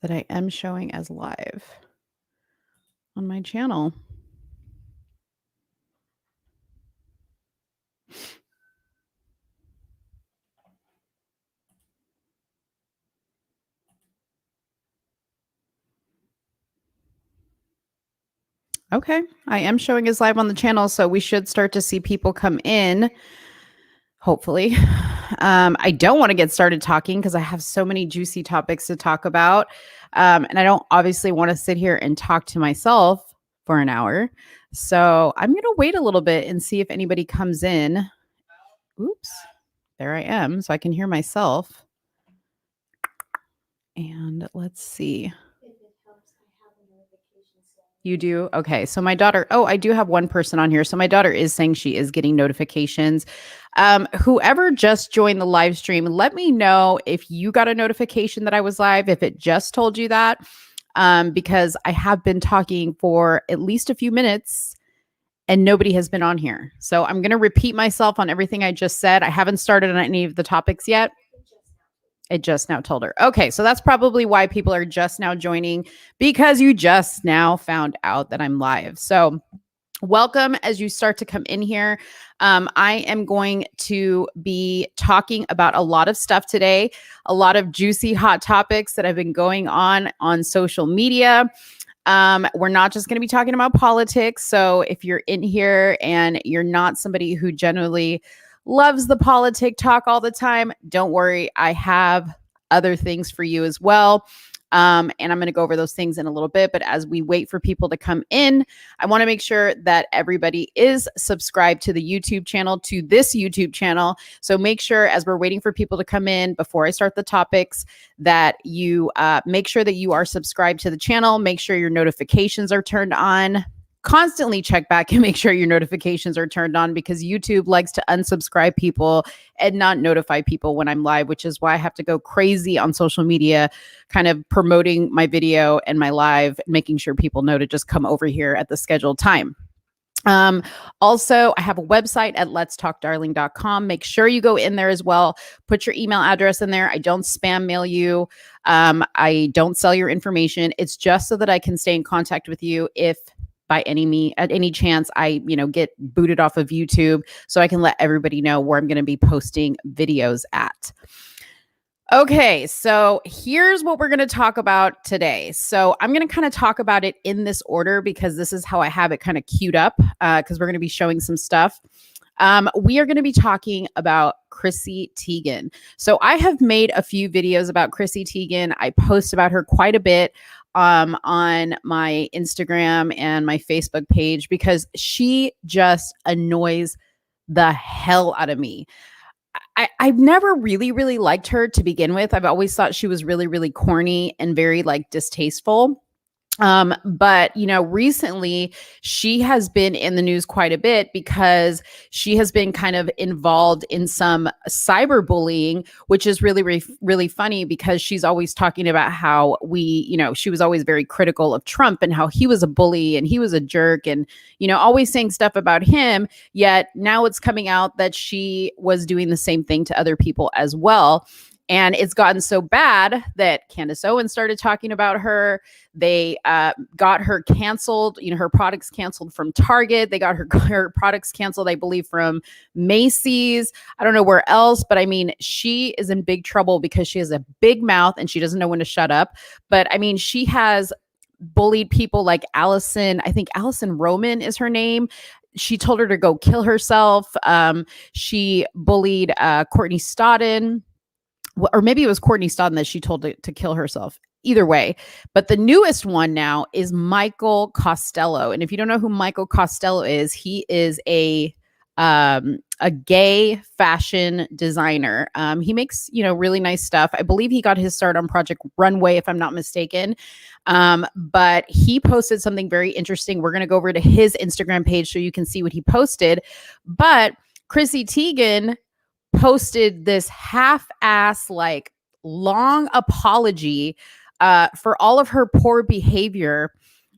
that I am showing as live on my channel. Okay, I am showing as live on the channel, so we should start to see people come in, hopefully. I don't want to get started talking because I have so many juicy topics to talk about. And I don't obviously want to sit here and talk to myself for an hour. So I'm going to wait a little bit and see if anybody comes in. Oops, there I am. So I can hear myself. And let's see. You do? Okay. So my daughter, I do have one person on here. So my daughter is saying she is getting notifications. Whoever just joined the live stream, let me know if you got a notification that I was live, if it just told you that, because I have been talking for at least a few minutes and nobody has been on here. So I'm going to repeat myself on everything I just said. I haven't started on any of the topics yet. It just now told her. Okay, so that's probably why people are just now joining, because you just now found out that I'm live. So welcome as you start to come in here. I am going to be talking about a lot of stuff today, a lot of juicy hot topics that have been going on social media. We're not just going to be talking about politics. So if you're in here and you're not somebody who generally loves the politic talk all the time, don't worry. I have other things for you as well. And I'm going to go over those things in a little bit. But as we wait for people to come in, I want to make sure that everybody is subscribed to the YouTube channel, to this YouTube channel. So make sure, as we're waiting for people to come in before I start the topics, that you make sure that you are subscribed to the channel. Make sure your notifications are turned on. Constantly check back and make sure your notifications are turned on, because YouTube likes to unsubscribe people and not notify people when I'm live, which is why I have to go crazy on social media, kind of promoting my video and my live, making sure people know to just come over here at the scheduled time. Also, I have a website at letstalkdarling.com. Make sure you go in there as well. Put your email address in there. I don't spam mail you. I don't sell your information. It's just so that I can stay in contact with you if by any chance I get booted off of YouTube, so I can let everybody know where I'm going to be posting videos at. Okay, so here's what we're going to talk about today. So I'm going to kind of talk about it in this order because this is how I have it kind of queued up, because we're going to be showing some stuff. We are going to be talking about Chrissy Teagan. So I have made a few videos about Chrissy Teagan. I post about her quite a bit on my Instagram and my Facebook page, because she just annoys the hell out of me. I've never really, really liked her to begin with. I've always thought she was really, really corny and very distasteful. But recently she has been in the news quite a bit because she has been kind of involved in some cyberbullying, which is really, really funny, because she's always talking about how she was always very critical of Trump and how he was a bully and he was a jerk, and, always saying stuff about him. Yet now it's coming out that she was doing the same thing to other people as well. And it's gotten so bad that Candace Owens started talking about her. They got her canceled, her products canceled from Target. They got her products canceled, I believe, from Macy's. I don't know where else, but I mean, she is in big trouble because she has a big mouth and she doesn't know when to shut up. But I mean, she has bullied people like Allison. I think Allison Roman is her name. She told her to go kill herself. She bullied Courtney Stodden. Or maybe it was Courtney Stodden that she told to kill herself. Either way. But the newest one now is Michael Costello. And if you don't know who Michael Costello is, he is a gay fashion designer. He makes, really nice stuff. I believe he got his start on Project Runway, if I'm not mistaken. But he posted something very interesting. We're going to go over to his Instagram page so you can see what he posted. But Chrissy Teagan posted this half-ass long apology for all of her poor behavior,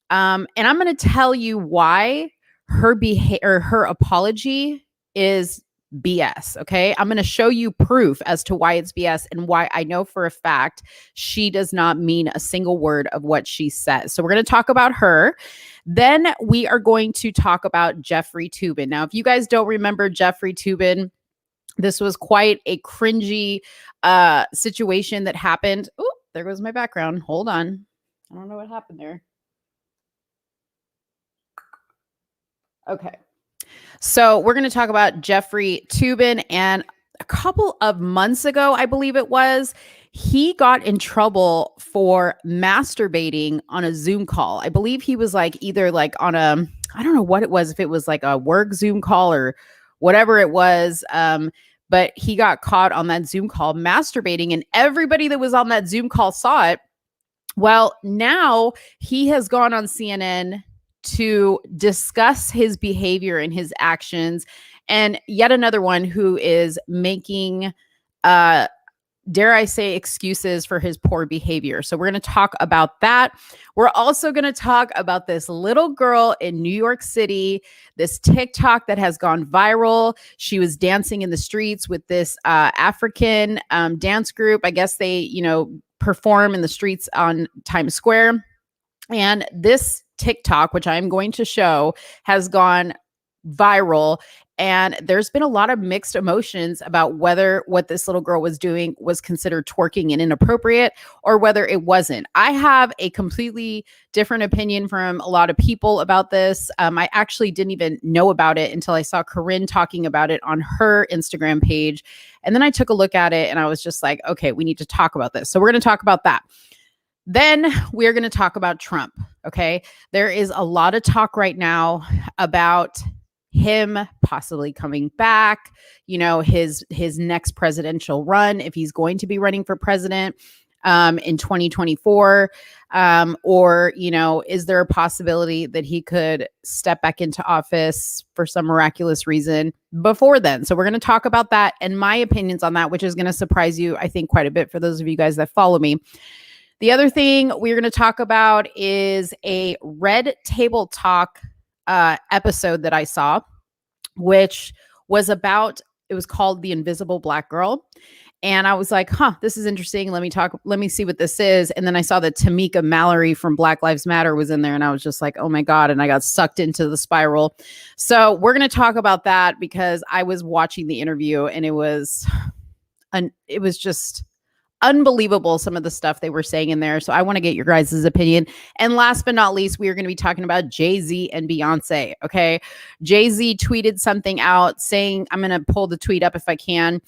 and I'm going to tell you why her apology is BS. Okay. I'm going to show you proof as to why it's BS and why I know for a fact she does not mean a single word of what she says. So we're going to talk about her. Then we are going to talk about Jeffrey Toobin. Now, if you guys don't remember Jeffrey Toobin, this was quite a cringy situation that happened. Oh, there goes my background. Hold on. I don't know what happened there. Okay. So we're going to talk about Jeffrey Toobin. And a couple of months ago, I believe it was, he got in trouble for masturbating on a Zoom call. I believe he was like either like on a, I don't know what it was, if it was like a work Zoom call or whatever it was. But he got caught on that Zoom call masturbating, and everybody that was on that Zoom call saw it. Well, now he has gone on CNN to discuss his behavior and his actions, and yet another one who is making dare I say, excuses for his poor behavior. So we're going to talk about that. We're also going to talk about this little girl in New York City, this TikTok that has gone viral. She was dancing in the streets with this African dance group. I guess they, perform in the streets on Times Square. And this TikTok, which I'm going to show, has gone viral. And there's been a lot of mixed emotions about whether what this little girl was doing was considered twerking and inappropriate or whether it wasn't. I have a completely different opinion from a lot of people about this. I actually didn't even know about it until I saw Corinne talking about it on her Instagram page. And then I took a look at it and I was just like, okay, we need to talk about this. So we're going to talk about that. Then we're going to talk about Trump. Okay. There is a lot of talk right now about him possibly coming back, his next presidential run, if he's going to be running for president in 2024, or, is there a possibility that he could step back into office for some miraculous reason before then? So we're going to talk about that and my opinions on that, which is going to surprise you, I think, quite a bit for those of you guys that follow me. The other thing we're going to talk about is a Red Table Talk episode that I saw, which was about, it was called The Invisible Black Girl. And I was like, this is interesting. Let me see what this is. And then I saw that Tamika Mallory from Black Lives Matter was in there. And I was just like, oh my God. And I got sucked into the spiral. So we're going to talk about that because I was watching the interview and it was just unbelievable, some of the stuff they were saying in there. So I want to get your guys' opinion. And last but not least, we are going to be talking about Jay-Z and Beyonce. Okay. Jay-Z tweeted something out saying, I'm going to pull the tweet up if I can,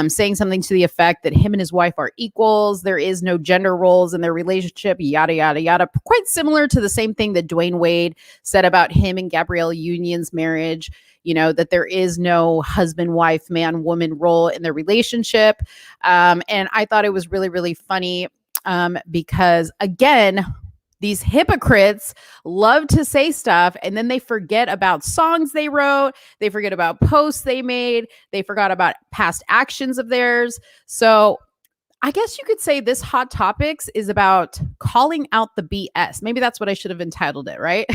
saying something to the effect that him and his wife are equals. There is no gender roles in their relationship, yada, yada, yada. Quite similar to the same thing that Dwayne Wade said about him and Gabrielle Union's marriage. That there is no husband, wife, man, woman role in their relationship. And I thought it was really, really funny because, again, these hypocrites love to say stuff and then they forget about songs they wrote. They forget about posts they made. They forgot about past actions of theirs. So I guess you could say this Hot Topics is about calling out the BS. Maybe that's what I should have entitled it, right?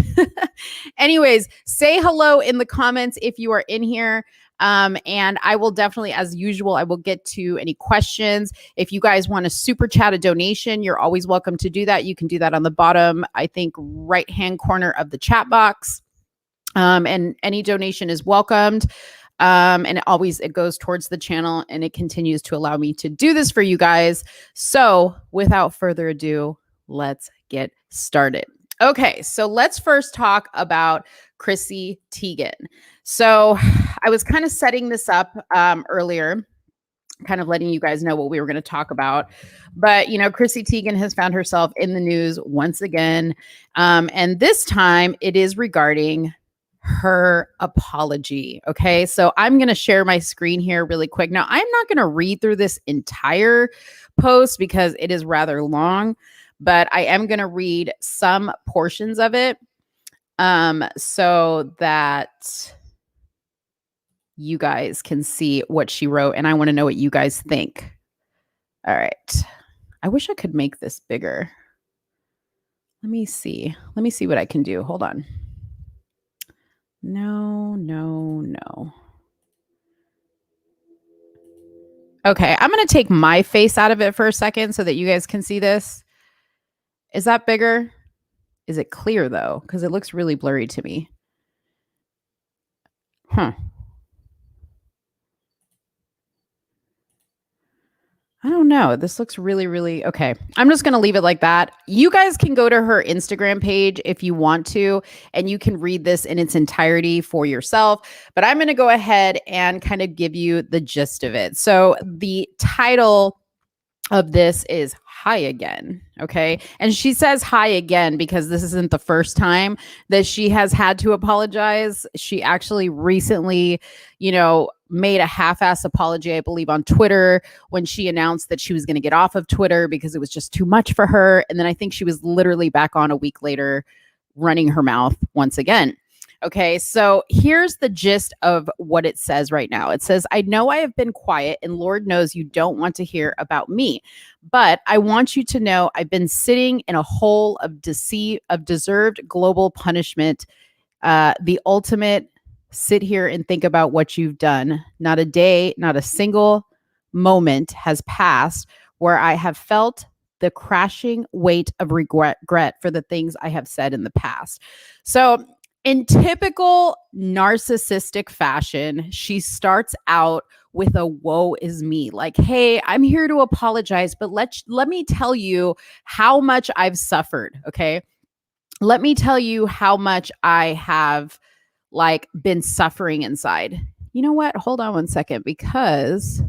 Anyways, say hello in the comments if you are in here. And I will definitely, as usual, I will get to any questions. If you guys want to super chat a donation, you're always welcome to do that. You can do that on the bottom, I think, right-hand corner of the chat box. And any donation is welcomed. And it goes towards the channel and it continues to allow me to do this for you guys. So without further ado, let's get started. Okay. So let's first talk about Chrissy Teagan. So I was kind of setting this up earlier, kind of letting you guys know what we were going to talk about. But, Chrissy Teagan has found herself in the news once again. And this time it is regarding her apology. Okay. So I'm going to share my screen here really quick. Now, I'm not going to read through this entire post because it is rather long, but I am going to read some portions of it so that you guys can see what she wrote. And I want to know what you guys think. All right. I wish I could make this bigger. Let me see what I can do. Hold on. No. Okay, I'm going to take my face out of it for a second so that you guys can see this. Is that bigger? Is it clear though? Because it looks really blurry to me. Huh. I don't know. This looks really, really okay. I'm just going to leave it like that. You guys can go to her Instagram page if you want to, and you can read this in its entirety for yourself. But I'm going to go ahead and kind of give you the gist of it. So, the title of this is Hi Again. Okay. And she says hi again because this isn't the first time that she has had to apologize. She actually recently, made a half-ass apology, I believe, on Twitter when she announced that she was going to get off of Twitter because it was just too much for her. And then I think she was literally back on a week later running her mouth once again. Okay, so here's the gist of what it says right now. It says, I know I have been quiet, and Lord knows you don't want to hear about me, but I want you to know I've been sitting in a hole of deserved global punishment. The ultimate sit here and think about what you've done. Not a day, not a single moment has passed where I have felt the crashing weight of regret for the things I have said in the past. So, in typical narcissistic fashion, she starts out with a woe is me. Like, hey, I'm here to apologize, but let me tell you how much I've suffered, okay? Let me tell you how much I have been suffering inside. You know what? Hold on one second, because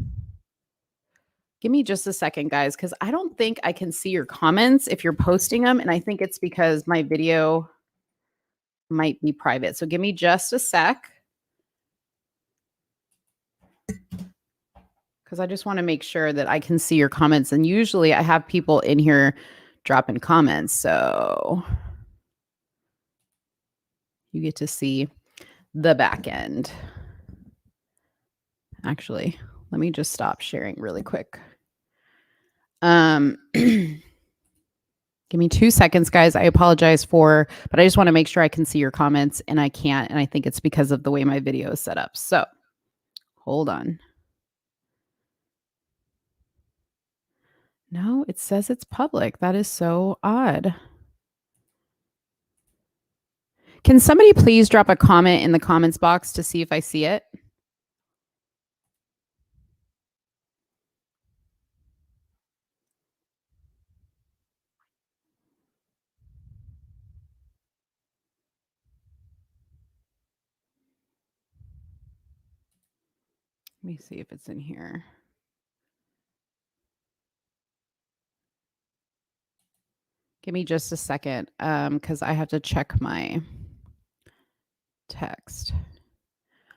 give me just a second, guys, because I don't think I can see your comments if you're posting them. And I think it's because my video might be private. So give me just a sec, because I just want to make sure that I can see your comments. And usually I have people in here dropping comments. So you get to see the back end. Actually, let me just stop sharing really quick. Give me 2 seconds, guys. I apologize but I just want to make sure I can see your comments, and I can't. And I think it's because of the way my video is set up. So hold on. No, it says it's public. That is so odd. Can somebody please drop a comment in the comments box to see if I see it? Let me see if it's in here. Give me just a second, because I have to check my text.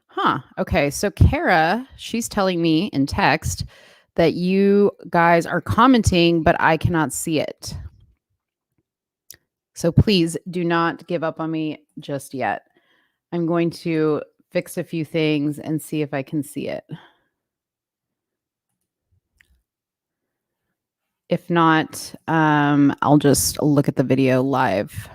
Huh. Okay. So Kara, she's telling me in text that you guys are commenting, but I cannot see it. So please do not give up on me just yet. I'm going to fix a few things and see if I can see it. If not, I'll just look at the video live.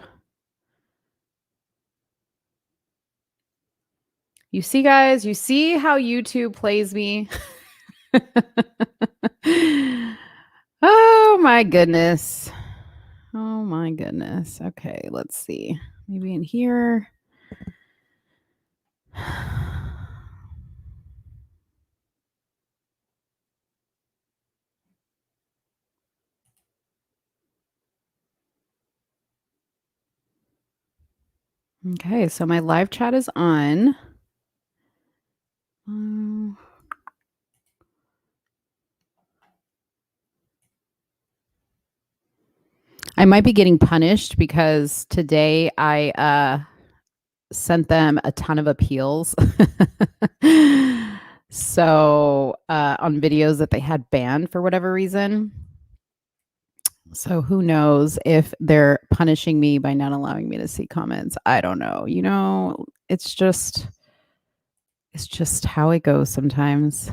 You see, guys, you see how YouTube plays me? Oh my goodness. Oh my goodness. Okay, let's see. Maybe in here. Okay, so my live chat is on. I might be getting punished because today I sent them a ton of appeals. So on videos that they had banned for whatever reason. So who knows if they're punishing me by not allowing me to see comments. I don't know. It's just how it goes sometimes.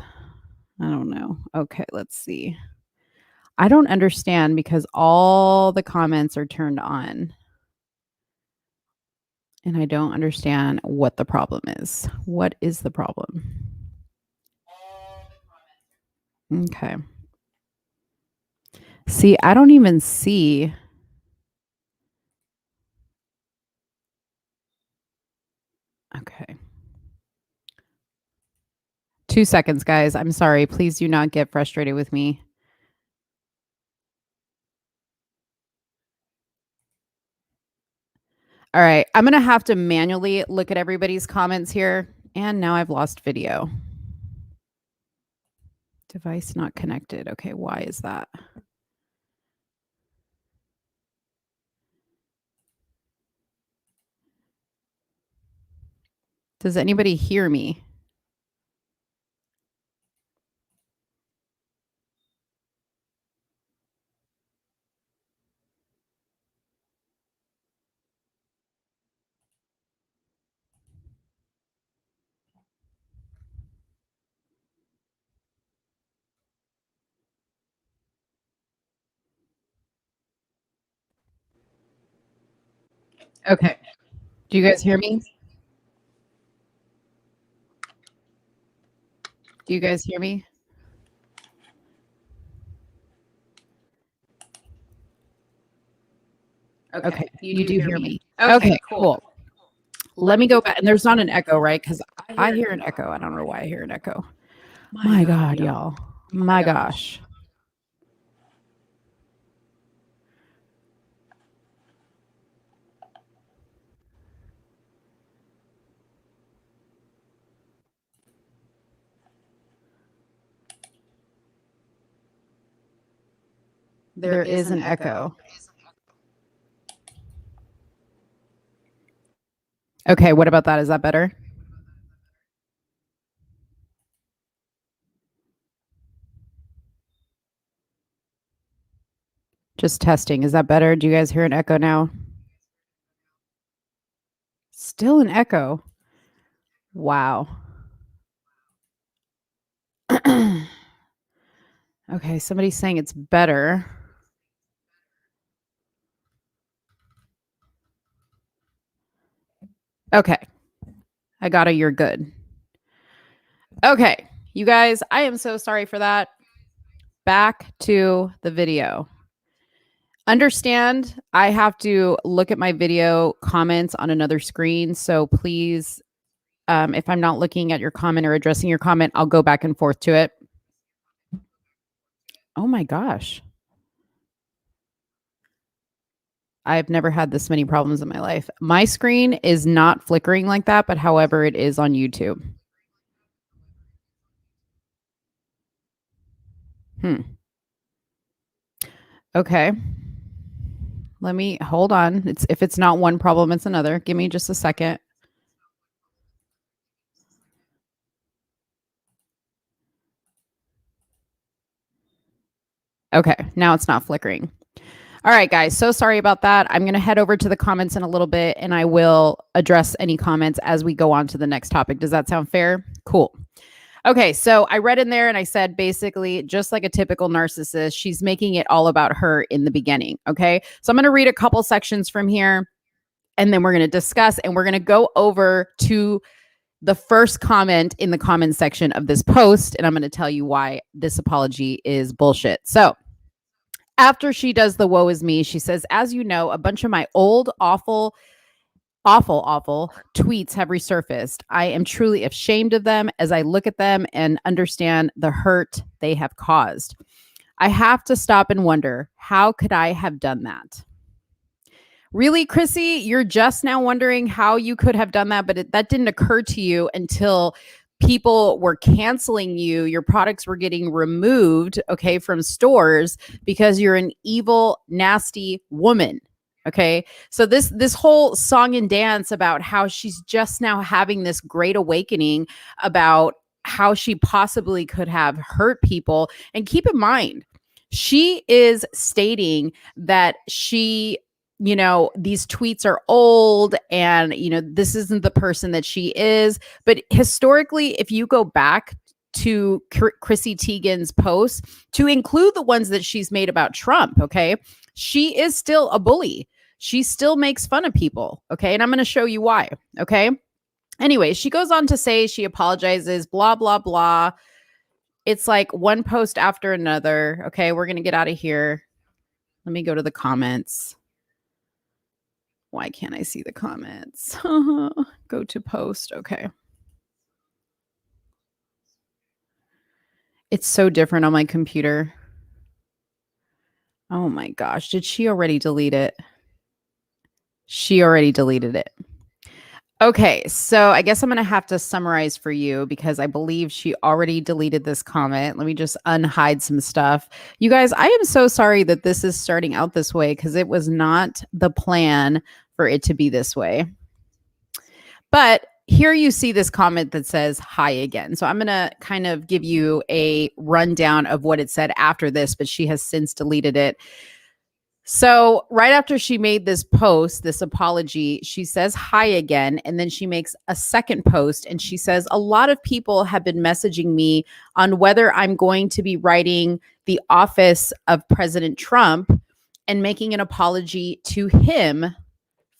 I don't know. Okay, let's see. I don't understand because all the comments are turned on. And I don't understand what the problem is. What is the problem? Okay. See, I don't even see. Okay. 2 seconds, guys. I'm sorry. Please do not get frustrated with me. All right. I'm going to have to manually look at everybody's comments here. And now I've lost video. Device not connected. Okay. Why is that? Does anybody hear me? Okay. Do you guys hear me? Do you guys hear me? Okay. You do hear me. Okay, cool. Let me go back. And there's not an echo, right? Because I hear an echo. I don't know why I hear an echo. My God, y'all. My gosh. There is an echo. Okay, what about that? Is that better? Just testing. Is that better? Do you guys hear an echo now? Still an echo. Wow. Okay, somebody's saying it's better. Okay. I got a you're good. Okay, you guys, I am so sorry for that. Back to the video. Understand, I have to look at my video comments on another screen. So please, if I'm not looking at your comment or addressing your comment, I'll go back and forth to it. Oh my gosh. I've never had this many problems in my life. My screen is not flickering like that, but however, it is on YouTube. Okay. Let me hold on. If it's not one problem, it's another. Give me just a second. Okay, now it's not flickering. All right, guys. So sorry about that. I'm going to head over to the comments in a little bit and I will address any comments as we go on to the next topic. Does that sound fair? Cool. Okay, so I read in there and I said basically, just like a typical narcissist, she's making it all about her in the beginning. Okay, so I'm going to read a couple sections from here and then we're going to discuss and we're going to go over to the first comment in the comment section of this post. And I'm going to tell you why this apology is bullshit. So, after she does the woe is me, she says, as you know, a bunch of my old, awful tweets have resurfaced. I am truly ashamed of them as I look at them and understand the hurt they have caused. I have to stop and wonder, how could I have done that? Really, Chrissy, you're just now wondering how you could have done that, but that didn't occur to you until people were canceling you, your products were getting removed, okay, from stores because you're an evil, nasty woman. Okay. So this whole song and dance about how she's just now having this great awakening about how she possibly could have hurt people. And keep in mind, she is stating that these tweets are old and, this isn't the person that she is. But historically, if you go back to Chrissy Teigan's posts, to include the ones that she's made about Trump, okay, she is still a bully. She still makes fun of people, okay? And I'm going to show you why, okay? Anyway, she goes on to say she apologizes, blah, blah, blah. it's like one post after another. Okay, we're going to get out of here. Let me go to the comments. Why can't I see the comments? Go to post. Okay. It's so different on my computer. Oh my gosh. Did she already delete it? She already deleted it. Okay, so I guess I'm going to have to summarize for you because I believe she already deleted this comment. Let me just unhide some stuff. You guys, I am so sorry that this is starting out this way because it was not the plan for it to be this way. But here you see this comment that says hi again. So I'm going to kind of give you a rundown of what it said after this, but she has since deleted it. So right after she made this post, this apology, she says hi again. And then she makes a second post and she says, a lot of people have been messaging me on whether I'm going to be writing the office of President Trump and making an apology to him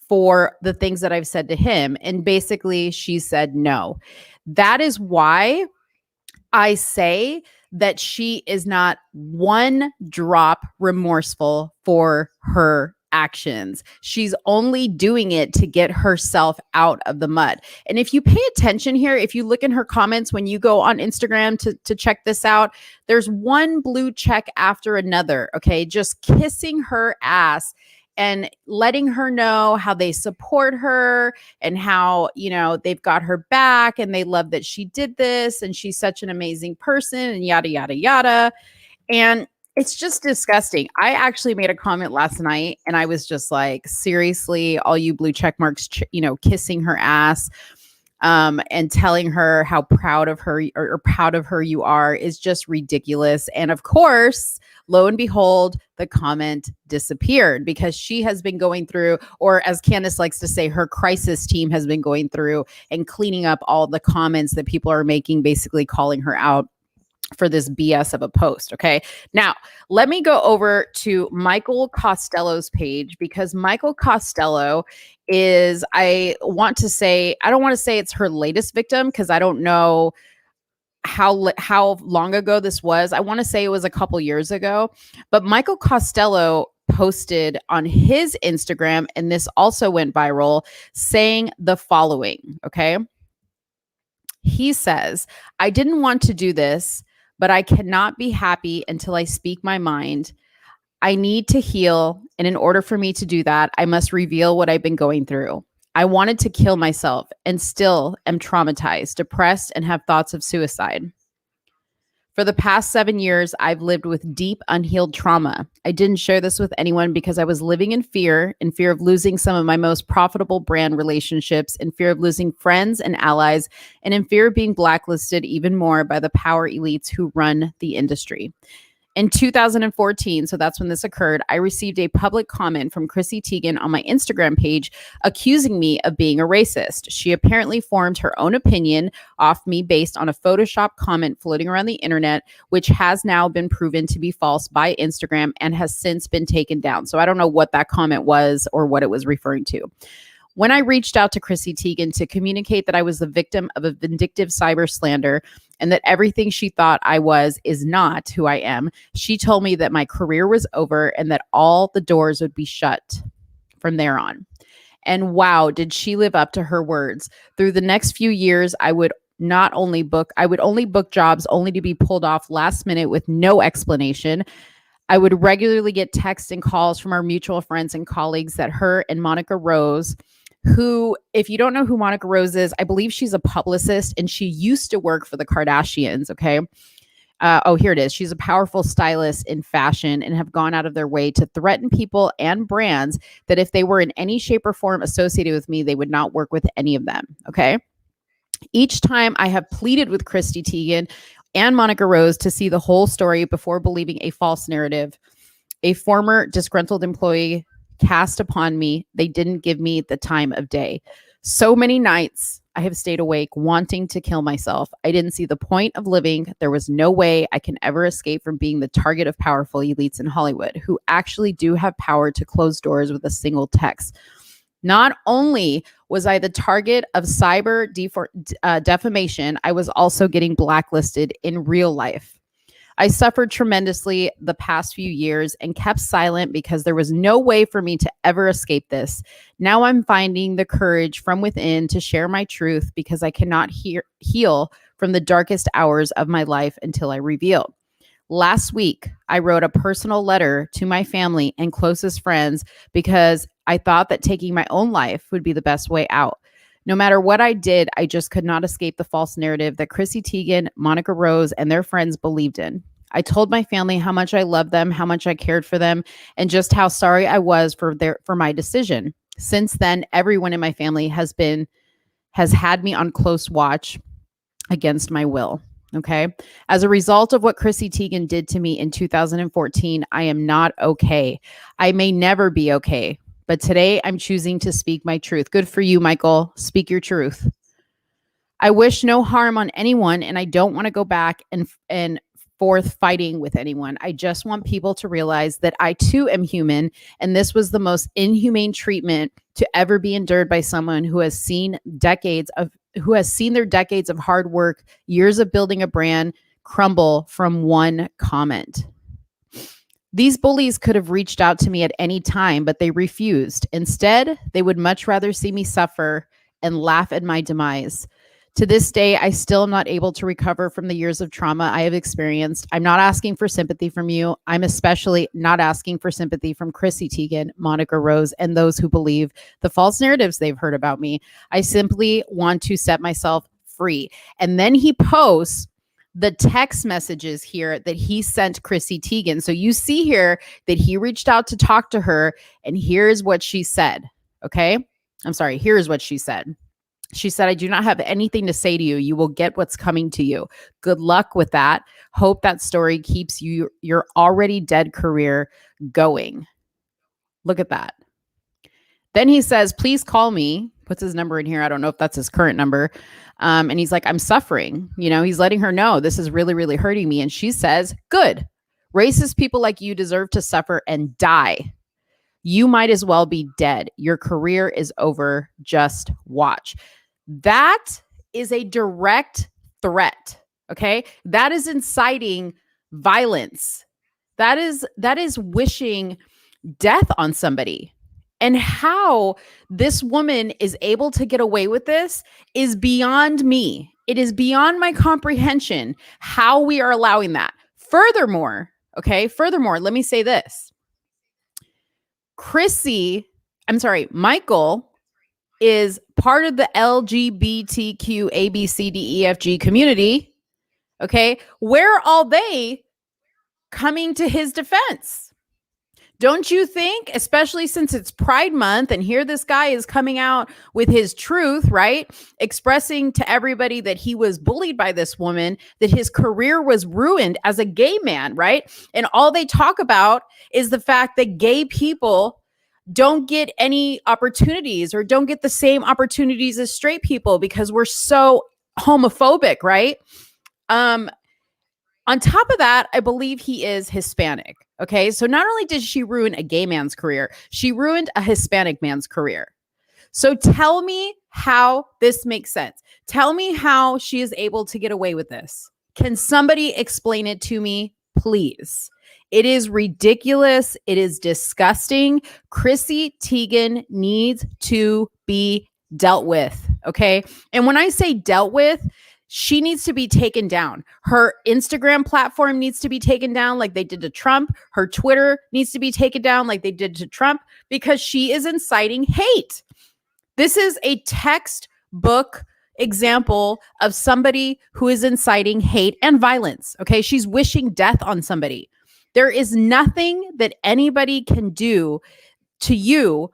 for the things that I've said to him. And basically she said no. That is why I say that she is not one drop remorseful for her actions. She's only doing it to get herself out of the mud. And if you pay attention here, if you look in her comments when you go on Instagram to check this out, there's one blue check after another, okay? Just kissing her ass and letting her know how they support her and how, you know, they've got her back and they love that she did this and she's such an amazing person and yada, yada, yada. And it's just disgusting. I actually made a comment last night and I was just like, seriously, all you blue check marks, kissing her ass and telling her how proud of her or proud of her you are is just ridiculous. And of course, lo and behold, the comment disappeared because she has been going through, or as Candace likes to say, her crisis team has been going through and cleaning up all the comments that people are making, basically calling her out for this BS of a post. Okay. Now, let me go over to Michael Costello's page because Michael Costello is, I don't want to say it's her latest victim because I don't know how long ago this was. I want to say it was a couple years ago, but Michael Costello posted on his Instagram, and this also went viral, saying the following. Okay. He says, I didn't want to do this, but I cannot be happy until I speak my mind. I need to heal. And in order for me to do that, I must reveal what I've been going through. I wanted to kill myself and still am traumatized, depressed, and have thoughts of suicide. For the past 7 years, I've lived with deep, unhealed trauma. I didn't share this with anyone because I was living in fear of losing some of my most profitable brand relationships, in fear of losing friends and allies, and in fear of being blacklisted even more by the power elites who run the industry. In 2014, so that's when this occurred, I received a public comment from Chrissy Teagan on my Instagram page accusing me of being a racist. She apparently formed her own opinion off me based on a Photoshop comment floating around the internet, which has now been proven to be false by Instagram and has since been taken down. So I don't know what that comment was or what it was referring to. When I reached out to Chrissy Teagan to communicate that I was the victim of a vindictive cyber slander and that everything she thought I was is not who I am, she told me that my career was over and that all the doors would be shut from there on. And wow, did she live up to her words. Through the next few years, I would only book jobs only to be pulled off last minute with no explanation. I would regularly get texts and calls from our mutual friends and colleagues that her and Monica Rose, who, if you don't know who Monica Rose is, I believe she's a publicist and she used to work for the Kardashians. Okay. Here it is. She's a powerful stylist in fashion and have gone out of their way to threaten people and brands that if they were in any shape or form associated with me, they would not work with any of them. Okay. Each time I have pleaded with Chrissy Teagan and Monica Rose to see the whole story before believing a false narrative. A former disgruntled employee cast upon me. They didn't give me the time of day. So many nights I have stayed awake wanting to kill myself. I didn't see the point of living. There was no way I can ever escape from being the target of powerful elites in Hollywood who actually do have power to close doors with a single text. Not only was I the target of cyber defamation, I was also getting blacklisted in real life. I suffered tremendously the past few years and kept silent because there was no way for me to ever escape this. Now I'm finding the courage from within to share my truth because I cannot heal from the darkest hours of my life until I reveal. Last week, I wrote a personal letter to my family and closest friends because I thought that taking my own life would be the best way out. No matter what I did, I just could not escape the false narrative that Chrissy Teagan, Monica Rose, and their friends believed in. I told my family how much I loved them, how much I cared for them, and just how sorry I was for my decision. Since then, everyone in my family has had me on close watch against my will. Okay. As a result of what Chrissy Teagan did to me in 2014, I am not okay. I may never be okay, but today I'm choosing to speak my truth. Good for you, Michael. Speak your truth. I wish no harm on anyone, and I don't want to go back and forth fighting with anyone. I just want people to realize that I too am human, and this was the most inhumane treatment to ever be endured by someone who has seen their decades of hard work, years of building a brand crumble from one comment. These bullies could have reached out to me at any time, but they refused. Instead, they would much rather see me suffer and laugh at my demise. To this day, I still am not able to recover from the years of trauma I have experienced. I'm not asking for sympathy from you. I'm especially not asking for sympathy from Chrissy Teagan, Monica Rose, and those who believe the false narratives they've heard about me. I simply want to set myself free. And then he posts the text messages here that he sent Chrissy Teagan. So you see here that he reached out to talk to her, and here's what she said. Okay. I'm sorry. Here's what she said. She said, I do not have anything to say to you. You will get what's coming to you. Good luck with that. Hope that story keeps your already dead career going. Look at that. Then he says, please call me. Puts his number in here. I don't know if that's his current number. And he's like, I'm suffering. He's letting her know this is really, really hurting me. And she says, good. Racist people like you deserve to suffer and die. You might as well be dead. Your career is over. Just watch. That is a direct threat. Okay. That is inciting violence. That is wishing death on somebody. And how this woman is able to get away with this is beyond me. It is beyond my comprehension how we are allowing that. Furthermore, let me say this. Michael is part of the LGBTQ ABCDEFG community. Okay. Where are all they coming to his defense? Don't you think, especially since it's Pride Month and here this guy is coming out with his truth, right? Expressing to everybody that he was bullied by this woman, that his career was ruined as a gay man, right? And all they talk about is the fact that gay people don't get any opportunities or don't get the same opportunities as straight people because we're so homophobic, right? On top of that, I believe he is Hispanic. Okay. So not only did she ruin a gay man's career, she ruined a Hispanic man's career. So tell me how this makes sense. Tell me how she is able to get away with this. Can somebody explain it to me, please? It is ridiculous. It is disgusting. Chrissy Teagan needs to be dealt with. Okay. And when I say dealt with, she needs to be taken down. Her Instagram platform needs to be taken down like they did to Trump. Her Twitter needs to be taken down like they did to Trump because she is inciting hate. This is a textbook example of somebody who is inciting hate and violence. Okay. She's wishing death on somebody. There is nothing that anybody can do to you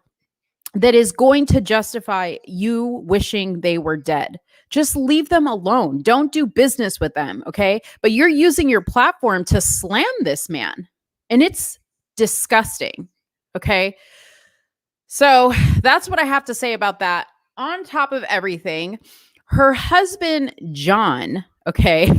that is going to justify you wishing they were dead. Just leave them alone. Don't do business with them, okay? But you're using your platform to slam this man, and it's disgusting, okay? So that's what I have to say about that. On top of everything, her husband, John, okay?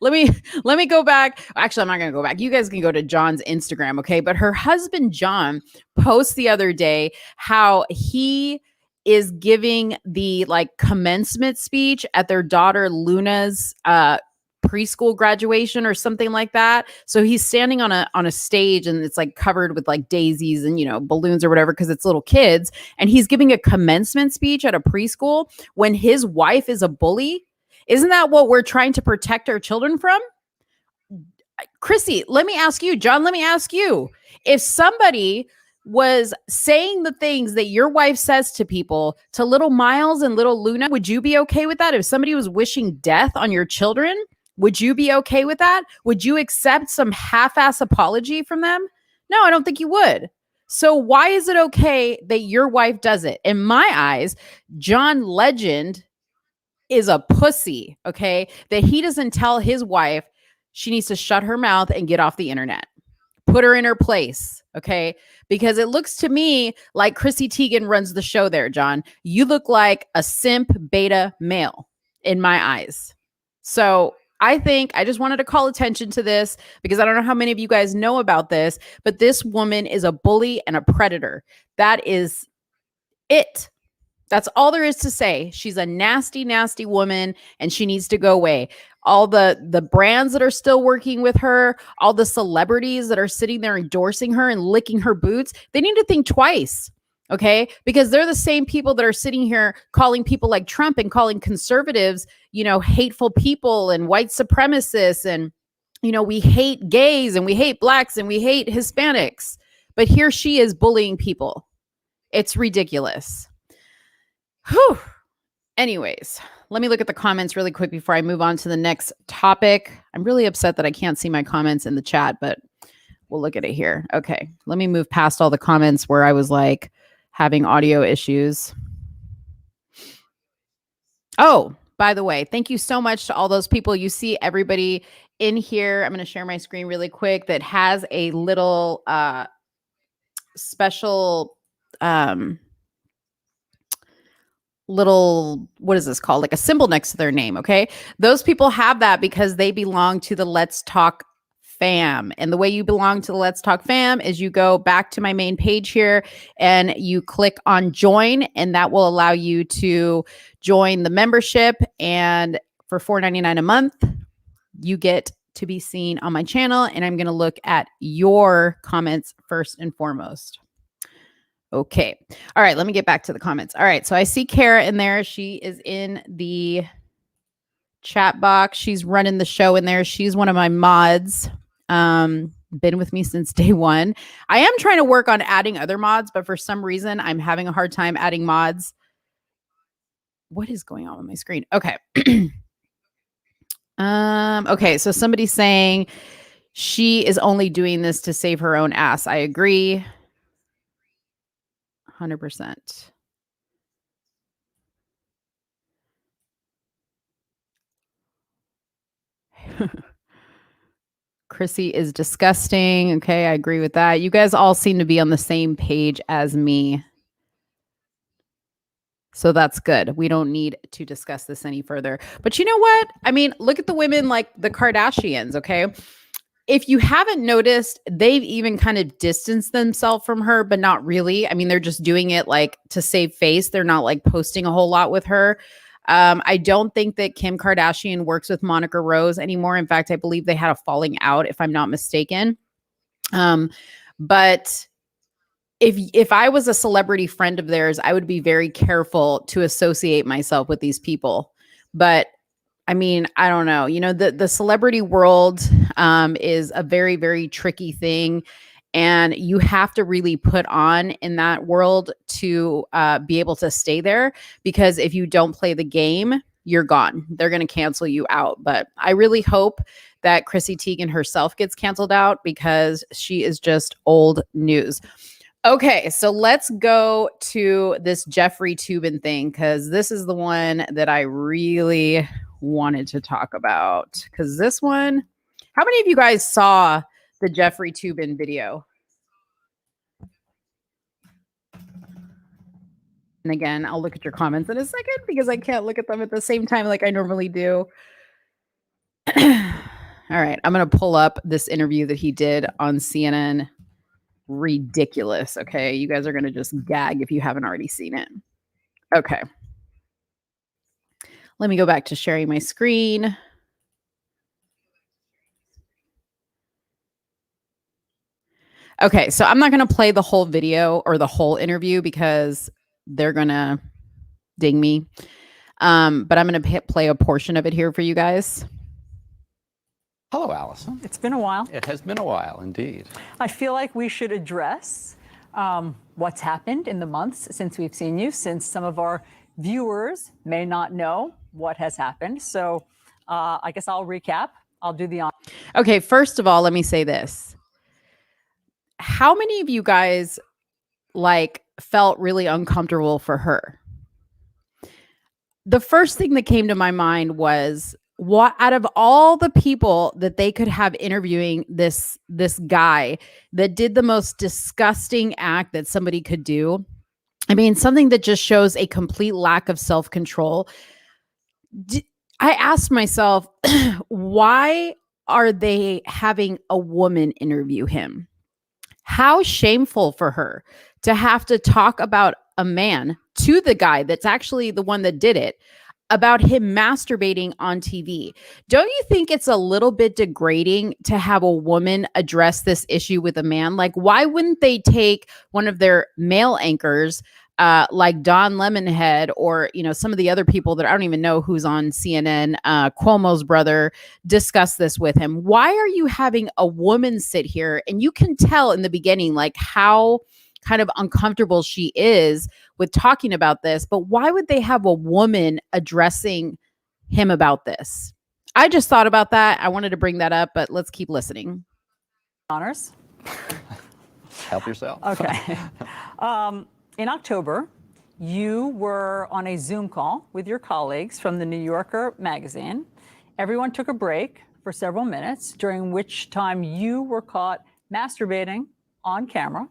let me go back. Actually, I'm not going to go back. You guys can go to John's Instagram, okay? But her husband, John, posts the other day how he is giving the commencement speech at their daughter Luna's preschool graduation or something like that. So he's standing on a stage and it's like covered with like daisies and, you know, balloons or whatever, because it's little kids. And he's giving a commencement speech at a preschool when his wife is a bully. Isn't that what we're trying to protect our children from? Chrissy, let me ask you, John, let me ask you, if somebody was saying the things that your wife says to people, to little Miles and little Luna, would you be okay with that? If somebody was wishing death on your children, would you be okay with that? Would you accept some half-ass apology from them? No, I don't think you would. So why is it okay that your wife does it? In my eyes, John Legend is a pussy, okay? That he doesn't tell his wife she needs to shut her mouth and get off the internet. Put her in her place, okay? Because it looks to me like Chrissy Teagan runs the show there, John. You look like a simp beta male in my eyes. So I think I just wanted to call attention to this because I don't know how many of you guys know about this, but this woman is a bully and a predator. That is it. That's all there is to say. She's a nasty, nasty woman and she needs to go away. All the brands that are still working with her, all the celebrities that are sitting there endorsing her and licking her boots, they need to think twice. Okay? Because they're the same people that are sitting here calling people like Trump and calling conservatives, you know, hateful people and white supremacists. And, you know, we hate gays and we hate blacks and we hate Hispanics. But here she is bullying people. It's ridiculous. Whew. Anyways, let me look at the comments really quick before I move on to the next topic. I'm really upset that I can't see my comments in the chat, but we'll look at it here. Okay, let me move past all the comments where I was like having audio issues. Oh, by the way, thank you so much to all those people. You see everybody in here. I'm going to share my screen really quick that has a little special little, what is this called? Like a symbol next to their name. Okay. Those people have that because they belong to the Let's Talk fam. And the way you belong to the Let's Talk fam is you go back to my main page here and you click on join, and that will allow you to join the membership. And for $4.99 a month, you get to be seen on my channel. And I'm going to look at your comments first and foremost. Okay. All right. Let me get back to the comments. All right. So I see Kara in there. She is in the chat box. She's running the show in there. She's one of my mods. Been with me since day one. I am trying to work on adding other mods, but for some reason I'm having a hard time adding mods. What is going on with my screen? Okay. Okay. So somebody's saying she is only doing this to save her own ass. I agree. 100%. Chrissy is disgusting. Okay, I agree with that. You guys all seem to be on the same page as me. So that's good. We don't need to discuss this any further. But you know what? I mean, look at the women like the Kardashians, okay? If you haven't noticed, they've even kind of distanced themselves from her, but not really. I mean, they're just doing it like to save face. They're not like posting a whole lot with her. I don't think that Kim Kardashian works with Monica Rose anymore. In fact, I believe they had a falling out, if I'm not mistaken. But if I was a celebrity friend of theirs, I would be very careful to associate myself with these people. But I mean, I don't know. You know, the celebrity world is a very, very tricky thing. And you have to really put on in that world to be able to stay there. Because if you don't play the game, you're gone. They're going to cancel you out. But I really hope that Chrissy Teigen herself gets canceled out because she is just old news. Okay, so let's go to this Jeffrey Toobin thing because this is the one that I really wanted to talk about. Because this one, how many of you guys saw the Jeffrey Toobin video? And again, I'll look at your comments in a second because I can't look at them at the same time like I normally do. All right, I'm going to pull up this interview that he did on CNN. Ridiculous. Okay, you guys are going to just gag if you haven't already seen it. Okay. Let me go back to sharing my screen. Okay, so I'm not going to play the whole video or the whole interview because they're going to ding me. But I'm going to play a portion of it here for you guys. Hello, Allison. It's been a while. It has been a while, indeed. I feel like we should address what's happened in the months since we've seen you, since some of our viewers may not know what has happened. So I guess I'll recap. I'll do the honor. Okay, first of all, let me say this. How many of you guys felt really uncomfortable for her? The first thing that came to my mind was, what out of all the people that they could have interviewing this guy that did the most disgusting act that somebody could do, I mean, something that just shows a complete lack of self-control. I asked myself, why are they having a woman interview him? How shameful for her to have to talk about a man to the guy that's actually the one that did it, about him masturbating on TV. Don't you think it's a little bit degrading to have a woman address this issue with a man? Like, why wouldn't they take one of their male anchors, like Don Lemonhead, or, you know, some of the other people that I don't even know who's on CNN, Cuomo's brother, discuss this with him? Why are you having a woman sit here? And you can tell in the beginning, like, how kind of uncomfortable she is with talking about this, but why would they have a woman addressing him about this? I just thought about that. I wanted to bring that up, but let's keep listening. Honors. Help yourself. Okay. In October, you were on a Zoom call with your colleagues from the New Yorker magazine. Everyone took a break for several minutes, during which time you were caught masturbating on camera.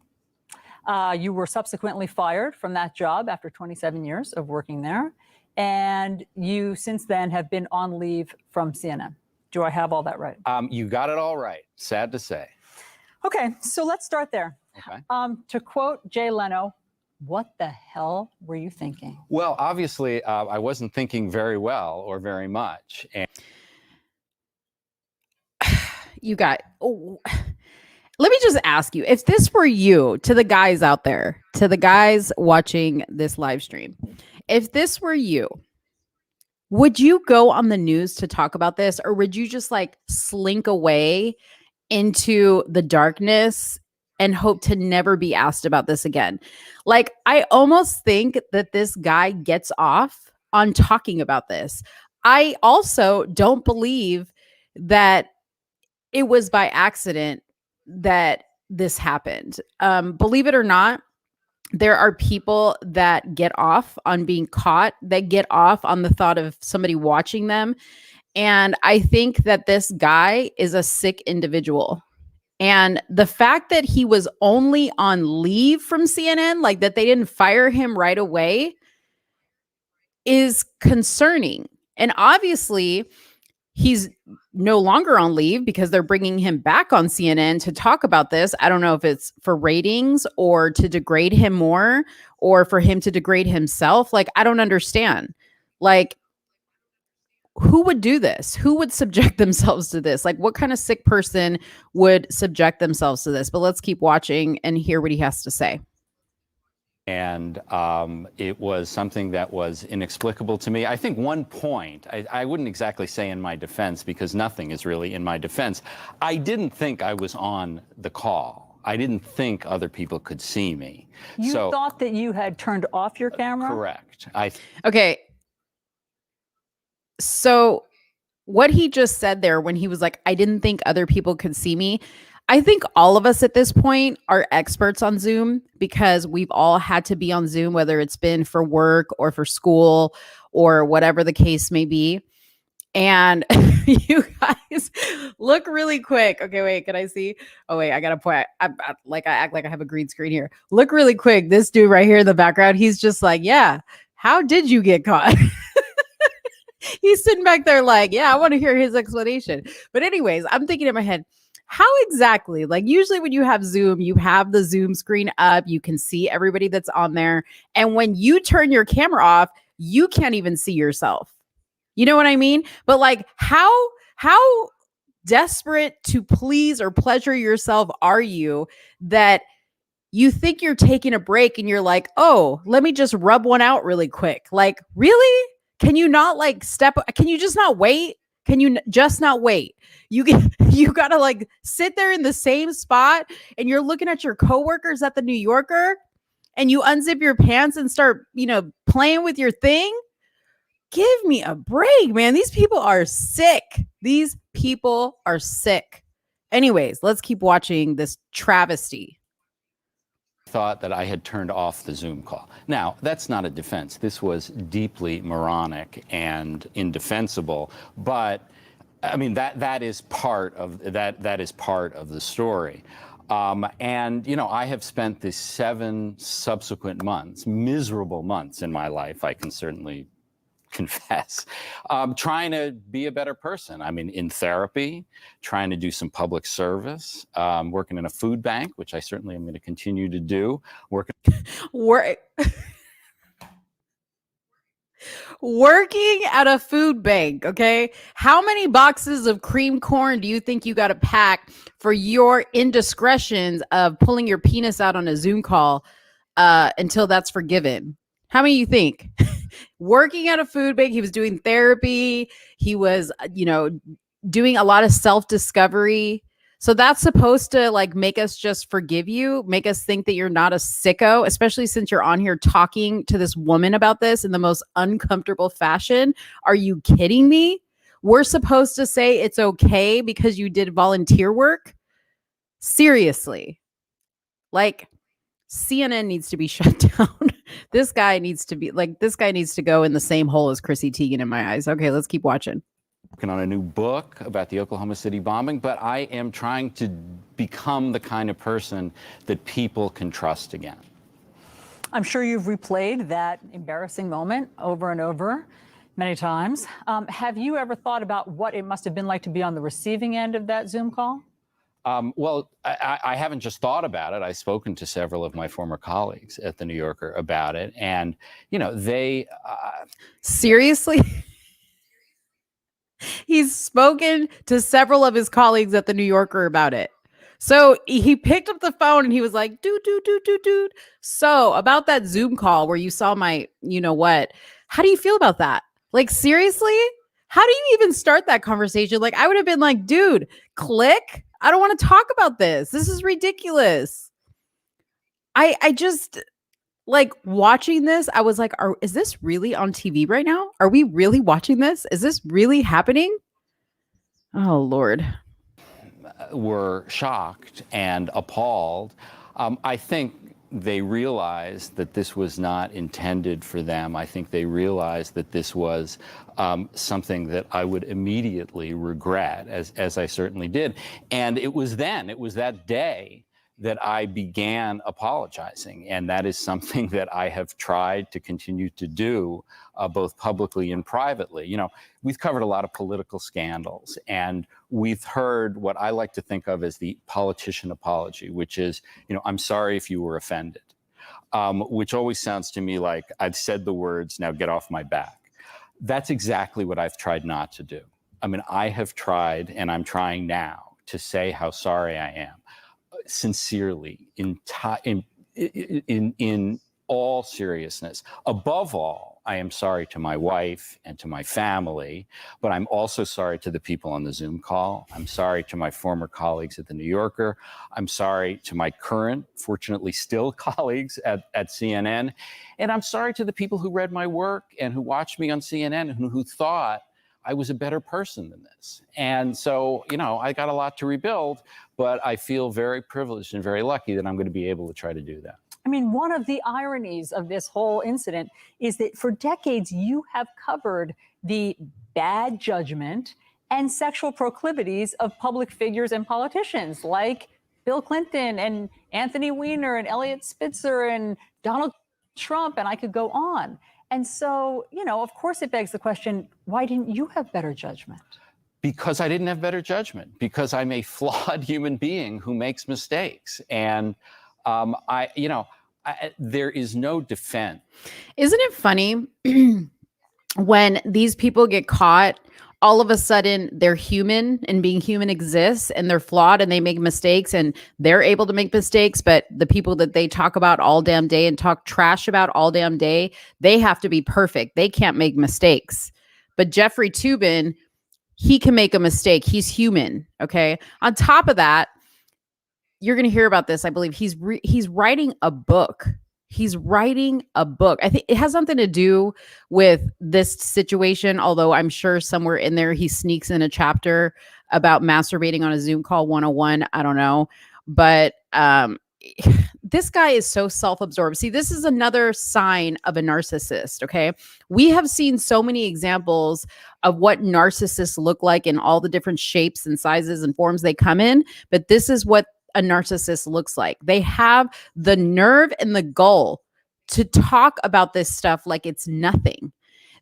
You were subsequently fired from that job after 27 years of working there. And you since then have been on leave from CNN. Do I have all that right? You got it all right. Sad to say. Okay, so let's start there. Okay. To quote Jay Leno, what the hell were you thinking? Well, obviously, I wasn't thinking very well or very much. And you got... Oh. Let me just ask you, if this were you, to the guys out there, to the guys watching this live stream, if this were you, would you go on the news to talk about this, or would you just like slink away into the darkness and hope to never be asked about this again? Like, I almost think that this guy gets off on talking about this. I also don't believe that it was by accident that this happened. Believe it or not, there are people that get off on being caught, that get off on the thought of somebody watching them. And I think that this guy is a sick individual. And the fact that he was only on leave from CNN, like that they didn't fire him right away, is concerning. And obviously, he's no longer on leave because they're bringing him back on CNN to talk about this. I don't know if it's for ratings or to degrade him more or for him to degrade himself. Like, I don't understand. Like, who would do this? Who would subject themselves to this? Like, what kind of sick person would subject themselves to this? But let's keep watching and hear what he has to say. And it was something that was inexplicable to me. I think one point, I wouldn't exactly say in my defense, because nothing is really in my defense. I didn't think I was on the call. I didn't think other people could see me. You thought that you had turned off your camera? Correct. Okay. So what he just said there when he was like, I didn't think other people could see me. I think all of us at this point are experts on Zoom because we've all had to be on Zoom, whether it's been for work or for school or whatever the case may be. And you guys look really quick. Okay, wait, can I see? Oh, wait, I got to point. I act like I have a green screen here. Look really quick. This dude right here in the background, he's just like, yeah, how did you get caught? He's sitting back there like, yeah, I want to hear his explanation. But anyways, I'm thinking in my head, how exactly? Like, usually when you have Zoom, you have the Zoom screen up, you can see everybody that's on there. And when you turn your camera off, you can't even see yourself. You know what I mean? But like, how desperate to please or pleasure yourself are you that you think you're taking a break and you're like, oh, let me just rub one out really quick? Like, really? Can you not like can you just not wait? Can you just not wait? You gotta like sit there in the same spot and you're looking at your coworkers at the New Yorker and you unzip your pants and start, playing with your thing. Give me a break, man. These people are sick. These people are sick. Anyways, let's keep watching this travesty. Thought that I had turned off the Zoom call. Now, that's not a defense. This was deeply moronic and indefensible, but I mean that is part of that is part of the story. And I have spent the 7 subsequent months, miserable months in my life, I can certainly confess, trying to be a better person. I mean, in therapy, trying to do some public service, working in a food bank, which I certainly am going to continue to do. Working at a food bank, okay? How many boxes of cream corn do you think you got to pack for your indiscretions of pulling your penis out on a Zoom call until that's forgiven? How many you think? Working at a food bank, he was doing therapy. He was, doing a lot of self-discovery. So that's supposed to like make us just forgive you, make us think that you're not a sicko, especially since you're on here talking to this woman about this in the most uncomfortable fashion. Are you kidding me? We're supposed to say it's okay because you did volunteer work? Seriously. Like, CNN needs to be shut down. This guy needs to go in the same hole as Chrissy Teagan in my eyes. Okay, let's keep watching. Working on a new book about the Oklahoma City bombing, but I am trying to become the kind of person that people can trust again. I'm sure you've replayed that embarrassing moment over and over many times. Have you ever thought about what it must have been like to be on the receiving end of that Zoom call? Well, I haven't just thought about it. I've spoken to several of my former colleagues at the New Yorker about it. And, they... Seriously? He's spoken to several of his colleagues at the New Yorker about it. So he picked up the phone and he was like, dude. So about that Zoom call where you saw my, what, how do you feel about that? Like, seriously? How do you even start that conversation? Like, I would have been like, dude, click. I don't want to talk about this. This is ridiculous. I just like watching this. I was like, is this really on TV right now? Are we really watching this? Is this really happening? Oh, Lord. Were shocked and appalled. I think they realized that this was not intended for them. I think they realized that this was something that I would immediately regret, as I certainly did. And it was that day that I began apologizing. And that is something that I have tried to continue to do, both publicly and privately. We've covered a lot of political scandals, and we've heard what I like to think of as the politician apology, which is, I'm sorry if you were offended, which always sounds to me like I've said the words, now get off my back. That's exactly what I've tried not to do. I mean, I have tried, and I'm trying now, to say how sorry I am, sincerely, in all seriousness. Above all, I am sorry to my wife and to my family, but I'm also sorry to the people on the Zoom call. I'm sorry to my former colleagues at the New Yorker. I'm sorry to my current, fortunately still colleagues at CNN. And I'm sorry to the people who read my work and who watched me on CNN and who thought I was a better person than this. And so, I got a lot to rebuild, but I feel very privileged and very lucky that I'm going to be able to try to do that. I mean, one of the ironies of this whole incident is that for decades, you have covered the bad judgment and sexual proclivities of public figures and politicians like Bill Clinton and Anthony Weiner and Elliot Spitzer and Donald Trump, and I could go on. And so, of course, it begs the question, why didn't you have better judgment? Because I didn't have better judgment, because I'm a flawed human being who makes mistakes. And there is no defense. Isn't it funny when these people get caught all of a sudden they're human and being human exists and they're flawed and they make mistakes and they're able to make mistakes. But the people that they talk about all damn day and talk trash about all damn day, they have to be perfect. They can't make mistakes. But Jeffrey Toobin, he can make a mistake. He's human. Okay. On top of that, you're going to hear about this. I believe he's writing a book. He's writing a book. I think it has something to do with this situation, although I'm sure somewhere in there he sneaks in a chapter about masturbating on a Zoom call 101. I don't know. But this guy is so self-absorbed. See, this is another sign of a narcissist, okay? We have seen so many examples of what narcissists look like in all the different shapes and sizes and forms they come in, but this is what a narcissist looks like. They have the nerve and the gall to talk about this stuff like it's nothing.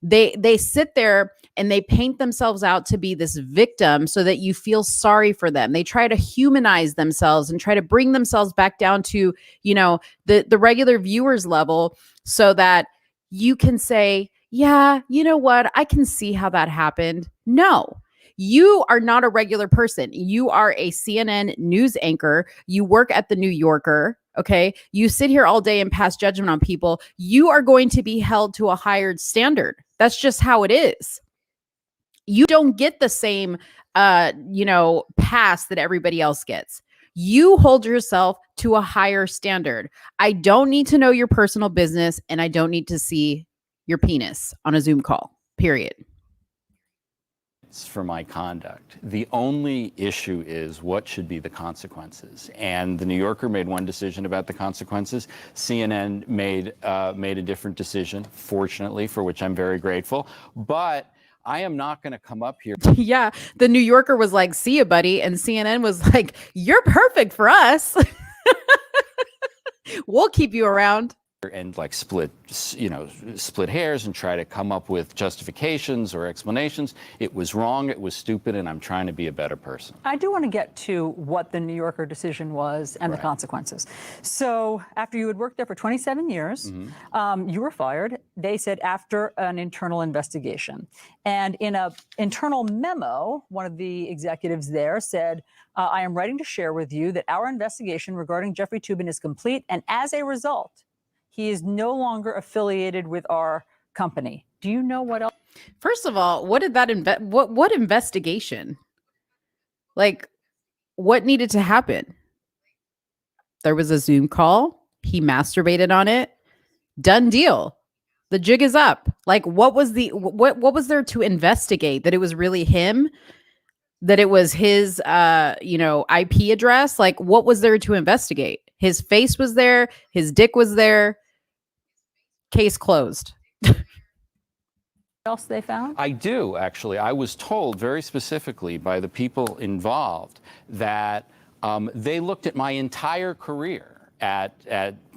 They sit there and they paint themselves out to be this victim so that you feel sorry for them. They try to humanize themselves and try to bring themselves back down to, you know, the regular viewers level so that you can say, yeah, you know what? I can see how that happened. No. You are not a regular person. You are a CNN news anchor. You work at the New Yorker. Okay. You sit here all day and pass judgment on people. You are going to be held to a higher standard. That's just how it is. You don't get the same, pass that everybody else gets. You hold yourself to a higher standard. I don't need to know your personal business and I don't need to see your penis on a Zoom call, period. For my conduct. The only issue is what should be the consequences. And the New Yorker made one decision about the consequences. CNN made a different decision, fortunately, for which I'm very grateful. But I am not going to come up here. Yeah, the New Yorker was like, "See ya, buddy," and CNN was like, "You're perfect for us. We'll keep you around." And like split hairs and try to come up with justifications or explanations. It was wrong, it was stupid, and I'm trying to be a better person. I do want to get to what the New Yorker decision was and the consequences. So after you had worked there for 27 years, you were fired. They said after an internal investigation. And in an internal memo, one of the executives there said, I am writing to share with you that our investigation regarding Jeffrey Toobin is complete, and as a result, he is no longer affiliated with our company. Do you know what else? First of all, what did that what investigation? Like, what needed to happen? There was a Zoom call. He masturbated on it. Done deal. The jig is up. Like, what was what was there to investigate? That it was really him? That it was his IP address? Like, what was there to investigate? His face was there, his dick was there. Case closed. Else they found? I do, actually. I was told very specifically by the people involved that they looked at my entire career at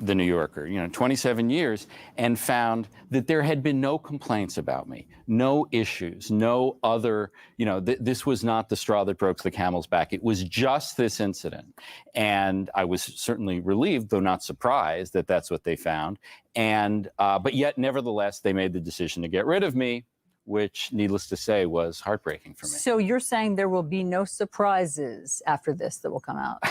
the New Yorker, 27 years, and found that there had been no complaints about me, no issues, no other, this was not the straw that broke the camel's back. It was just this incident. And I was certainly relieved, though not surprised, that that's what they found. And, but yet, nevertheless, they made the decision to get rid of me, which, needless to say, was heartbreaking for me. So you're saying there will be no surprises after this that will come out?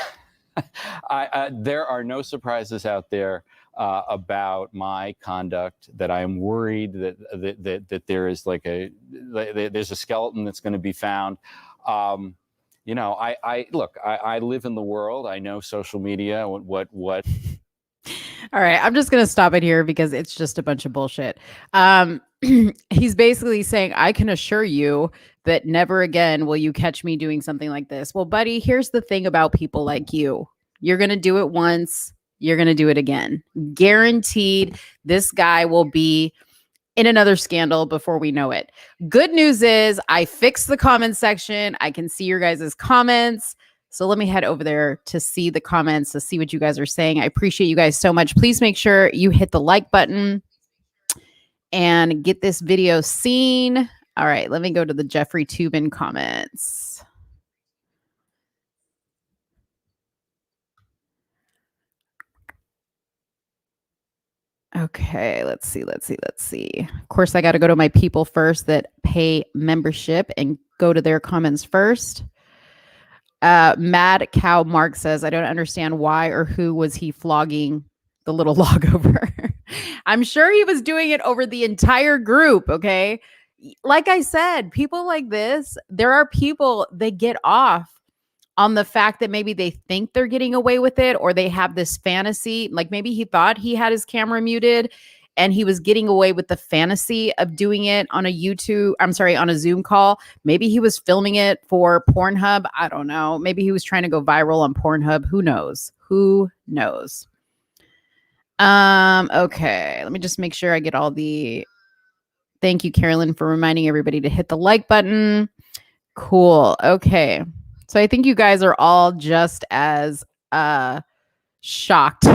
There are no surprises out there about my conduct. That I am worried that there is there's a skeleton that's going to be found. I live in the world. I know social media. What? All right, I'm just going to stop it here because it's just a bunch of bullshit. He's basically saying, I can assure you that never again will you catch me doing something like this. Well, buddy, here's the thing about people like you. You're going to do it once. You're going to do it again. Guaranteed, this guy will be in another scandal before we know it. Good news is I fixed the comment section. I can see your guys' comments. So let me head over there to see the comments, to see what you guys are saying. I appreciate you guys so much. Please make sure you hit the like button and get this video seen. All right, let me go to the Jeffrey Toobin comments. Okay, let's see. Of course, I got to go to my people first that pay membership and go to their comments first. Mad Cow Mark says, I don't understand why or who was he flogging the little log over. I'm sure he was doing it over the entire group. Okay. Like I said, people like this, there are people that get off on the fact that maybe they think they're getting away with it, or they have this fantasy. Like maybe he thought he had his camera muted and he was getting away with the fantasy of doing it on on a Zoom call. Maybe he was filming it for Pornhub. I don't know. Maybe he was trying to go viral on Pornhub. Who knows? Okay. Let me just make sure I get all the. Thank you, Carolyn, for reminding everybody to hit the like button. Cool. Okay. So I think you guys are all just as shocked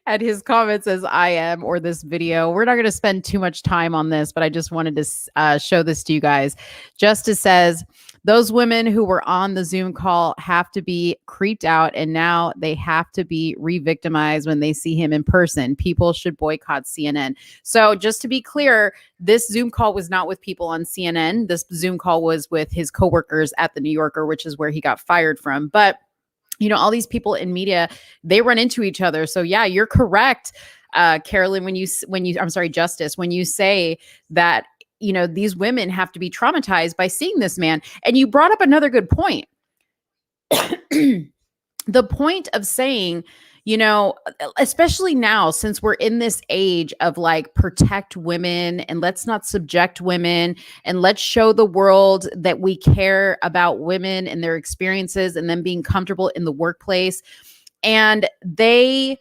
at his comments as I am, or this video. We're not going to spend too much time on this, but I just wanted to show this to you guys. Justice says, those women who were on the Zoom call have to be creeped out, and now they have to be re-victimized when they see him in person. People should boycott CNN. So just to be clear, this Zoom call was not with people on CNN. This Zoom call was with his coworkers at the New Yorker, which is where he got fired from. But you know, all these people in media, they run into each other. So yeah, you're correct, Carolyn, I'm sorry, Justice, when you say that, you know, these women have to be traumatized by seeing this man. And you brought up another good point. The point of saying, you know, especially now, since we're in this age of like protect women and let's not subject women and let's show the world that we care about women and their experiences and them being comfortable in the workplace. And they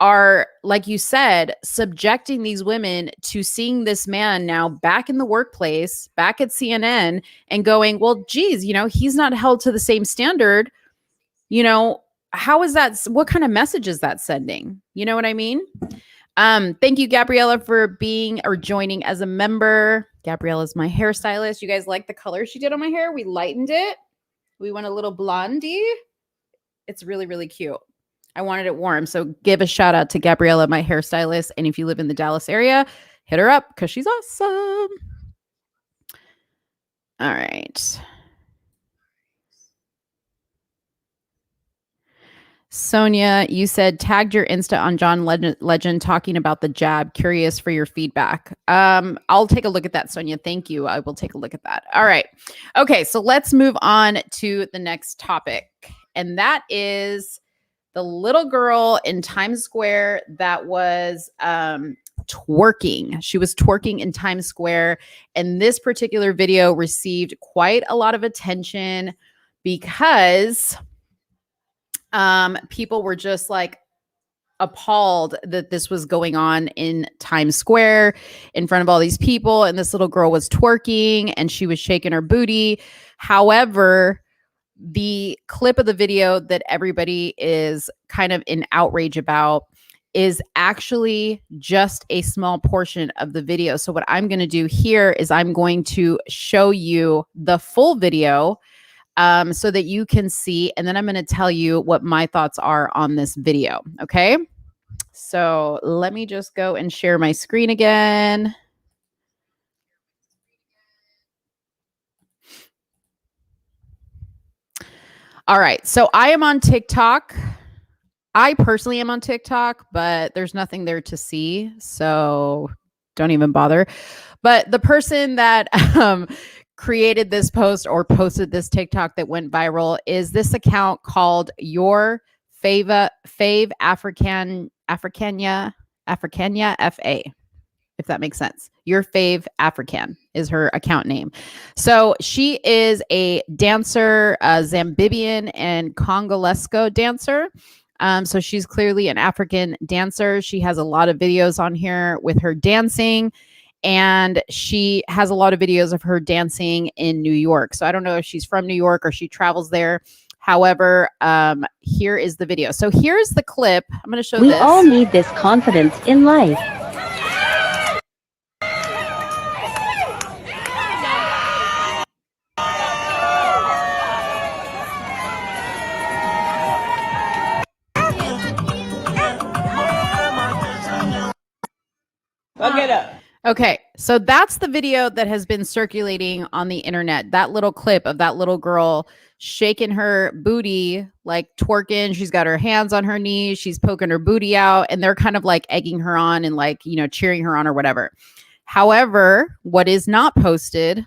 are, like you said, subjecting these women to seeing this man now back in the workplace, back at CNN, and going, well, geez, you know, he's not held to the same standard. You know, how is that? What kind of message is that sending? You know what I mean? Thank you, Gabriella, for being or joining as a member. Gabriella's my hairstylist. You guys like the color she did on my hair? We lightened it. We went a little blondie. It's really, really cute. I wanted it warm. So give a shout out to Gabriella, my hairstylist. And if you live in the Dallas area, hit her up because she's awesome. All right. Sonia, you said tagged your Insta on John Legend talking about the jab. Curious for your feedback. I'll take a look at that, Sonia. Thank you. I will take a look at that. All right. Okay, so let's move on to the next topic. And that is the little girl in Times Square that was twerking. She was twerking in Times Square. And this particular video received quite a lot of attention because people were just like appalled that this was going on in Times Square in front of all these people. And this little girl was twerking and she was shaking her booty. However, the clip of the video that everybody is kind of in outrage about is actually just a small portion of the video. So what I'm going to do here is I'm going to show you the full video so that you can see, and then I'm going to tell you what my thoughts are on this video. Okay. So let me just go and share my screen again. All right. So I am on TikTok. I personally am on TikTok, but there's nothing there to see. So don't even bother. But the person that created this post or posted this TikTok that went viral is this account called Your Fave Africania FA, if that makes sense. Your Fave African is her account name. So she is a dancer, a Zambian and Congolesco dancer. So she's clearly an African dancer. She has a lot of videos on here with her dancing. And she has a lot of videos of her dancing in New York. So I don't know if she's from New York or she travels there. However, here is the video. So here's the clip. I'm going to show this. We all need this confidence in life. Get up. Okay, so that's the video that has been circulating on the internet. That little clip of that little girl shaking her booty, like twerking. She's got her hands on her knees. She's poking her booty out, and they're kind of like egging her on and like, cheering her on or whatever. However, what is not posted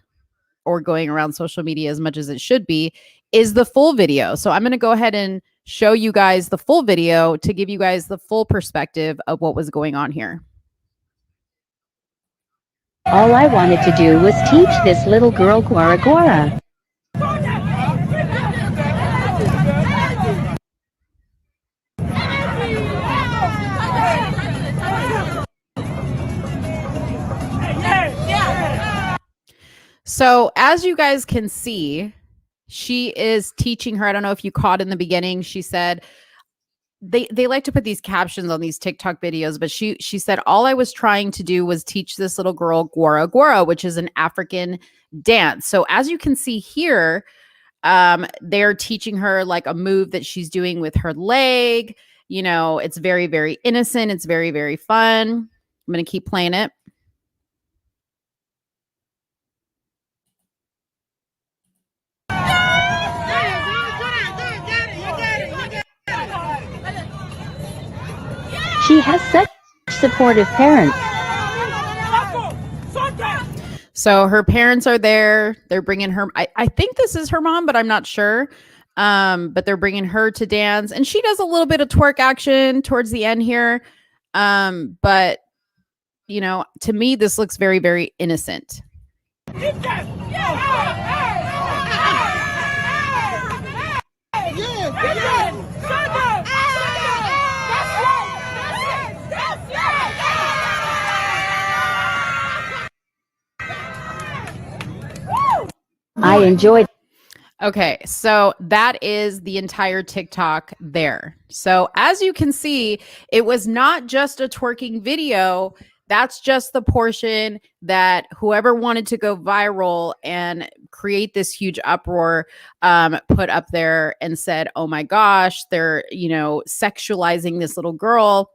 or going around social media as much as it should be is the full video. So I'm going to go ahead and show you guys the full video to give you guys the full perspective of what was going on here. All I wanted to do was teach this little girl Gora Gora. So as you guys can see, she is teaching her. I don't know if you caught in the beginning. She said, they like to put these captions on these TikTok videos, but she said, all I was trying to do was teach this little girl Gora Gora, which is an African dance. So as you can see here, they're teaching her like a move that she's doing with her leg. It's very, very innocent. It's very, very fun. I'm going to keep playing it. She has such supportive parents. So her parents are there. They're bringing her. I think this is her mom, but I'm not sure. But they're bringing her to dance, and she does a little bit of twerk action towards the end here. But to me, this looks very, very innocent. I enjoyed. Okay, so that is the entire TikTok there. So as you can see, it was not just a twerking video. That's just the portion that whoever wanted to go viral and create this huge uproar put up there and said, oh my gosh, they're, sexualizing this little girl.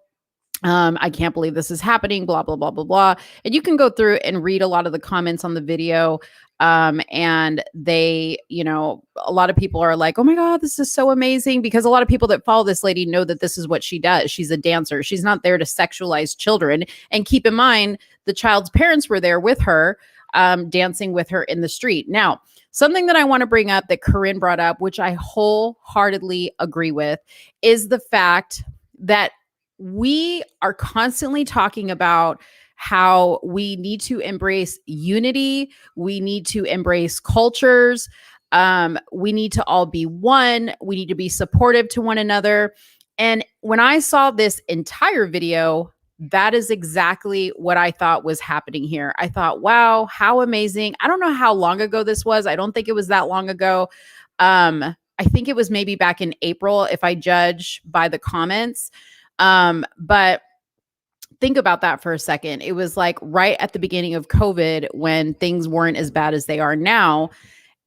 I can't believe this is happening, blah, blah, blah, blah, blah. And you can go through and read a lot of the comments on the video. And they, a lot of people are like, oh my God, this is so amazing, because a lot of people that follow this lady know that this is what she does. She's a dancer. She's not there to sexualize children. And keep in mind, the child's parents were there with her, dancing with her in the street. Now, something that I want to bring up that Corinne brought up, which I wholeheartedly agree with, is the fact that we are constantly talking about how we need to embrace unity. We need to embrace cultures. We need to all be one. We need to be supportive to one another. And when I saw this entire video, that is exactly what I thought was happening here. I thought, wow, how amazing. I don't know how long ago this was. I don't think it was that long ago. I think it was maybe back in April, if I judge by the comments. But think about that for a second. It was like right at the beginning of COVID when things weren't as bad as they are now.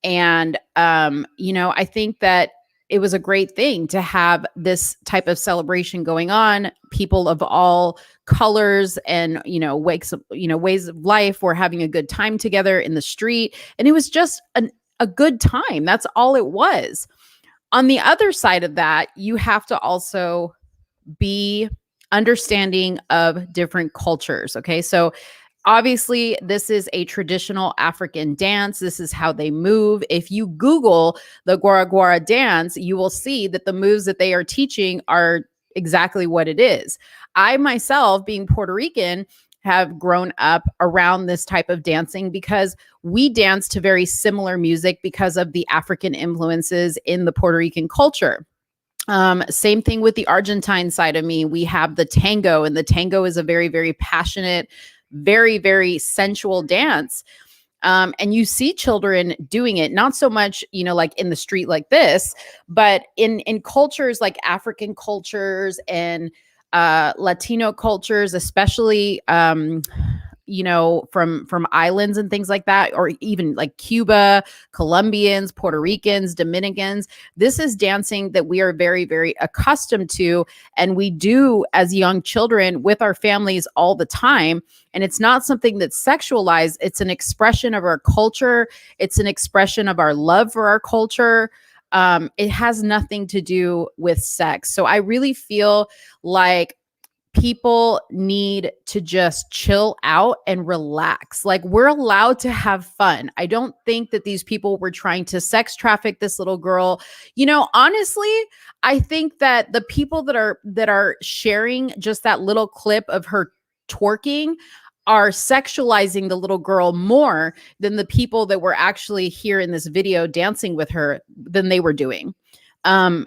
And, I think that it was a great thing to have this type of celebration going on. People of all colors and, ways of life were having a good time together in the street. And it was just a good time. That's all it was. On the other side of that, you have to also be understanding of different cultures. Okay. So obviously this is a traditional African dance. This is how they move. If you Google the Gora Gora dance, you will see that the moves that they are teaching are exactly what it is. I myself, being Puerto Rican, have grown up around this type of dancing because we dance to very similar music because of the African influences in the Puerto Rican culture. Same thing with the Argentine side of me. We have the tango, and the tango is a very, very passionate, very, very sensual dance. And you see children doing it, not so much, like in the street like this, but in cultures like African cultures and Latino cultures, especially from islands and things like that, or even like Cuba, Colombians, Puerto Ricans, Dominicans. This is dancing that we are very, very accustomed to, and we do as young children with our families all the time. And it's not something that's sexualized. It's an expression of our culture. It's an expression of our love for our culture. It has nothing to do with sex. So I really feel like people need to just chill out and relax. Like, we're allowed to have fun. I don't think that these people were trying to sex traffic this little girl. Honestly, I think that the people that are sharing just that little clip of her twerking are sexualizing the little girl more than the people that were actually here in this video dancing with her than they were doing. The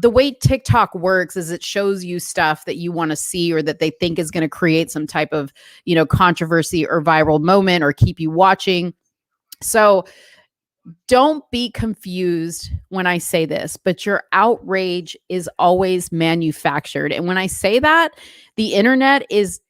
way TikTok works is it shows you stuff that you want to see or that they think is going to create some type of, controversy or viral moment or keep you watching. So don't be confused when I say this, but your outrage is always manufactured. And when I say that, the internet is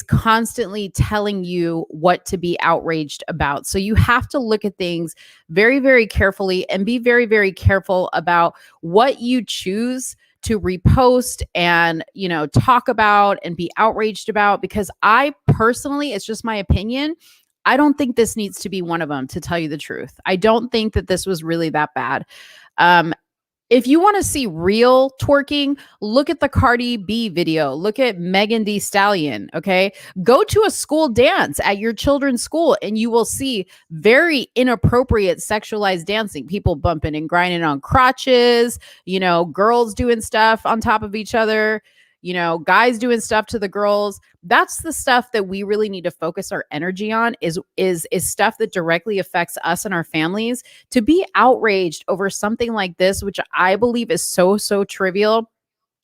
constantly telling you what to be outraged about. So you have to look at things very, very carefully and be very, very careful about what you choose to repost and, talk about and be outraged about, because I personally, it's just my opinion, I don't think this needs to be one of them, to tell you the truth. I don't think that this was really that bad. If you want to see real twerking, look at the Cardi B video. Look at Megan Thee Stallion, okay? Go to a school dance at your children's school and you will see very inappropriate sexualized dancing. People bumping and grinding on crotches, girls doing stuff on top of each other, guys doing stuff to the girls. That's the stuff that we really need to focus our energy on, is stuff that directly affects us and our families. To be outraged over something like this, which I believe is so, so trivial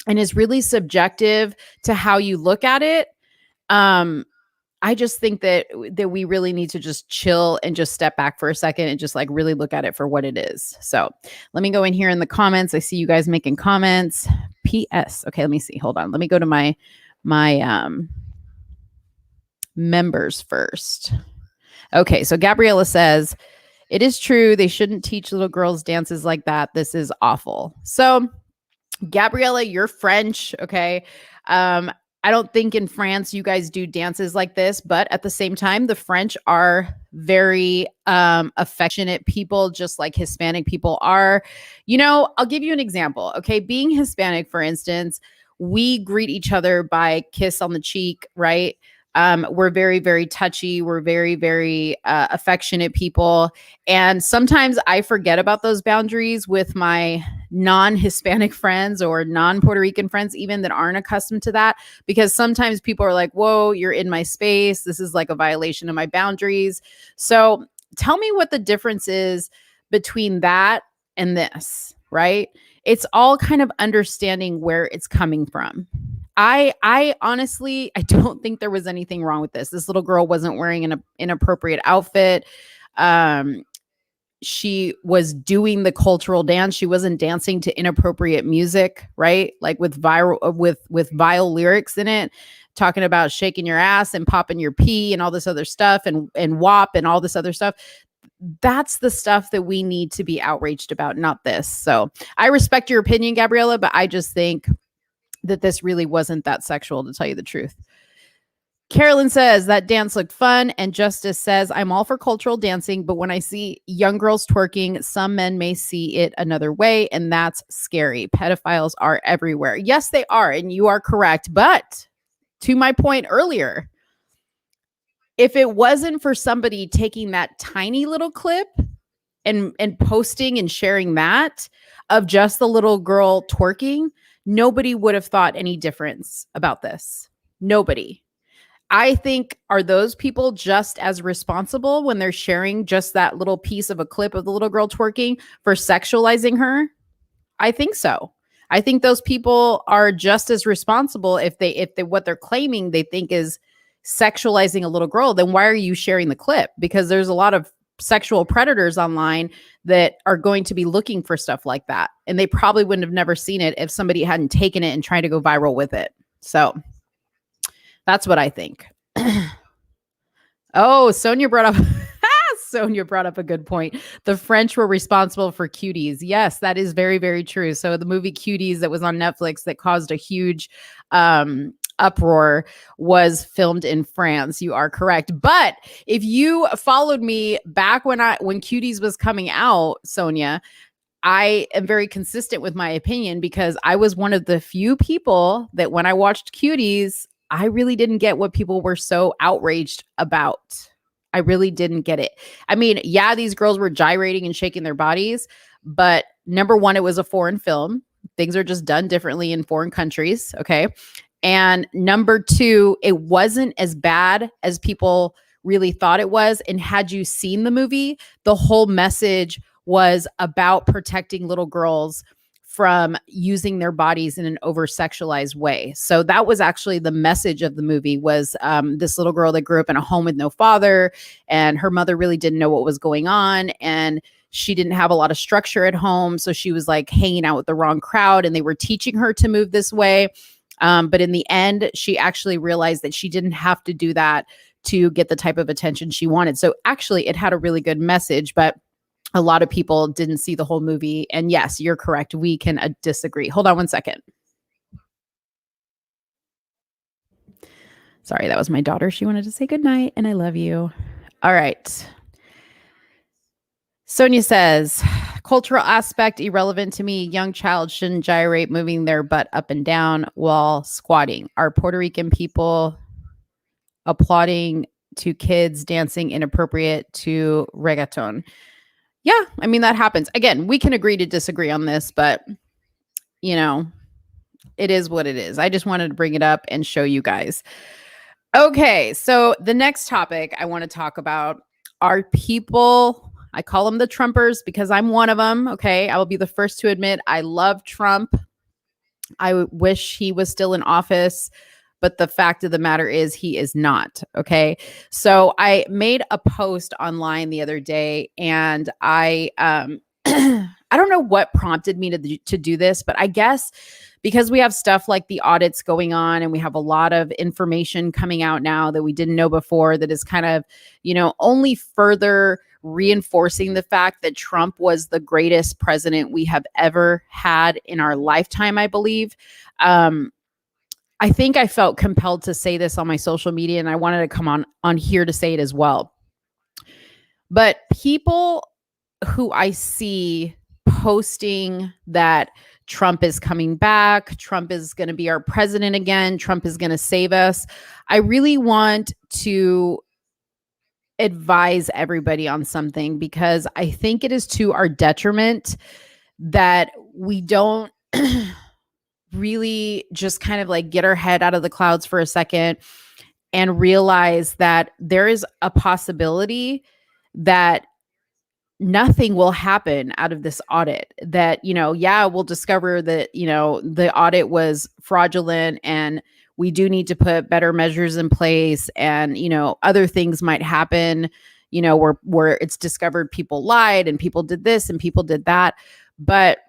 and is really subjective to how you look at it. I just think that we really need to just chill and just step back for a second and just like really look at it for what it is. So let me go in here in the comments. I see you guys making comments. PS. Okay, let me see. Hold on. Let me go to my members first. Okay, so Gabriella says, it is true. They shouldn't teach little girls dances like that. This is awful. So Gabriella, you're French. Okay. I don't think in France you guys do dances like this, but at the same time, the French are very affectionate people, just like Hispanic people are. I'll give you an example. Okay. Being Hispanic, for instance, we greet each other by kiss on the cheek, right? We're very, very touchy. We're very, very affectionate people. And sometimes I forget about those boundaries with my non-Hispanic friends or non-Puerto Rican friends, even that aren't accustomed to that, because sometimes people are like, whoa, you're in my space. This is like a violation of my boundaries. So tell me what the difference is between that and this, right? It's all kind of understanding where it's coming from. I honestly, I don't think there was anything wrong with this. This little girl wasn't wearing an inappropriate outfit. She was doing the cultural dance. She wasn't dancing to inappropriate music, right? Like with vile lyrics in it, talking about shaking your ass and popping your pee and all this other stuff and WAP and all this other stuff. That's the stuff that we need to be outraged about, not this. So I respect your opinion, Gabriella, but I just think that this really wasn't that sexual, to tell you the truth. Carolyn says that dance looked fun, and Justice says, I'm all for cultural dancing, but when I see young girls twerking, some men may see it another way, and that's scary. Pedophiles are everywhere. Yes, they are, and you are correct. But to my point earlier, if it wasn't for somebody taking that tiny little clip and posting and sharing that of just the little girl twerking, nobody would have thought any difference about this. Nobody. I think, are those people just as responsible when they're sharing just that little piece of a clip of the little girl twerking for sexualizing her? I think so. I think those people are just as responsible if they what they're claiming they think is sexualizing a little girl. Then why are you sharing the clip? Because there's a lot of sexual predators online that are going to be looking for stuff like that, and they probably wouldn't have never seen it if somebody hadn't taken it and tried to go viral with it. So That's what I think. Oh, Sonia brought up Sonia brought up a good point. The French were responsible for Cuties. Yes, that is very, very true. So the movie Cuties that was on Netflix that caused a huge uproar was filmed in France. You are correct. But if you followed me back when Cuties was coming out, Sonia, I am very consistent with my opinion because I was one of the few people that when I watched Cuties, I really didn't get what people were so outraged about. I really didn't get it. I mean, yeah, these girls were gyrating and shaking their bodies, but number one, it was a foreign film. Things are just done differently in foreign countries. Okay. And number two, it wasn't as bad as people really thought it was. And had you seen the movie, the whole message was about protecting little girls from using their bodies in an over-sexualized way. So that was actually the message of the movie was this little girl that grew up in a home with no father, and her mother really didn't know what was going on, and she didn't have a lot of structure at home. So she was like hanging out with the wrong crowd, and they were teaching her to move this way. But in the end, she actually realized that she didn't have to do that to get the type of attention she wanted. So actually, it had a really good message, but a lot of people didn't see the whole movie. And yes, you're correct. We can disagree. Hold on one second. Sorry, that was my daughter. She wanted to say goodnight and I love you. All right. Sonia says, cultural aspect irrelevant to me. Young child shouldn't gyrate moving their butt up and down while squatting. Are Puerto Rican people applauding to kids dancing inappropriate to reggaeton? Yeah, I mean, that happens. Again, we can agree to disagree on this, but, you know, it is what it is. I just wanted to bring it up and show you guys. Okay, so the next topic I want to talk about are people, I call them the Trumpers because I'm one of them, okay? I will be the first to admit I love Trump. I wish he was still in office. But the fact of the matter is he is not. Okay. So I made a post online the other day and I I don't know what prompted me to do this, but I guess because we have stuff like the audits going on and we have a lot of information coming out now that we didn't know before that is kind of, only further reinforcing the fact that Trump was the greatest president we have ever had in our lifetime, I believe. I think I felt compelled to say this on my social media and I wanted to come on here to say it as well. But people who I see posting that Trump is coming back, Trump is going to be our president again, Trump is going to save us, I really want to advise everybody on something because I think it is to our detriment that we don't really just kind of like get our head out of the clouds for a second and realize that there is a possibility that nothing will happen out of this audit. That, we'll discover that, the audit was fraudulent and we do need to put better measures in place and, other things might happen, where it's discovered people lied and people did this and people did that. But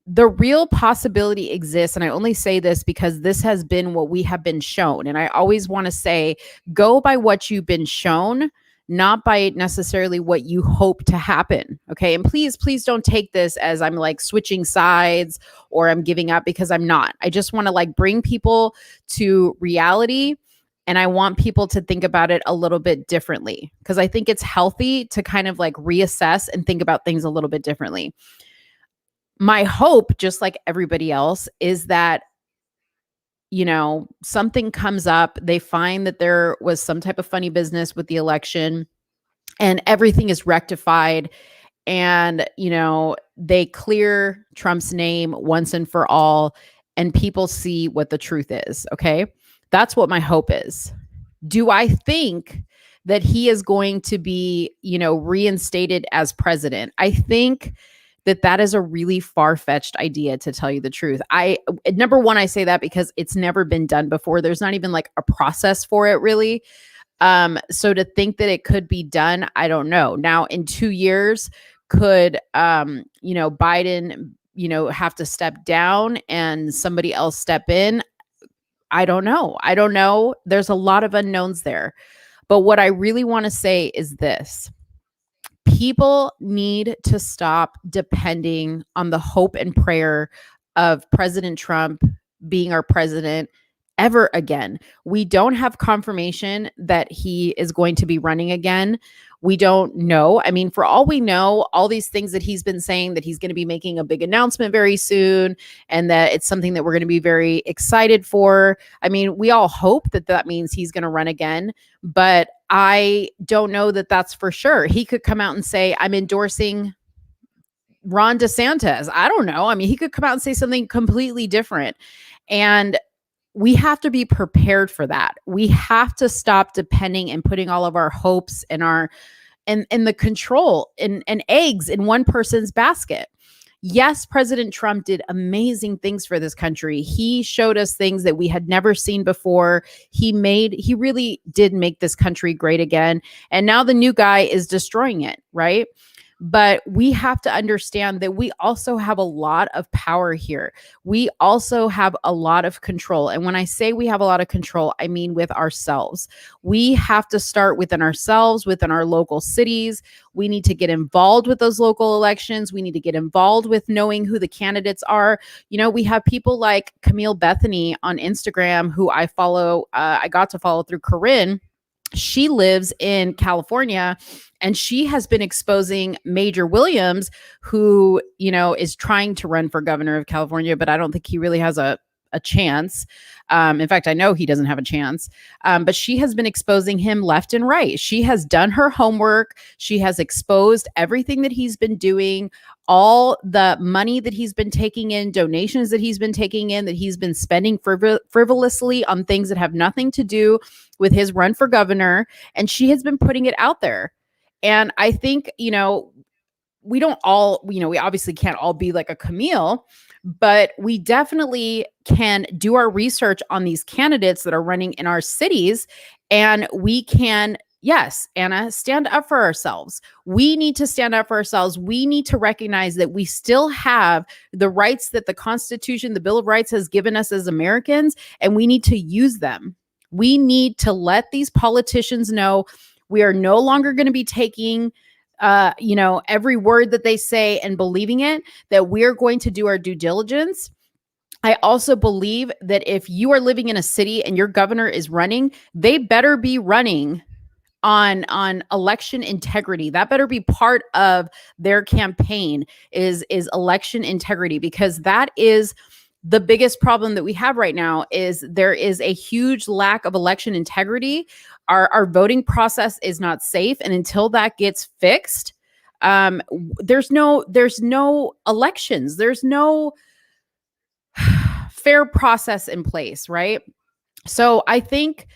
the real possibility exists, and I only say this because this has been what we have been shown. And I always want to say, go by what you've been shown, not by necessarily what you hope to happen. Okay. And please don't take this as I'm like switching sides or I'm giving up, because I'm not. I just want to like bring people to reality. And I want people to think about it a little bit differently because I think it's healthy to kind of like reassess and think about things a little bit differently. My hope, just like everybody else, is that, something comes up, they find that there was some type of funny business with the election and everything is rectified and, they clear Trump's name once and for all and people see what the truth is. Okay. That's what my hope is. Do I think that he is going to be, reinstated as president? I think that is a really far-fetched idea, to tell you the truth. Number one, I say that because it's never been done before. There's not even like a process for it, really. So to think that it could be done, I don't know. Now, in 2 years, could Biden, have to step down and somebody else step in? I don't know. I don't know. There's a lot of unknowns there. But what I really want to say is this: people need to stop depending on the hope and prayer of President Trump being our president ever again. We don't have confirmation that he is going to be running again. We don't know. I mean, for all we know, all these things that he's been saying, that he's going to be making a big announcement very soon and that it's something that we're going to be very excited for. I mean, we all hope that that means he's going to run again, but I don't know that that's for sure. He could come out and say, I'm endorsing Ron DeSantis. I don't know. I mean, he could come out and say something completely different. And we have to be prepared for that. We have to stop depending and putting all of our hopes and our and the control and eggs in one person's basket. Yes, President Trump did amazing things for this country. He showed us things that we had never seen before. He really did make this country great again. And now the new guy is destroying it, right? But we have to understand that we also have a lot of power here. We also have a lot of control. And when I say we have a lot of control, I mean with ourselves. We have to start within ourselves, within our local cities. We need to get involved with those local elections. We need to get involved with knowing who the candidates are. You know, we have people like Camille Bethany on Instagram, who I follow. I got to follow through Corinne. She lives in California and she has been exposing Major Williams, who, you know, is trying to run for governor of California, but I don't think he really has a chance. In fact, I know he doesn't have a chance, but she has been exposing him left and right. She has done her homework. She has exposed everything that he's been doing, all the money that he's been taking in, donations that he's been taking in, that he's been spending frivolously on things that have nothing to do with his run for governor. And she has been putting it out there. And I think, you know, we don't all, you know, we obviously can't all be like a Camille, but we definitely can do our research on these candidates that are running in our cities. And we can, yes, Anna, stand up for ourselves. We need to stand up for ourselves. We need to recognize that we still have the rights that the Constitution, the Bill of Rights has given us as Americans, and we need to use them. We need to let these politicians know we are no longer going to be taking you know, every word that they say and believing it, that we're going to do our due diligence. I also believe that if you are living in a city and your governor is running, they better be running on election integrity. That better be part of their campaign is election integrity, because that is the biggest problem that we have right now. Is there is a huge lack of election integrity. Our voting process is not safe. And until that gets fixed, there's no elections. There's no fair process in place, right? So I think,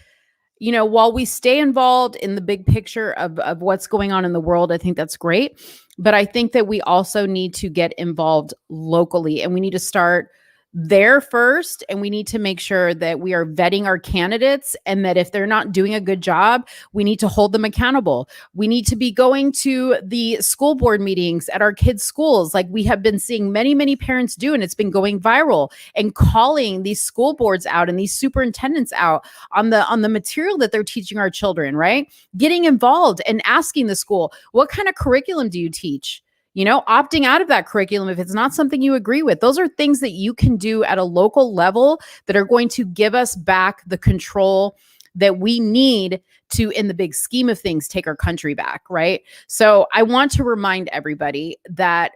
you know, while we stay involved in the big picture of what's going on in the world, I think that's great. But I think that we also need to get involved locally, and we need to start there first, and we need to make sure that we are vetting our candidates, and that if they're not doing a good job, we need to hold them accountable. We need to be going to the school board meetings at our kids' schools, like we have been seeing many parents do, and it's been going viral, and calling these school boards out and these superintendents out on the material that they're teaching our children, right? Getting involved and asking the school, what kind of curriculum do you teach? You know, opting out of that curriculum if it's not something you agree with. Those are things that you can do at a local level that are going to give us back the control that we need to, in the big scheme of things, take our country back, right? So I want to remind everybody that,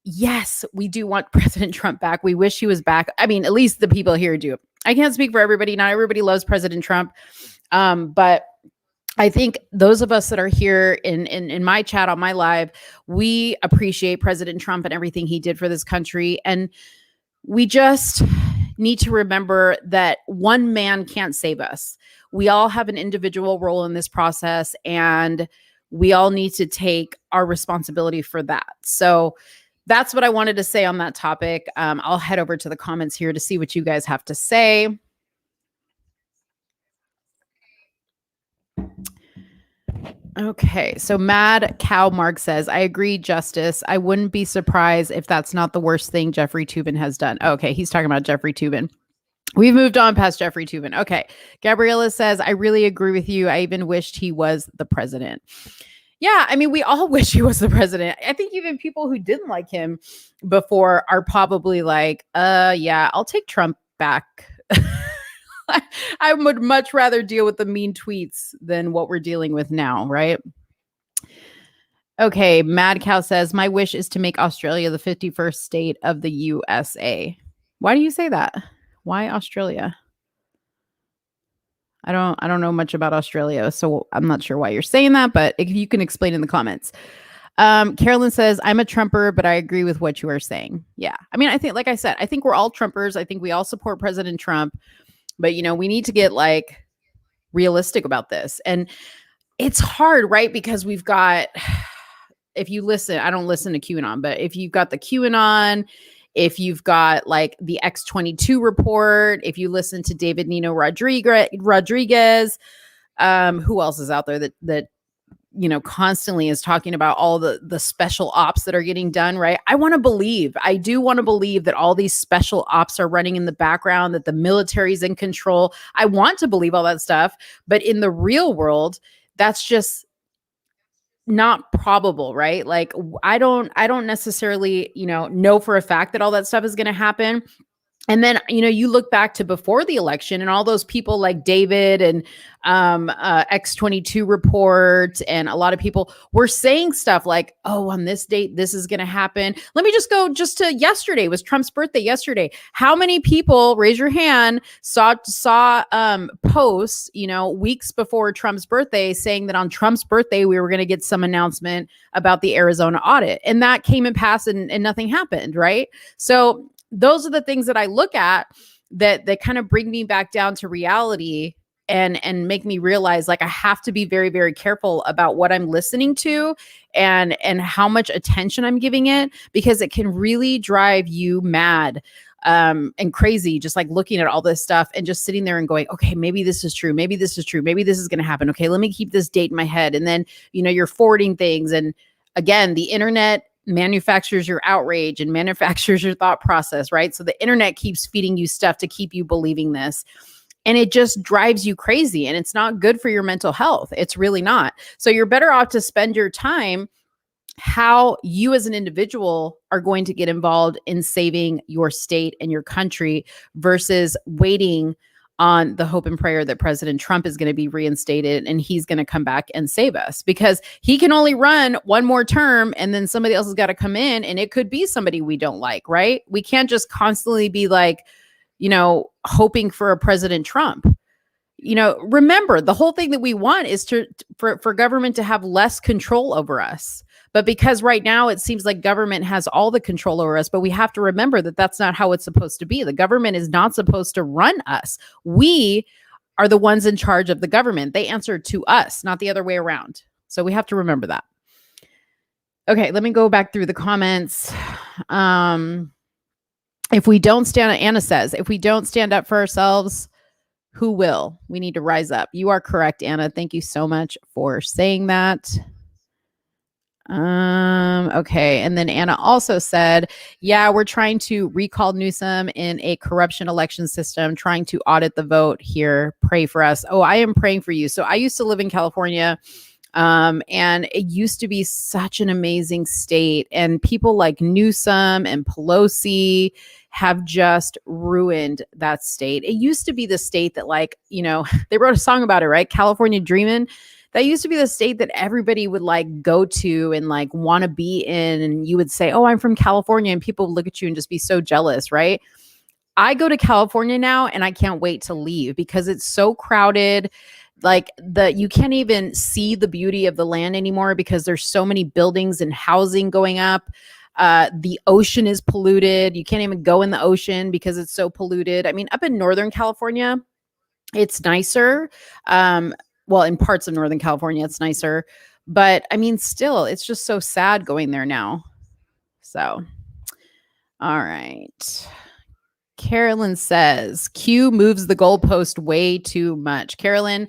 yes, we do want President Trump back. We wish he was back. I mean, at least the people here do. I can't speak for everybody. Not everybody loves President Trump. But I think those of us that are here in my chat on my live, we appreciate President Trump and everything he did for this country. And we just need to remember that one man can't save us. We all have an individual role in this process, and we all need to take our responsibility for that. So that's what I wanted to say on that topic. I'll head over to the comments here to see what you guys have to say. Okay, so Mad Cow Mark says, I agree, Justice. I wouldn't be surprised if that's not the worst thing Jeffrey Toobin has done. Okay, he's talking about Jeffrey Toobin. We've moved on past Jeffrey Toobin. Okay. Gabriella says, I really agree with you. I even wished he was the president. Yeah, I mean, we all wish he was the president. I think even people who didn't like him before are probably like, yeah, I'll take Trump back. I would much rather deal with the mean tweets than what we're dealing with now, right? Okay, Mad Cow says, my wish is to make Australia the 51st state of the USA. Why do you say that? Why Australia? I don't know much about Australia, so I'm not sure why you're saying that, but if you can explain in the comments. Carolyn says, I'm a Trumper, but I agree with what you are saying. Yeah. I mean, I think, like I said, I think we're all Trumpers. I think we all support President Trump, but we need to get like realistic about this. And it's hard, right? Because we've got, if you listen, I don't listen to QAnon, but if you've got the QAnon, if you've got like the X-22 report, if you listen to David Nino Rodriguez, who else is out there that constantly is talking about all the special ops that are getting done, right? I do want to believe that all these special ops are running in the background, that the military's in control. I want to believe all that stuff, but in the real world, that's just not probable, right? Like I don't necessarily, know for a fact that all that stuff is going to happen. And then, you look back to before the election and all those people like David and X-22 report, and a lot of people were saying stuff like, oh, on this date, this is going to happen. Let me just go to yesterday. It was Trump's birthday yesterday. How many people, raise your hand, saw posts, weeks before Trump's birthday saying that on Trump's birthday, we were going to get some announcement about the Arizona audit, and that came and passed and nothing happened, right? So those are the things that I look at that kind of bring me back down to reality and make me realize like I have to be very, very careful about what I'm listening to and how much attention I'm giving it, because it can really drive you mad and crazy, just like looking at all this stuff and just sitting there and going, okay, maybe this is true. Maybe this is true. Maybe this is going to happen. Okay, let me keep this date in my head. And then, you're forwarding things. And again, the internet manufactures your outrage and manufactures your thought process, right? So the internet keeps feeding you stuff to keep you believing this. And it just drives you crazy, and it's not good for your mental health. It's really not. So you're better off to spend your time how you as an individual are going to get involved in saving your state and your country versus waiting on the hope and prayer that President Trump is going to be reinstated and he's going to come back and save us, because he can only run one more term and then somebody else has got to come in, and it could be somebody we don't like, right? We can't just constantly be like, hoping for a President Trump. Remember, the whole thing that we want is for government to have less control over us. But because right now it seems like government has all the control over us, but we have to remember that that's not how it's supposed to be. The government is not supposed to run us. We are the ones in charge of the government. They answer to us, not the other way around. So we have to remember that. Okay, let me go back through the comments. If we don't stand, Anna says, if we don't stand up for ourselves, who will? We need to rise up. You are correct, Anna. Thank you so much for saying that. Okay. And then Anna also said, yeah, we're trying to recall Newsom in a corruption election system, trying to audit the vote here. Pray for us. Oh, I am praying for you. So I used to live in California. And it used to be such an amazing state, and people like Newsom and Pelosi have just ruined that state. It used to be the state that, like, they wrote a song about it, right? California Dreamin'. That used to be the state that everybody would like go to and like want to be in. And you would say, oh, I'm from California. And people would look at you and just be so jealous, right? I go to California now and I can't wait to leave because it's so crowded. Like you can't even see the beauty of the land anymore because there's so many buildings and housing going up. The ocean is polluted. You can't even go in the ocean because it's so polluted. I mean, up in Northern California, it's nicer. Well, in parts of Northern California, it's nicer. But I mean, still, it's just so sad going there now. So, all right. Carolyn says, Q moves the goalpost way too much. Carolyn,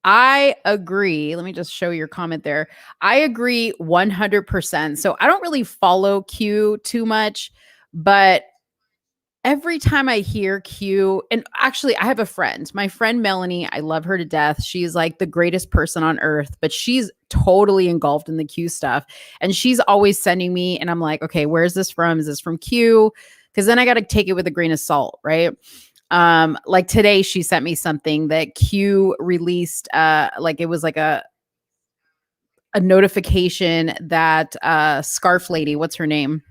I agree. Let me just show your comment there. I agree 100%. So I don't really follow Q too much, but every time I hear Q, and actually, I have a friend, my friend Melanie, I love her to death. She's like the greatest person on earth, but she's totally engulfed in the Q stuff. And she's always sending me, and I'm like, okay, where's this from? Is this from Q? Because then I got to take it with a grain of salt, right? Like today, she sent me something that Q released, like it was like a notification that Scarf Lady, what's her name?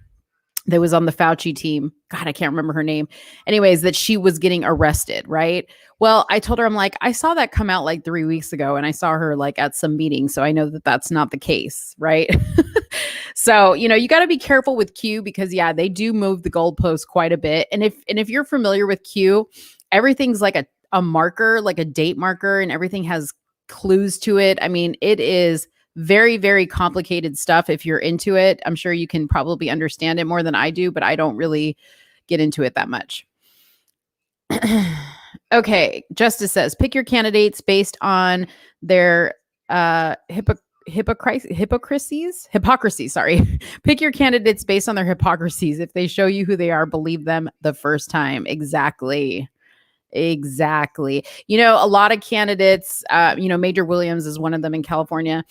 That was on the Fauci team. God, I can't remember her name. Anyways, that she was getting arrested, right? Well, I told her, I'm like, I saw that come out like 3 weeks ago and I saw her like at some meeting. So I know that that's not the case, right? So, you got to be careful with Q because yeah, they do move the goalpost quite a bit. And if you're familiar with Q, everything's like a marker, like a date marker, and everything has clues to it. I mean, it is very, very complicated stuff. If you're into it, I'm sure you can probably understand it more than I do, but I don't really get into it that much. Okay. Justice says, pick your candidates based on their hypocrisy. Sorry. Pick your candidates based on their hypocrisies. If they show you who they are, believe them the first time. Exactly. A lot of candidates, Major Williams is one of them in California.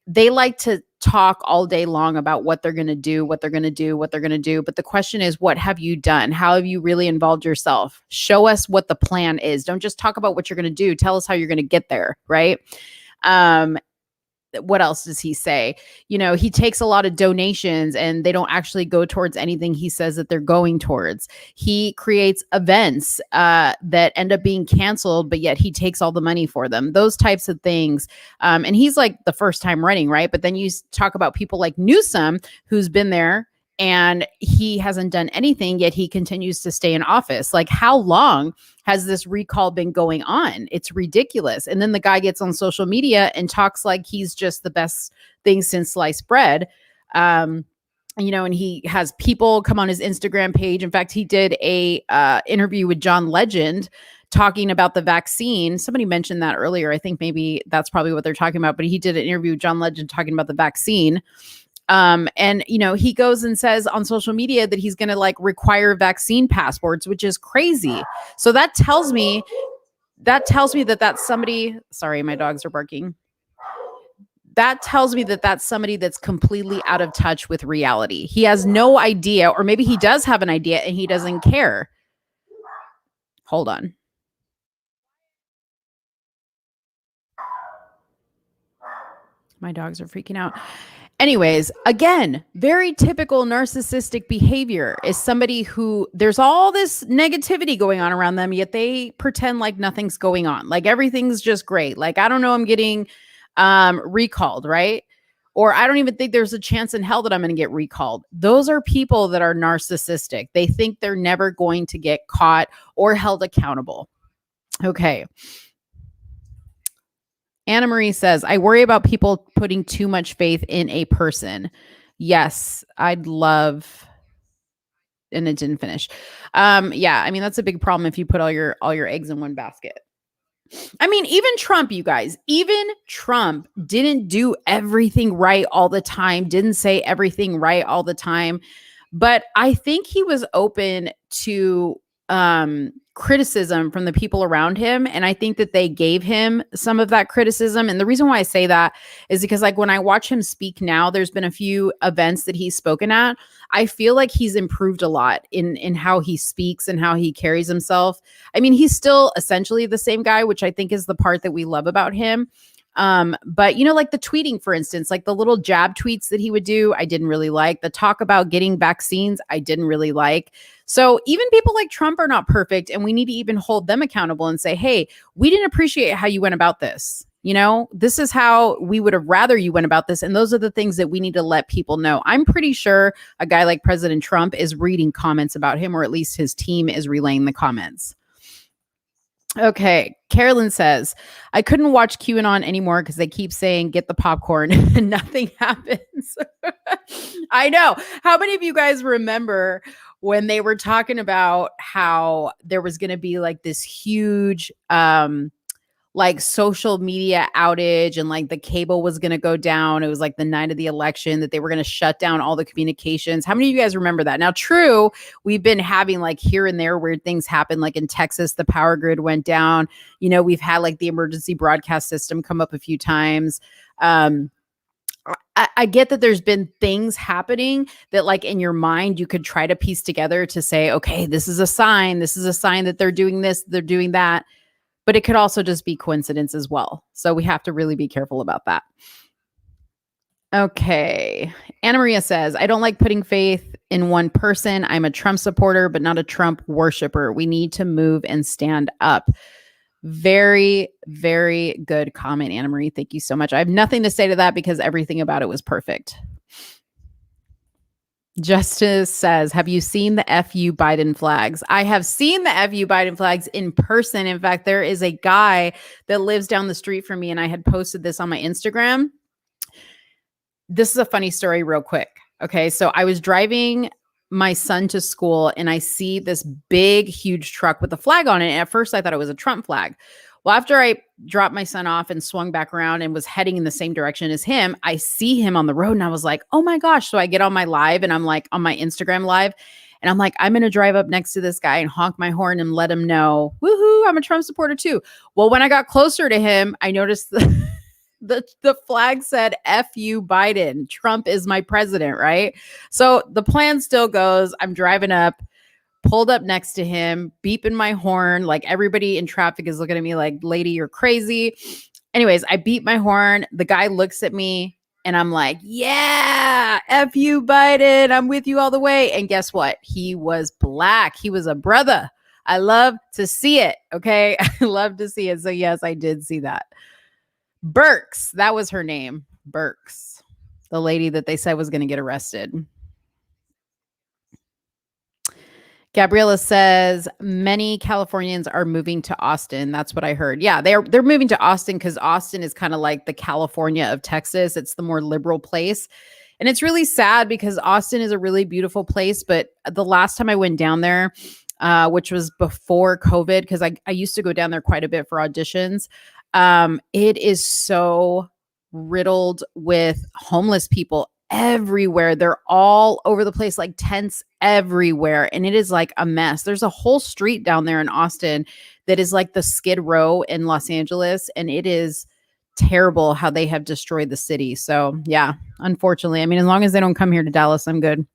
They like to talk all day long about what they're going to do, what they're going to do, what they're going to do. But the question is, what have you done? How have you really involved yourself? Show us what the plan is. Don't just talk about what you're going to do. Tell us how you're going to get there. Right. What else does he say? He takes a lot of donations and they don't actually go towards anything he says that they're going towards. He creates events that end up being canceled, but yet he takes all the money for them. Those types of things. And he's like the first time running, right? But then you talk about people like Newsom, who's been there and he hasn't done anything, yet he continues to stay in office. Like, how long has this recall been going on? It's ridiculous. And then the guy gets on social media and talks like he's just the best thing since sliced bread. And he has people come on his Instagram page. In fact, he did a interview with John Legend talking about the vaccine. Somebody mentioned that earlier. I think maybe that's probably what they're talking about. But he did an interview with John Legend talking about the vaccine. And he goes and says on social media that he's going to like require vaccine passports, which is crazy. So that tells me that that's somebody, sorry, my dogs are barking. That tells me that that's somebody that's completely out of touch with reality. He has no idea, or maybe he does have an idea and he doesn't care. Hold on. My dogs are freaking out. Anyways, again, very typical narcissistic behavior is somebody who there's all this negativity going on around them, yet they pretend like nothing's going on. Like everything's just great. Like, I don't know, I'm getting recalled, right? Or I don't even think there's a chance in hell that I'm going to get recalled. Those are people that are narcissistic. They think they're never going to get caught or held accountable. Okay. Anna Marie says, I worry about people putting too much faith in a person. Yes, I'd love, and it didn't finish. Yeah, I mean, that's a big problem if you put all your eggs in one basket. I mean, even Trump, you guys, even Trump didn't do everything right all the time, didn't say everything right all the time. But I think he was open to criticism from the people around him. And I think that they gave him some of that criticism. And the reason why I say that is because like when I watch him speak now, there's been a few events that he's spoken at. I feel like he's improved a lot in how he speaks and how he carries himself. I mean, he's still essentially the same guy, which I think is the part that we love about him. But like the tweeting, for instance, like the little jab tweets that he would do, I didn't really like. The talk about getting vaccines, I didn't really like. So even people like Trump are not perfect, and we need to even hold them accountable and say, hey, we didn't appreciate how you went about this. This is how we would have rather you went about this. And those are the things that we need to let people know. I'm pretty sure a guy like President Trump is reading comments about him, or at least his team is relaying the comments. Okay. Carolyn says, I couldn't watch QAnon anymore because they keep saying, get the popcorn and nothing happens. I know. How many of you guys remember when they were talking about how there was going to be like this huge, like social media outage and like the cable was going to go down. It was like the night of the election that they were going to shut down all the communications. How many of you guys remember that? Now, true, we've been having like here and there weird things happen. Like in Texas, the power grid went down. You know, we've had like the emergency broadcast system come up a few times. I get that there's been things happening that like in your mind, you could try to piece together to say, okay, this is a sign. This is a sign that they're doing this, they're doing that. But it could also just be coincidence as well. So we have to really be careful about that. Okay. Anna Maria says, I don't like putting faith in one person. I'm a Trump supporter, but not a Trump worshiper. We need to move and stand up. Very, very good comment, Anna Marie. Thank you so much. I have nothing to say to that because everything about it was perfect. Justice says, have you seen the FU Biden flags? I have seen the FU Biden flags in person. In fact, there is a guy that lives down the street from me, and I had posted this on my Instagram. This is a funny story real quick. Okay, so I was driving my son to school, and I see this big, huge truck with a flag on it. And at first, I thought it was a Trump flag. Well, after I dropped my son off and swung back around and was heading in the same direction as him, I see him on the road and I was like, oh my gosh. So I get on my live and I'm like on my Instagram live and I'm like, I'm going to drive up next to this guy and honk my horn and let him know, woohoo, I'm a Trump supporter too. Well, when I got closer to him, I noticed the flag said FU Biden, Trump is my president, right? So the plan still goes. I'm driving up, pulled up next to him, beeping my horn. Like everybody in traffic is looking at me like, lady, you're crazy. Anyways, I beep my horn. The guy looks at me and I'm like, yeah, F you, Biden. I'm with you all the way. And guess what? He was black. He was a brother. I love to see it. Okay. I love to see it. So yes, I did see that. Burks. That was her name. Burks. The lady that they said was going to get arrested. Gabriella says many Californians are moving to Austin. That's what I heard. Yeah, they're moving to Austin because Austin is kind of like the California of Texas. It's the more liberal place. And it's really sad because Austin is a really beautiful place. But the last time I went down there, which was before COVID, because I used to go down there quite a bit for auditions, it is so riddled with homeless people everywhere. They're all over the place, like tents everywhere. And it is like a mess. There's a whole street down there in Austin that is like the Skid Row in Los Angeles. And it is terrible how they have destroyed the city. So yeah, unfortunately, I mean, as long as they don't come here to Dallas, I'm good.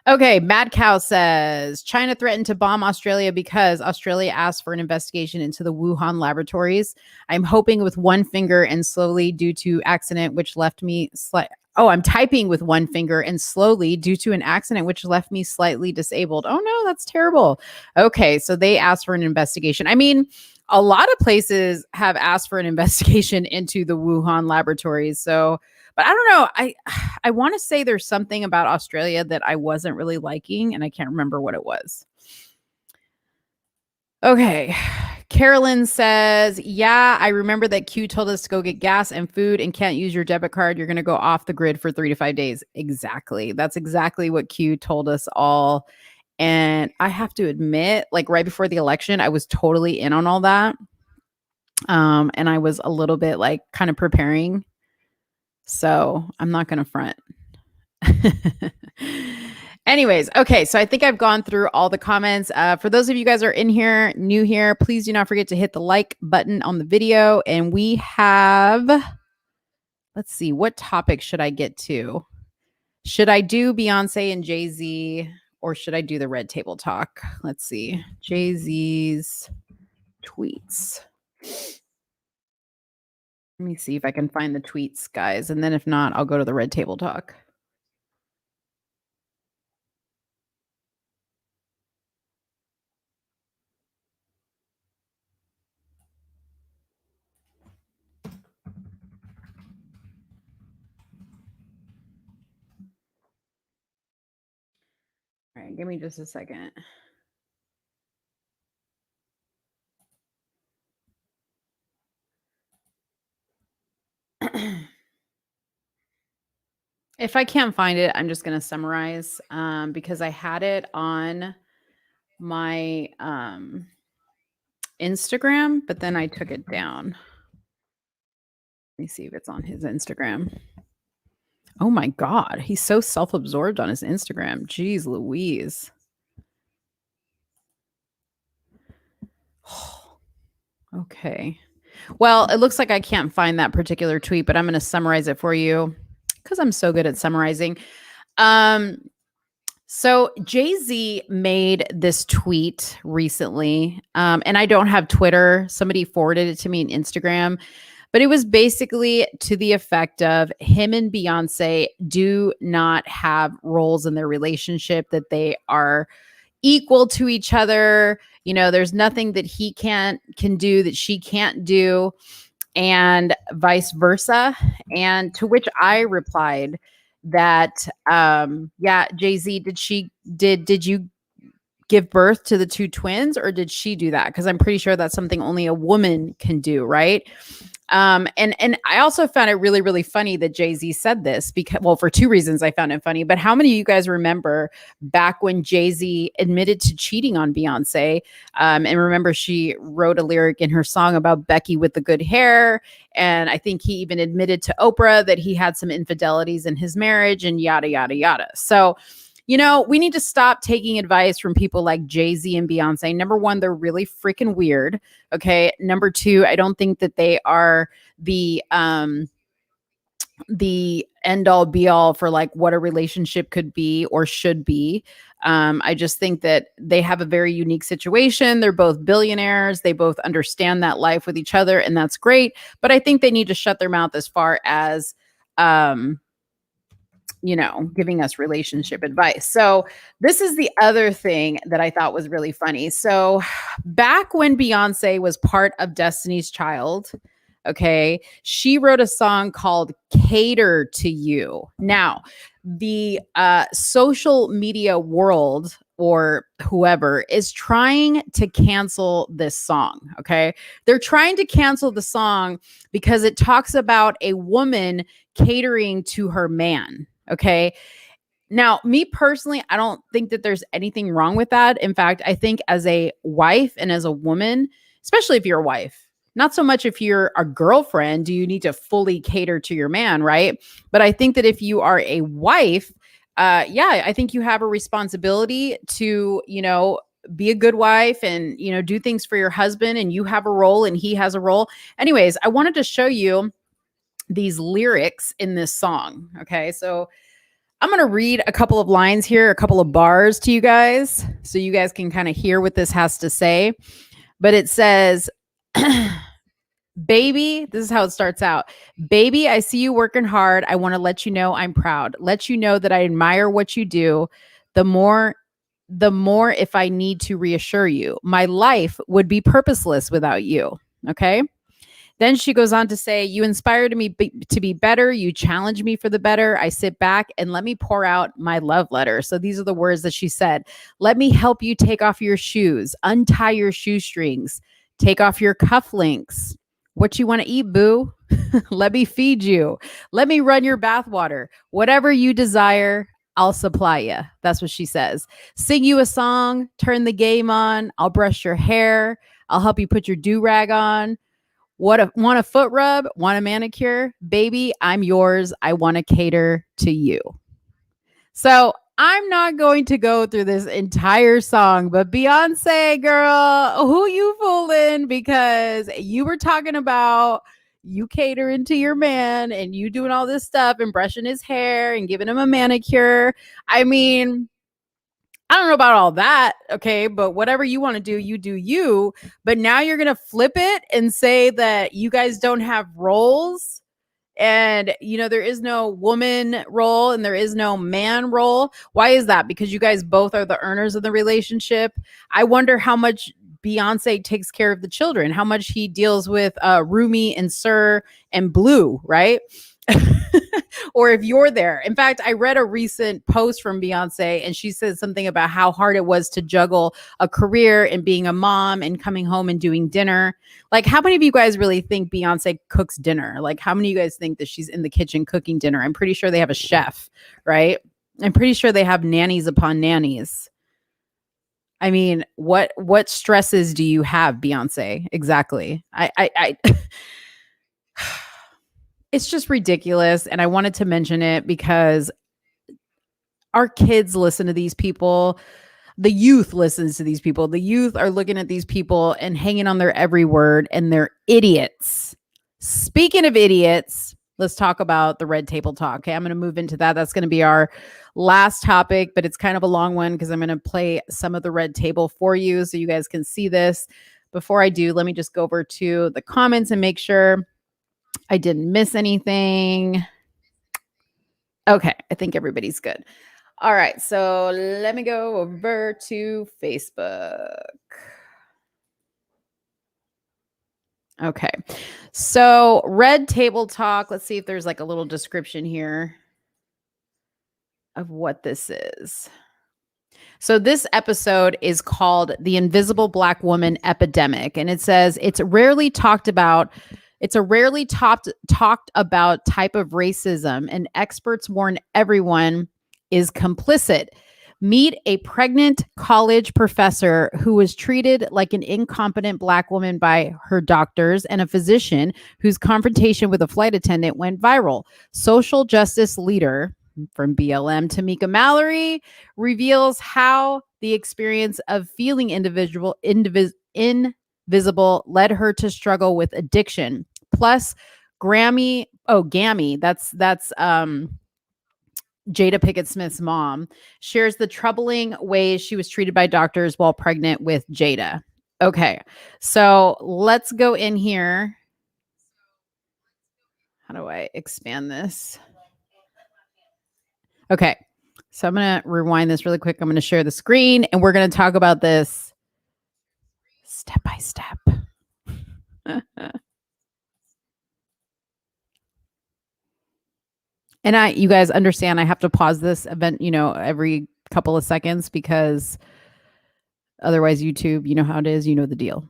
Okay, Mad Cow says China threatened to bomb Australia because Australia asked for an investigation into the Wuhan laboratories. I'm hoping with one finger and slowly due to accident, which left me I'm typing with one finger and slowly due to an accident, which left me slightly disabled. Oh no, that's terrible. Okay, so they asked for an investigation. I mean, a lot of places have asked for an investigation into the Wuhan laboratories. So, but I don't know. I want to say there's something about Australia that I wasn't really liking, and I can't remember what it was. Okay. Carolyn says, yeah, I remember that Q told us to go get gas and food and can't use your debit card. You're going to go off the grid for 3 to 5 days. Exactly. That's exactly what Q told us all. And I have to admit, like right before the election, I was totally in on all that. And I was a little bit like kind of preparing. So I'm not going to front. Anyways, okay, so I think I've gone through all the comments. For those of you guys who are in here, new here, please do not forget to hit the like button on the video. And we have, let's see, what topic should I get to? Should I do Beyonce and Jay-Z or should I do the Red Table Talk? Let's see, Jay-Z's tweets. Let me see if I can find the tweets, guys. And then if not, I'll go to the Red Table Talk. All right, give me just a second. If I can't find it, I'm just going to summarize because I had it on my Instagram, but then I took it down. Let me see if it's on his Instagram. Oh my God. He's so self-absorbed on his Instagram. Jeez Louise. Okay. Well, it looks like I can't find that particular tweet, but I'm going to summarize it for you because I'm so good at summarizing. So Jay-Z made this tweet recently, and I don't have Twitter. Somebody forwarded it to me on Instagram, but it was basically to the effect of him and Beyonce do not have roles in their relationship, that they are equal to each other. You know, there's nothing that he can do that she can't do, and vice versa. And to which I replied that, yeah, Jay-Z, did you give birth to the two twins, or did she do that? Because I'm pretty sure that's something only a woman can do, right? And I also found it really, really funny that Jay-Z said this because, well, for two reasons I found it funny, but how many of you guys remember back when Jay-Z admitted to cheating on Beyonce? And remember, she wrote a lyric in her song about Becky with the good hair. And I think he even admitted to Oprah that he had some infidelities in his marriage and yada, yada, yada. So, you know, we need to stop taking advice from people like Jay-Z and Beyonce. Number one, they're really freaking weird. Okay. Number two, I don't think that they are the end all be all for like what a relationship could be or should be. I just think that they have a very unique situation. They're both billionaires. They both understand that life with each other, and that's great. But I think they need to shut their mouth as far as, you know, giving us relationship advice. So this is the other thing that I thought was really funny. So back when Beyonce was part of Destiny's Child, okay, she wrote a song called Cater to You. Now, the social media world or whoever is trying to cancel this song, okay? They're trying to cancel the song because it talks about a woman catering to her man. Okay. Now, me personally, I don't think that there's anything wrong with that. In fact, I think as a wife and as a woman, especially if you're a wife, not so much if you're a girlfriend, do you need to fully cater to your man, right? But I think that if you are a wife, yeah, I think you have a responsibility to, you know, be a good wife and, you know, do things for your husband, and you have a role and he has a role. Anyways, I wanted to show you these lyrics in this song. Okay. So I'm going to read a couple of lines here, a couple of bars to you guys, so you guys can kind of hear what this has to say. But it says, baby, this is how it starts out. Baby, I see you working hard. I want to let you know I'm proud. Let you know that I admire what you do. The more if I need to reassure you, my life would be purposeless without you. Okay. Then she goes on to say, you inspired me to be better. You challenge me for the better. I sit back and let me pour out my love letter. So these are the words that she said. Let me help you take off your shoes, untie your shoestrings, take off your cufflinks. What you want to eat, boo? Let me feed you. Let me run your bathwater. Whatever you desire, I'll supply you. That's what she says. Sing you a song, turn the game on. I'll brush your hair. I'll help you put your do-rag on. Want a foot rub? Want a manicure? Baby, I'm yours. I want to cater to you. So I'm not going to go through this entire song, but Beyonce, girl, who you fooling? Because you were talking about you catering to your man and you doing all this stuff and brushing his hair and giving him a manicure. I mean, I don't know about all that, okay, but whatever you want to do, you do you. But now you're going to flip it and say that you guys don't have roles, and, you know, there is no woman role and there is no man role. Why is that? Because you guys both are the earners of the relationship. I wonder how much Beyonce takes care of the children, how much he deals with Rumi and Sir and Blue, right? Or if you're there. In fact, I read a recent post from Beyonce and she said something about how hard it was to juggle a career and being a mom and coming home and doing dinner. Like, how many of you guys really think Beyonce cooks dinner? Like, how many of you guys think that she's in the kitchen cooking dinner? I'm pretty sure they have a chef, right? I'm pretty sure they have nannies upon nannies. I mean, what stresses do you have, Beyonce? Exactly. I it's just ridiculous, and I wanted to mention it because our kids listen to these people. The youth listens to these people. The youth are looking at these people and hanging on their every word, and they're idiots. Speaking of idiots, let's talk about the red table talk. Okay, I'm going to move into that. That's going to be our last topic, but it's kind of a long one because I'm going to play some of the red table for you so you guys can see this. Before I do, let me just go over to the comments and make sure I didn't miss anything. Okay, I think everybody's good. All right, so let me go over to Facebook. Okay, so red table talk. Let's see if there's like a little description here of what this is. So this episode is called The Invisible Black Woman Epidemic, and it says it's a rarely talked about type of racism, and experts warn everyone is complicit. Meet a pregnant college professor who was treated like an incompetent Black woman by her doctors, and a physician whose confrontation with a flight attendant went viral. Social justice leader from BLM, Tamika Mallory, reveals how the experience of feeling invisible led her to struggle with addiction. Plus, Gammy, that's Jada Pinkett Smith's mom, shares the troubling ways she was treated by doctors while pregnant with Jada. Okay, so let's go in here. How do I expand this? Okay, so I'm going to rewind this really quick. I'm going to share the screen, and we're going to talk about this step by step. And you guys understand I have to pause this event, every couple of seconds because otherwise YouTube, you know how it is, you know the deal.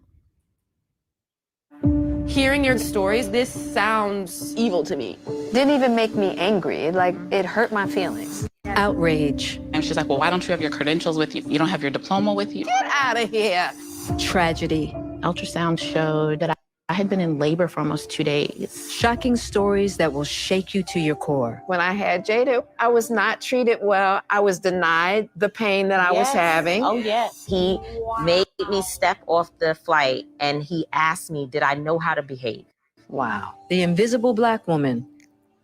Hearing your stories, this sounds evil to me. Didn't even make me angry. It hurt my feelings. Outrage. And she's like, well, why don't you have your credentials with you? You don't have your diploma with you? Get out of here. Tragedy. Ultrasound showed that I had been in labor for almost 2 days. Shocking stories that will shake you to your core. When I had Jada, I was not treated well. I was denied the pain that I was having. Oh, yes. He made me step off the flight and he asked me, did I know how to behave? Wow. The invisible Black woman,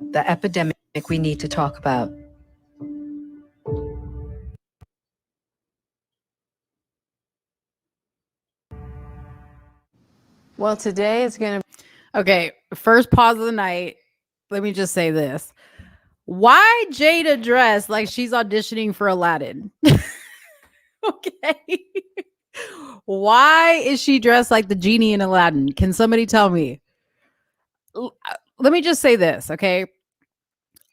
the epidemic we need to talk about. Well, today is going to Okay, first pause of the night. Let me just say this. Why Jada dressed like she's auditioning for Aladdin? Okay. Why is she dressed like the genie in Aladdin? Can somebody tell me? Let me just say this, okay?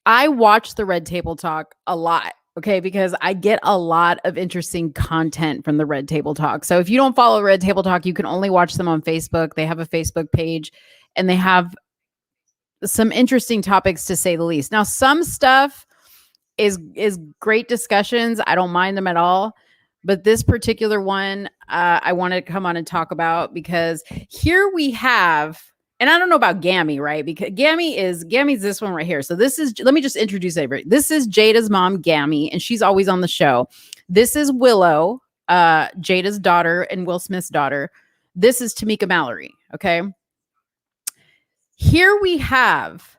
I watch the Red Table Talk a lot, okay? Because I get a lot of interesting content from the Red Table Talk. So if you don't follow Red Table Talk, you can only watch them on Facebook. They have a Facebook page and they have some interesting topics, to say the least. Now, some stuff is great discussions. I don't mind them at all. But this particular one, I want to come on and talk about because here we have, and I don't know about Gammy, right? Because Gammy's this one right here. So this is, let me just introduce everybody. This is Jada's mom, Gammy, and she's always on the show. This is Willow, Jada's daughter and Will Smith's daughter. This is Tamika Mallory, okay? Here we have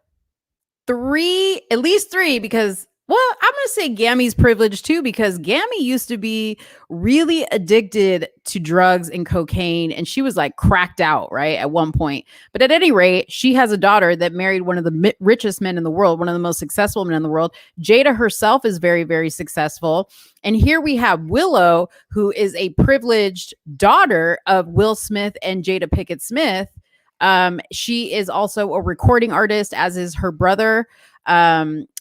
at least three, because, well, I'm going to say Gammy's privileged too, because Gammy used to be really addicted to drugs and cocaine, and she was like cracked out, right, at one point. But at any rate, she has a daughter that married one of the richest men in the world, one of the most successful men in the world. Jada herself is very, very successful. And here we have Willow, who is a privileged daughter of Will Smith and Jada Pinkett Smith. She is also a recording artist, as is her brother.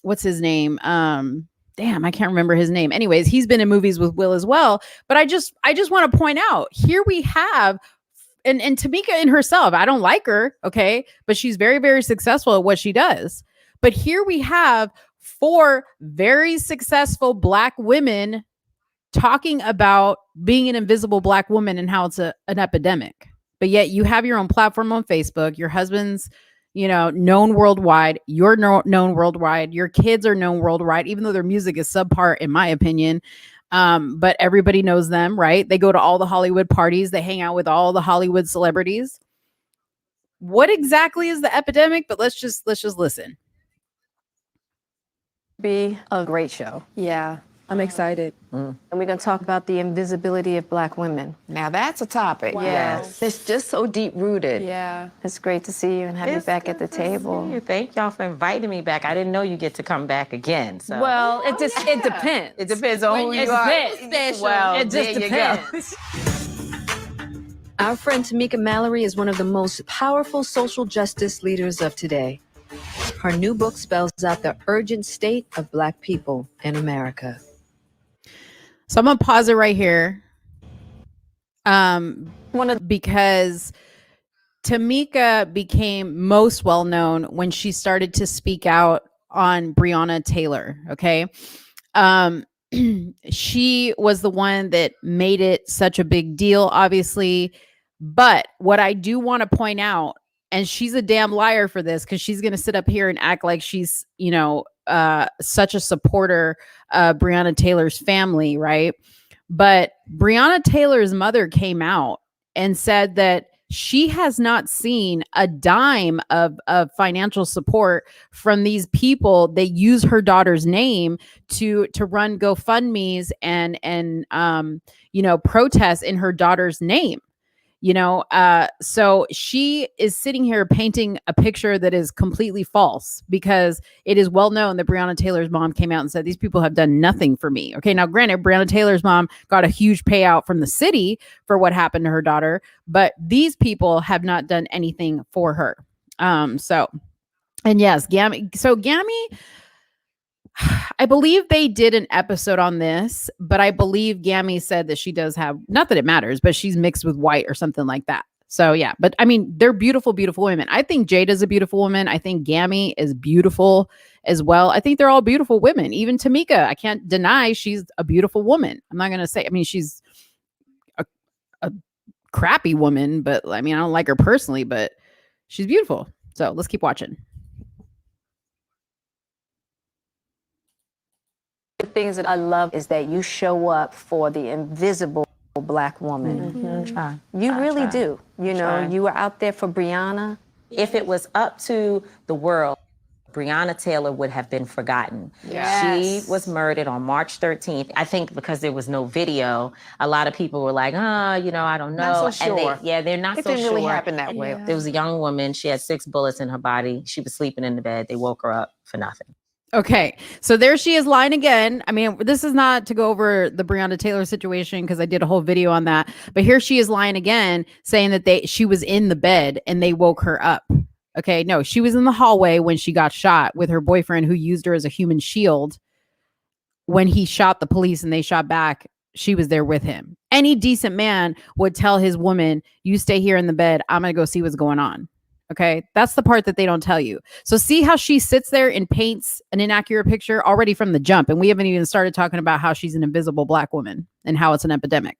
What's his name? Damn, I can't remember his name. Anyways, he's been in movies with Will as well. But I just want to point out, here we have, and Tamika in herself, I don't like her, okay? But she's very, very successful at what she does. But here we have 4 very successful Black women talking about being an invisible Black woman and how it's an epidemic. But yet you have your own platform on Facebook. Your husband's, known worldwide. You're known worldwide. Your kids are known worldwide, even though their music is subpar, in my opinion. But everybody knows them, right? They go to all the Hollywood parties. They hang out with all the Hollywood celebrities. What exactly is the epidemic? But let's just listen. Be a great show. Yeah, I'm excited. And we're going to talk about the invisibility of Black women. Now that's a topic. Yes. It's just so deep rooted. Yeah. It's great to see you and have you back at the table. Thank y'all for inviting me back. I didn't know you get to come back again. So. Well, it depends. It depends on who you are. Well, It just depends. Our friend Tamika Mallory is one of the most powerful social justice leaders of today. Her new book spells out the urgent state of Black people in America. So I'm gonna pause it right here, because Tamika became most well known when she started to speak out on Breonna Taylor. Okay, she was the one that made it such a big deal, obviously. But what I do want to point out, and she's a damn liar for this, because she's going to sit up here and act like she's, such a supporter of Breonna Taylor's family, right? But Breonna Taylor's mother came out and said that she has not seen a dime of financial support from these people that use her daughter's name to run GoFundMe's and protests in her daughter's name. So she is sitting here painting a picture that is completely false, because it is well known that Breonna Taylor's mom came out and said, these people have done nothing for me. Okay. Now, granted, Breonna Taylor's mom got a huge payout from the city for what happened to her daughter, but these people have not done anything for her. And yes, Gammy. So Gammy, I believe they did an episode on this, but I believe Gammy said that she does have, not that it matters, but she's mixed with white or something like that. So yeah, but I mean, they're beautiful, beautiful women. I think Jada's a beautiful woman. I think Gammy is beautiful as well. I think they're all beautiful women. Even Tamika, I can't deny she's a beautiful woman. I'm not going to say, I mean, she's a crappy woman, but I mean, I don't like her personally, but she's beautiful. So let's keep watching. The things that I love is that you show up for the invisible Black woman. You really do. You were out there for Breonna. If it was up to the world, Breonna Taylor would have been forgotten. Yes. She was murdered on March 13th. I think because there was no video, a lot of people were like, I don't know. Not so sure. And they're not so sure. It didn't really happen that way. There was a young woman. She had 6 bullets in her body. She was sleeping in the bed. They woke her up for nothing. Okay, so there she is lying again. I mean, this is not to go over the Breonna Taylor situation, because I did a whole video on that. But here she is lying again, saying that she was in the bed and they woke her up. Okay, no, she was in the hallway when she got shot with her boyfriend, who used her as a human shield. When he shot the police and they shot back, she was there with him. Any decent man would tell his woman, you stay here in the bed. I'm going to go see what's going on. Okay, that's the part that they don't tell you. So see how she sits there and paints an inaccurate picture already from the jump. And we haven't even started talking about how she's an invisible Black woman and how it's an epidemic.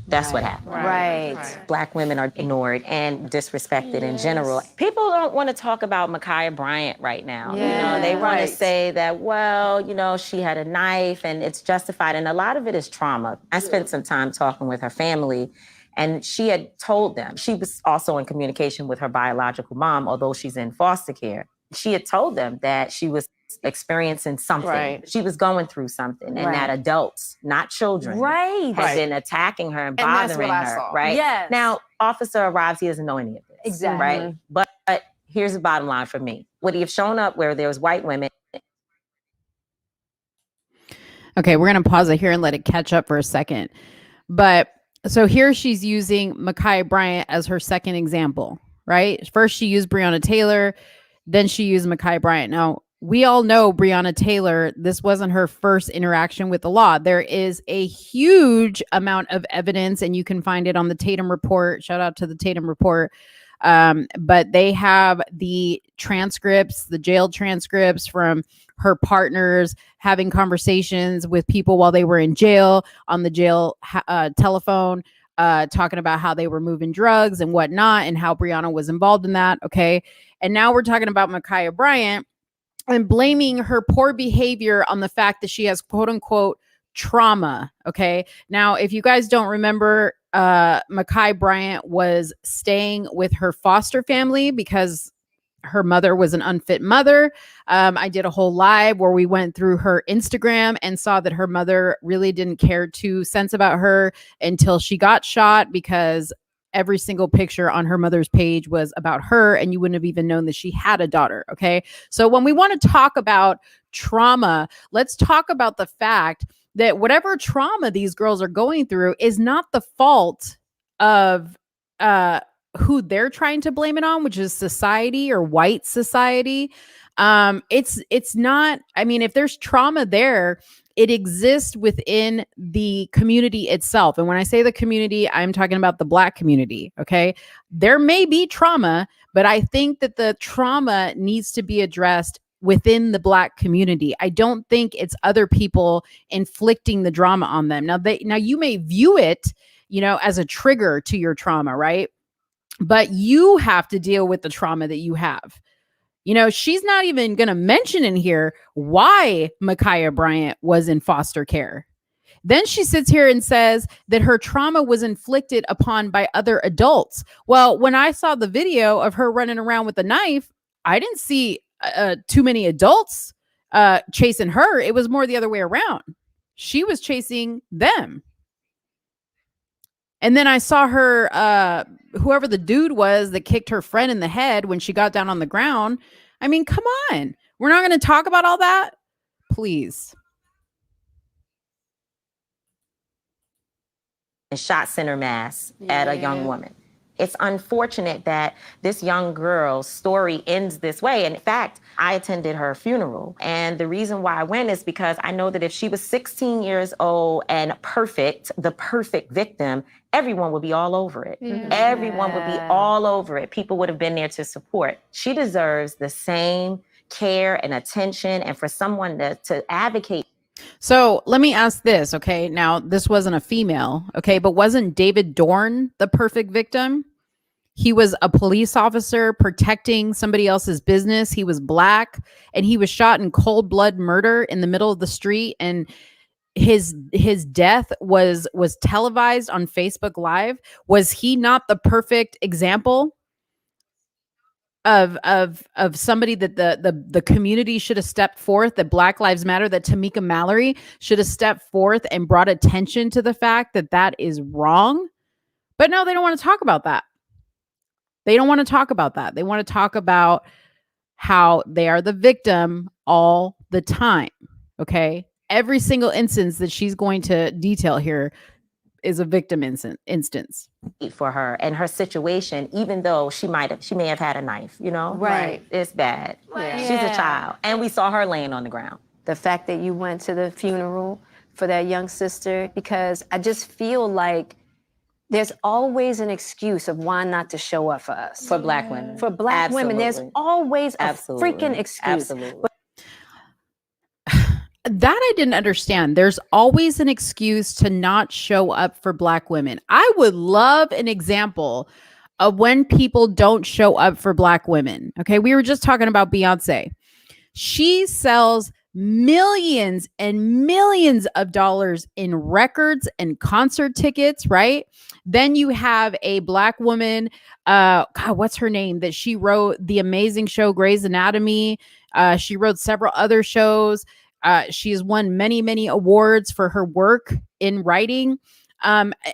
That's what happened. Right. Black women are ignored and disrespected in general. People don't want to talk about Ma'Khia Bryant right now. They want to say that, she had a knife and it's justified. And a lot of it is trauma. I spent some time talking with her family, and she had told them, she was also in communication with her biological mom, although she's in foster care. She had told them that she was experiencing something. Right. She was going through something, and that adults, not children, had been attacking her and bothering her. Right? Yes. Now, officer arrives, he doesn't know any of this. Exactly. Right? But here's the bottom line for me. Would he have shown up where there was white women? Okay, we're going to pause it here and let it catch up for a second. But so here she's using Ma'Khia Bryant as her second example, right? First, she used Breonna Taylor. Then she used Ma'Khia Bryant. Now, we all know Breonna Taylor, this wasn't her first interaction with the law. There is a huge amount of evidence, and you can find it on the Tatum report. Shout out to the Tatum report. But they have the transcripts, the jail transcripts from her partners having conversations with people while they were in jail on the jail telephone, talking about how they were moving drugs and whatnot and how Brianna was involved in that. Okay. And now we're talking about Ma'Khia Bryant and blaming her poor behavior on the fact that she has quote unquote trauma. Okay. Now, if you guys don't remember, Ma'Khia Bryant was staying with her foster family because her mother was an unfit mother. I did a whole live where we went through her Instagram and saw that her mother really didn't care 2 cents about her until she got shot, because every single picture on her mother's page was about her and you wouldn't have even known that she had a daughter. Okay. So when we want to talk about trauma, let's talk about the fact that whatever trauma these girls are going through is not the fault of who they're trying to blame it on, which is society or white society. It's not, I mean, if there's trauma there, it exists within the community itself. And when I say the community, I'm talking about the Black community. Okay. There may be trauma, but I think that the trauma needs to be addressed within the Black community. I don't think it's other people inflicting the drama on them. Now you may view it, as a trigger to your trauma, right? But you have to deal with the trauma that you have. She's not even going to mention in here why Ma'Khia Bryant was in foster care. Then she sits here and says that her trauma was inflicted upon by other adults. Well, when I saw the video of her running around with a knife, I didn't see too many adults chasing her. It was more the other way around. She was chasing them. And then I saw her, whoever the dude was that kicked her friend in the head when she got down on the ground. I mean, come on. We're not going to talk about all that? Please. And shot center mass at a young woman. It's unfortunate that this young girl's story ends this way. And in fact, I attended her funeral. And the reason why I went is because I know that if she was 16 years old and the perfect victim, everyone would be all over it. Everyone would be all over it. People would have been there to support. She deserves the same care and attention, and for someone to advocate. So let me ask this, okay? Now, this wasn't a female, okay? But wasn't David Dorn the perfect victim? He was a police officer protecting somebody else's business. He was Black, and he was shot in cold blood murder in the middle of the street. And his death was televised on Facebook Live. Was he not the perfect example of somebody that the community should have stepped forth, that Black Lives Matter, that Tamika Mallory should have stepped forth and brought attention to the fact that that is wrong? But no, they don't want to talk about that. They don't want to talk about that. They want to talk about how they are the victim all the time. Okay. Every single instance that she's going to detail here is a victim instance for her and her situation, even though she may have had a knife, Right. It's bad. She's a child. And we saw her laying on the ground. The fact that you went to the funeral for that young sister, because I just feel like there's always an excuse of why not to show up for us. For Black women. For Black women, there's always a freaking excuse. Absolutely. That I didn't understand. There's always an excuse to not show up for Black women. I would love an example of when people don't show up for Black women. Okay, we were just talking about Beyonce. She sells millions and millions of dollars in records and concert tickets, right? Then you have a Black woman, God, what's her name? That she wrote the amazing show Grey's Anatomy. She wrote several other shows. She has won many, many awards for her work in writing.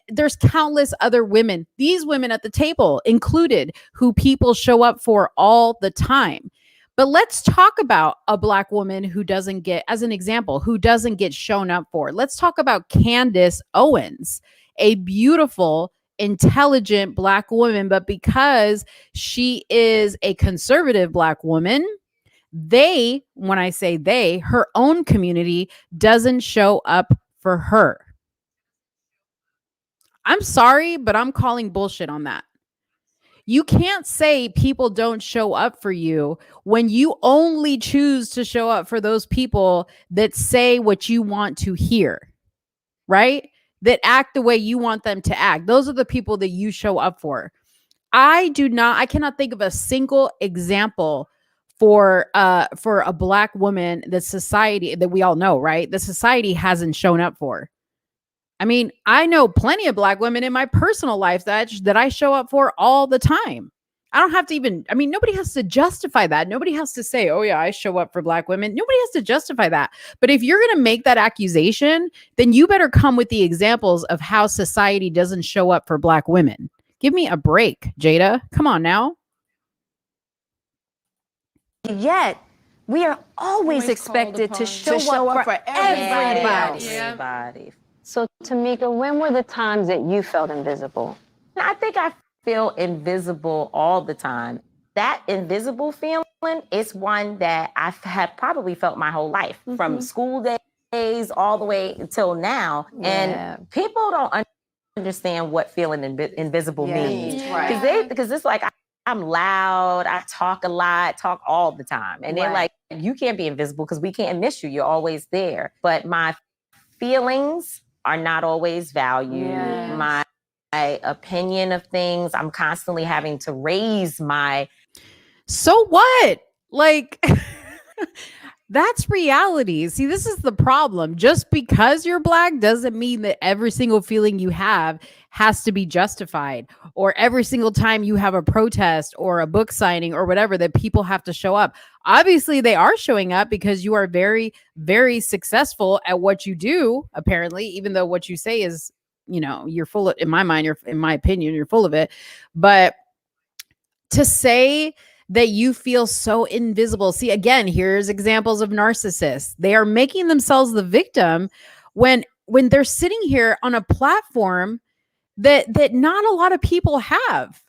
There's countless other women, these women at the table included, who people show up for all the time. But let's talk about a Black woman who doesn't get, as an example, who doesn't get shown up for. Let's talk about Candace Owens, a beautiful, intelligent Black woman, but because she is a conservative Black woman, when I say they, her own community doesn't show up for her. I'm sorry, but I'm calling bullshit on that. You can't say people don't show up for you when you only choose to show up for those people that say what you want to hear, right? That act the way you want them to act. Those are the people that you show up for. I cannot think of a single example for a Black woman that society, that we all know, right? The society hasn't shown up for. I mean, I know plenty of Black women in my personal life that I show up for all the time. I don't have to even, I mean, nobody has to justify that. Nobody has to say, oh yeah, I show up for Black women. Nobody has to justify that. But if you're going to make that accusation, then you better come with the examples of how society doesn't show up for Black women. Give me a break, Jada. Come on now. Yet, we are always expected to show up for everybody. Everybody. So, Tamika, when were the times that you felt invisible? I think I feel invisible all the time. That invisible feeling is one that I have probably felt my whole life, from school days all the way until now. And people don't understand what feeling invisible means. Because it's like, I'm loud, I talk a lot, talk all the time. And they're like, you can't be invisible because we can't miss you. You're always there. But my feelings are not always valued. My opinion of things, I'm constantly having to raise my. So what? Like, that's reality. See, this is the problem. Just because you're Black doesn't mean that every single feeling you have has to be justified, or every single time you have a protest or a book signing or whatever that people have to show up. Obviously, they are showing up because you are very, very successful at what you do, apparently, even though what you say is, you know, you're full of, in my mind, in my opinion, you're full of it. But to say that you feel so invisible. See, again, here's examples of narcissists. They are making themselves the victim when they're sitting here on a platform that not a lot of people have.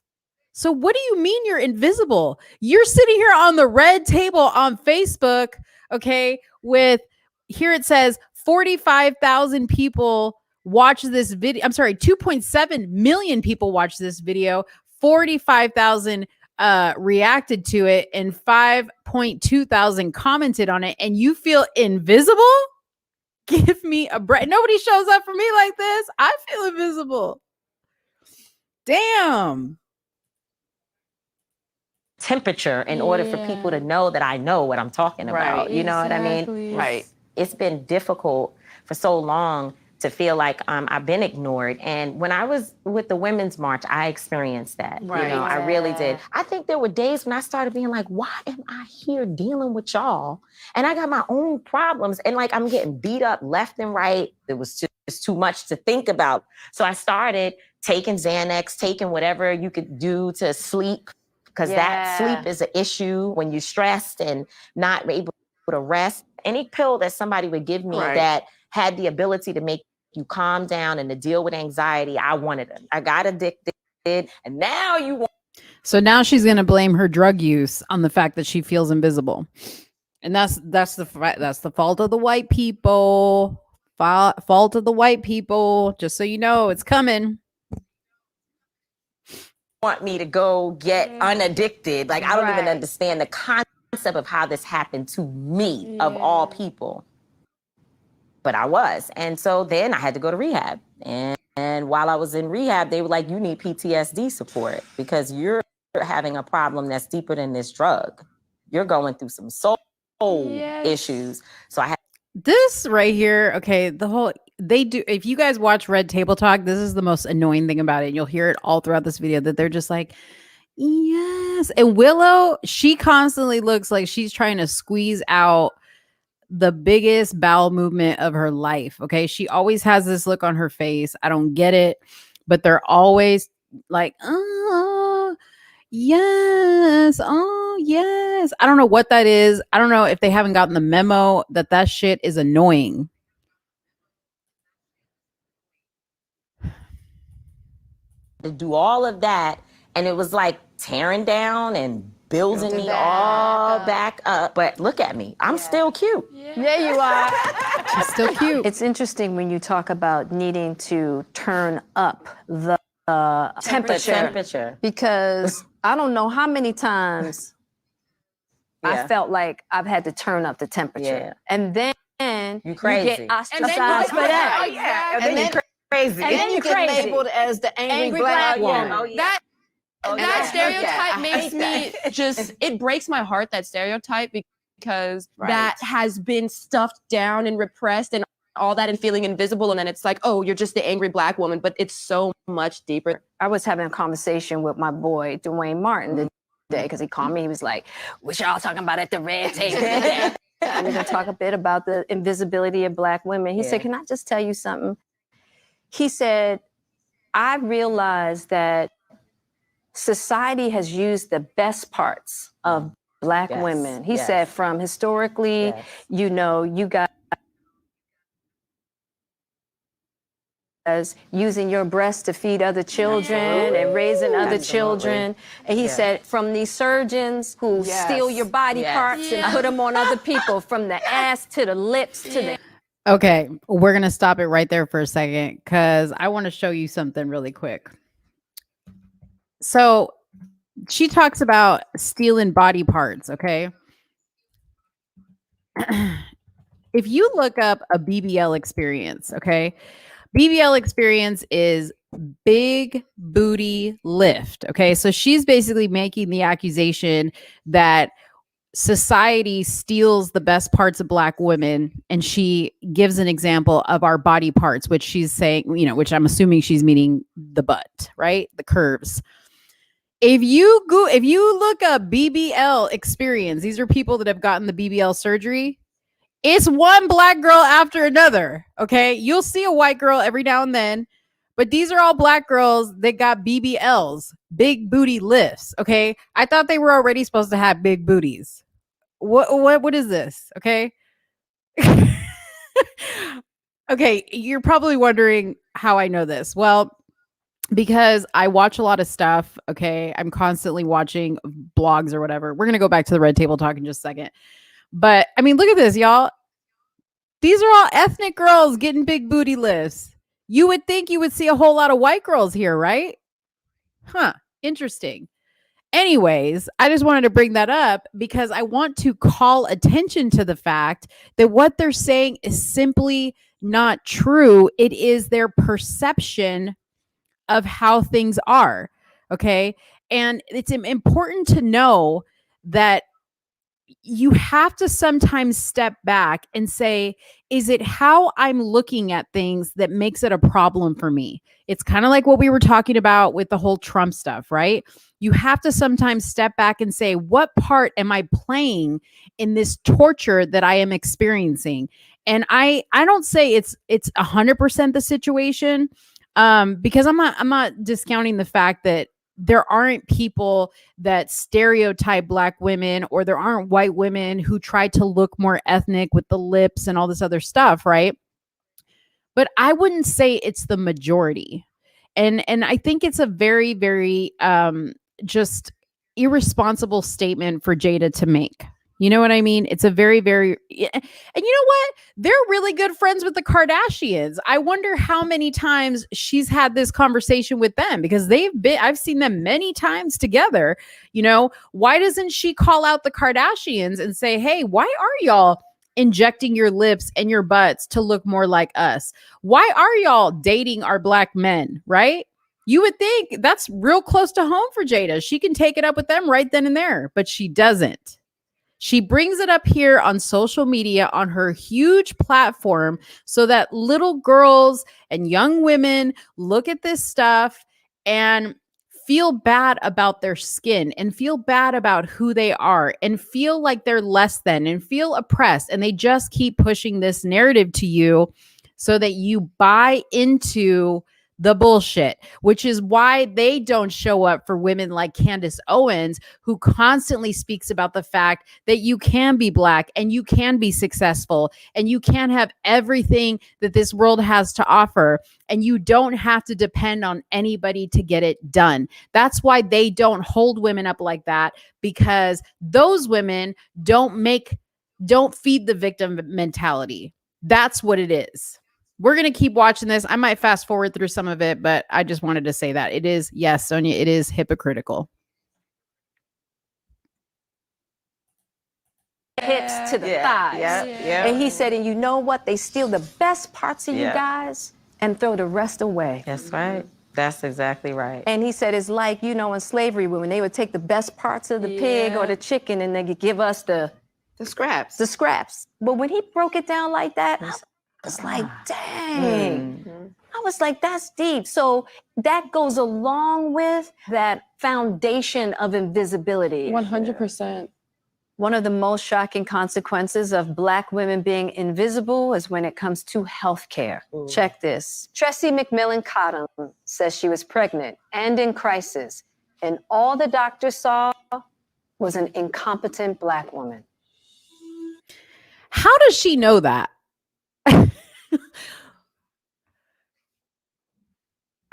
So what do you mean you're invisible? You're sitting here on the red table on Facebook, okay, with, here it says 45,000 people watch this video. I'm sorry, 2.7 million people watch this video. 45,000 reacted to it, and 5.2 thousand commented on it, and you feel invisible? Give me a break. Nobody shows up for me like this. I feel invisible. Damn. Temperature in order for people to know that I know what I'm talking about. You know what I mean? Right. It's been difficult for so long to feel like I've been ignored. And when I was with the Women's March, I experienced that. You know, I really did. I think there were days when I started being like, why am I here dealing with y'all? And I got my own problems. And like, I'm getting beat up left and right. It was just too much to think about. So I started taking Xanax, taking whatever you could do to sleep, because that sleep is an issue when you're stressed and not able to rest. Any pill that somebody would give me that had the ability to make you calm down and to deal with anxiety, I wanted it. I got addicted, and now you want. So now she's going to blame her drug use on the fact that she feels invisible. And that's the fault of the white people. Fault of the white people. Just so you know, it's coming. Want me to go get unaddicted. Like, I don't even understand the concept of how this happened to me, of all people. But I was. And so then I had to go to rehab. And while I was in rehab, they were like, you need PTSD support because you're having a problem that's deeper than this drug. You're going through some soul issues. So I had this right here. Okay. They do. If you guys watch Red Table Talk, this is the most annoying thing about it. And you'll hear it all throughout this video that they're just like, yes. And Willow, she constantly looks like she's trying to squeeze out the biggest bowel movement of her life. Okay. She always has this look on her face. I don't get it, but they're always like, oh, yes. Oh, yes. I don't know what that is. I don't know if they haven't gotten the memo that shit is annoying. to do all of that, and it was like tearing down and building me all back up. But look at me, I'm still cute. Yeah, you are. She's still cute. It's interesting when you talk about needing to turn up the temperature. Because I don't know how many times I felt like I've had to turn up the temperature. And then you get ostracized for that. And then you're crazy. And then you get labeled as the angry black woman. That stereotype makes me it breaks my heart, that stereotype, because that has been stuffed down and repressed and all that and feeling invisible. And then it's like, oh, you're just the angry black woman, but it's so much deeper. I was having a conversation with my boy, Dwayne Martin, today, because he called me. He was like, what y'all talking about at the red table today? We're going to talk a bit about the invisibility of black women. He said, can I just tell you something? He said, I realized that society has used the best parts of black women. He said, from historically, you know, you got as using your breast to feed other children and raising other children. And he said, from these surgeons who steal your body parts and put them on other people, from the ass to the lips to the... Okay, we're going to stop it right there for a second because I want to show you something really quick. So she talks about stealing body parts, okay? If you look up a BBL experience, okay? BBL experience is big booty lift, okay? So she's basically making the accusation that society steals the best parts of black women, and she gives an example of our body parts, which she's saying, you know, which I'm assuming she's meaning the butt, right? The curves. If you look up BBL experience, these are people that have gotten the BBL surgery. It's one black girl after another, okay? You'll see a white girl every now and then, but these are all black girls that got BBLs, big booty lifts, okay? I thought they were already supposed to have big booties. What is this, okay? Okay, you're probably wondering how I know this. Well, because I watch a lot of stuff, okay? I'm constantly watching blogs or whatever. We're going to go back to the Red Table Talk in just a second. But, I mean, look at this, y'all. These are all ethnic girls getting big booty lifts. You would think you would see a whole lot of white girls here, right? Huh. Interesting. Anyways, I just wanted to bring that up because I want to call attention to the fact that what they're saying is simply not true. It is their perception of how things are. Okay. And it's important to know that you have to sometimes step back and say, is it how I'm looking at things that makes it a problem for me? It's kind of like what we were talking about with the whole Trump stuff, right? You have to sometimes step back and say, what part am I playing in this torture that I am experiencing? And I don't say it's 100% the situation, because I'm not discounting the fact that there aren't people that stereotype black women, or there aren't white women who try to look more ethnic with the lips and all this other stuff, right? But I wouldn't say it's the majority. And I think it's a very, very just irresponsible statement for Jada to make. You know what I mean? It's a very, very, and you know what? They're really good friends with the Kardashians. I wonder how many times she's had this conversation with them, because I've seen them many times together. You know, why doesn't she call out the Kardashians and say, hey, why are y'all injecting your lips and your butts to look more like us? Why are y'all dating our black men, right? You would think that's real close to home for Jada. She can take it up with them right then and there, but she doesn't. She brings it up here on social media on her huge platform so that little girls and young women look at this stuff and feel bad about their skin and feel bad about who they are and feel like they're less than and feel oppressed. And they just keep pushing this narrative to you so that you buy into the bullshit, which is why they don't show up for women like Candace Owens, who constantly speaks about the fact that you can be black and you can be successful and you can have everything that this world has to offer, and you don't have to depend on anybody to get it done. That's why they don't hold women up like that, because those women don't feed the victim mentality. That's what it is. we're going to keep watching this. I might fast forward through some of it, but I just wanted to say that it is, yes, Sonia, it is hypocritical. Hips to the thighs. And he said, and you know what? They steal the best parts of you guys and throw the rest away. That's right. That's exactly right. And he said, it's like, you know, in slavery, when they would take the best parts of the pig or the chicken and they could give us the scraps. The scraps. But when he broke it down like that, I was like, dang. I was like, that's deep. So that goes along with that foundation of invisibility. 100%. One of the most shocking consequences of Black women being invisible is when it comes to healthcare. Check this. Tressie McMillan Cottom says she was pregnant and in crisis, and all the doctor saw was an incompetent Black woman. How does she know that?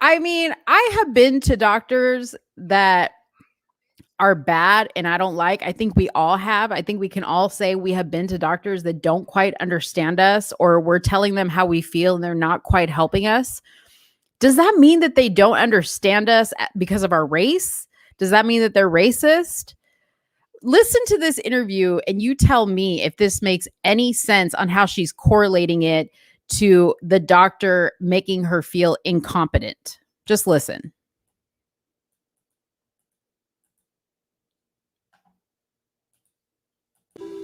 I mean, I have been to doctors that are bad and I don't like. I think we all have. I think we can all say we have been to doctors that don't quite understand us, or we're telling them how we feel and they're not quite helping us. Does that mean that they don't understand us because of our race? Does that mean that they're racist? Listen to this interview and you tell me if this makes any sense on how she's correlating it to the doctor making her feel incompetent. Just listen.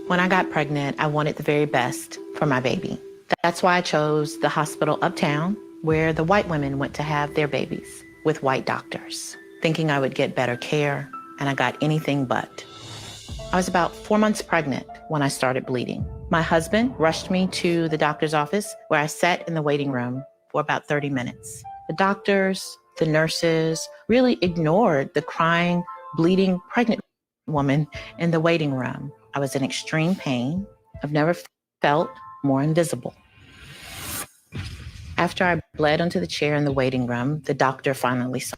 When I got pregnant, I wanted the very best for my baby. That's why I chose the hospital uptown where the white women went to have their babies with white doctors, thinking I would get better care, and I got anything but. I was about 4 months pregnant when I started bleeding. My husband rushed me to the doctor's office where I sat in the waiting room for about 30 minutes. The doctors, the nurses really ignored the crying, bleeding pregnant woman in the waiting room. I was in extreme pain. I've never felt more invisible. After I bled onto the chair in the waiting room, the doctor finally saw.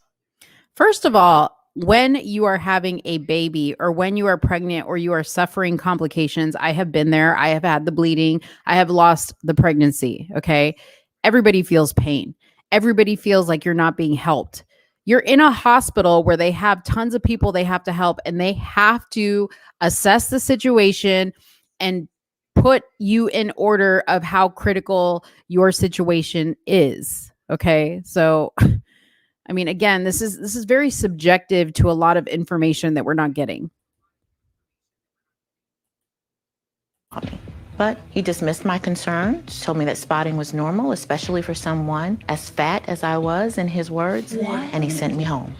First of all, when you are having a baby or when you are pregnant or you are suffering complications, I have been there. I have had the bleeding. I have lost the pregnancy. Okay. Everybody feels pain. Everybody feels like you're not being helped. You're in a hospital where they have tons of people they have to help, and they have to assess the situation and put you in order of how critical your situation is. Okay. So, I mean, again, this is very subjective to a lot of information that we're not getting. But he dismissed my concerns, told me that spotting was normal, especially for someone as fat as I was, in his words, and he sent me home.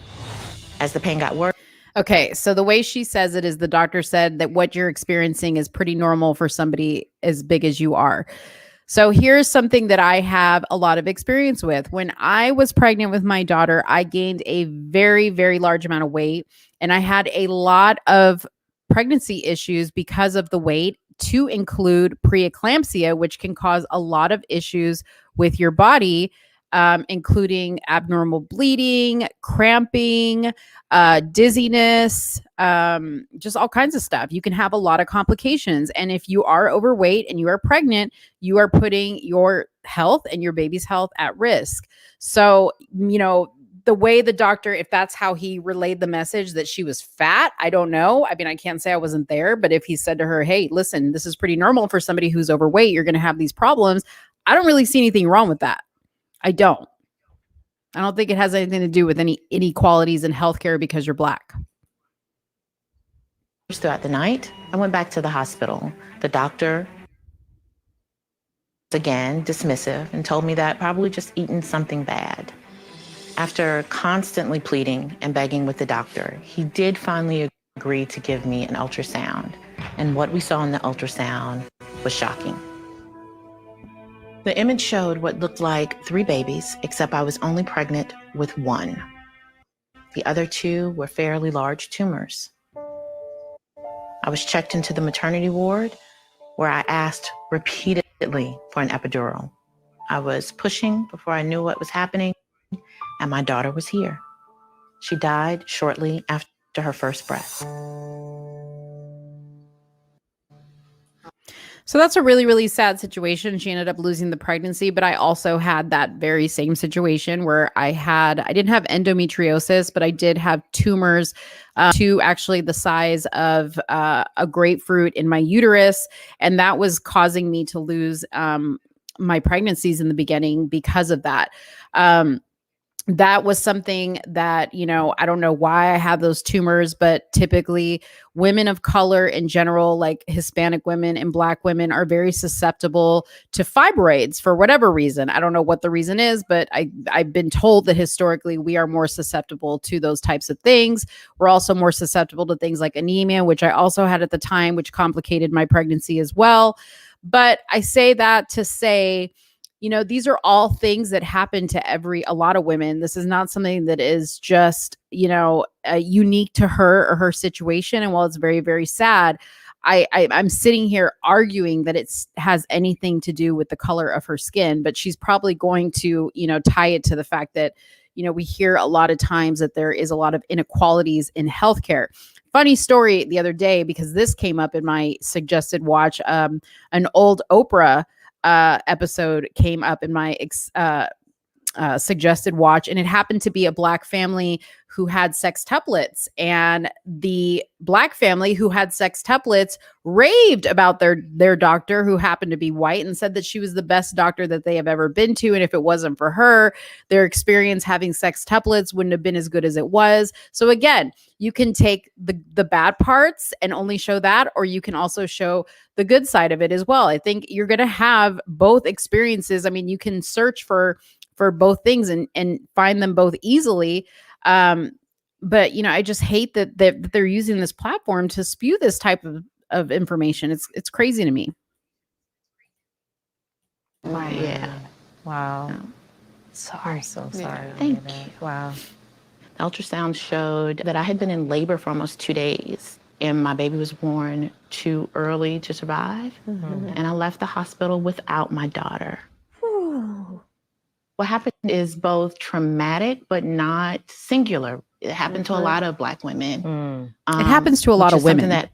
As the pain got worse. Okay, so the way she says it is the doctor said that what you're experiencing is pretty normal for somebody as big as you are. So here's something that I have a lot of experience with. When I was pregnant with my daughter, I gained a very, very large amount of weight, and I had a lot of pregnancy issues because of the weight, to include preeclampsia, which can cause a lot of issues with your body, including abnormal bleeding, cramping, dizziness, just all kinds of stuff. You can have a lot of complications. And if you are overweight and you are pregnant, you are putting your health and your baby's health at risk. So, you know, the way the doctor, if that's how he relayed the message that she was fat, I don't know. I mean, I can't say I wasn't there, but if he said to her, hey, listen, this is pretty normal for somebody who's overweight, you're going to have these problems. I don't really see anything wrong with that. I don't think it has anything to do with any inequalities in healthcare because you're Black. Throughout the night, I went back to the hospital. The doctor, again, dismissive, and told me that probably just eaten something bad. After constantly pleading and begging with the doctor, he did finally agree to give me an ultrasound. And what we saw in the ultrasound was shocking. The image showed what looked like 3 babies, except I was only pregnant with 1. The other 2 were fairly large tumors. I was checked into the maternity ward where I asked repeatedly for an epidural. I was pushing before I knew what was happening, and my daughter was here. She died shortly after her first breath. So that's a really, really sad situation. She ended up losing the pregnancy, but I also had that very same situation where I didn't have endometriosis, but I did have tumors, to actually the size of a grapefruit in my uterus. And that was causing me to lose my pregnancies in the beginning because of that. That was something that, I don't know why I had those tumors, but typically women of color in general, like Hispanic women and Black women, are very susceptible to fibroids for whatever reason. I don't know what the reason is, but I've been told that historically we are more susceptible to those types of things. We're also more susceptible to things like anemia, which I also had at the time, which complicated my pregnancy as well. But I say that to say, these are all things that happen to a lot of women. This is not something that is just, unique to her or her situation. And while it's very, very sad, I'm sitting here arguing that it has anything to do with the color of her skin, but she's probably going to, tie it to the fact that, we hear a lot of times that there is a lot of inequalities in healthcare. Funny story the other day, because this came up in my suggested watch, an old Oprah episode came up in my suggested watch, and it happened to be a Black family who had sextuplets, and the Black family who had sextuplets raved about their doctor, who happened to be white, and said that she was the best doctor that they have ever been to, and if it wasn't for her, their experience having sextuplets wouldn't have been as good as it was. So again, you can take the bad parts and only show that, or you can also show the good side of it as well. I think you're going to have both experiences. I mean, you can search for both things and find them both easily. But I just hate that they're using this platform to spew this type of information. It's crazy to me. Right. Yeah. Wow. Sorry. I'm so sorry. Thank you. Wow. The ultrasound showed that I had been in labor for almost 2 days, and my baby was born too early to survive. Mm-hmm. And I left the hospital without my daughter. What happened is both traumatic, but not singular. It happened to a lot of Black women. It happens to a lot of women. Something that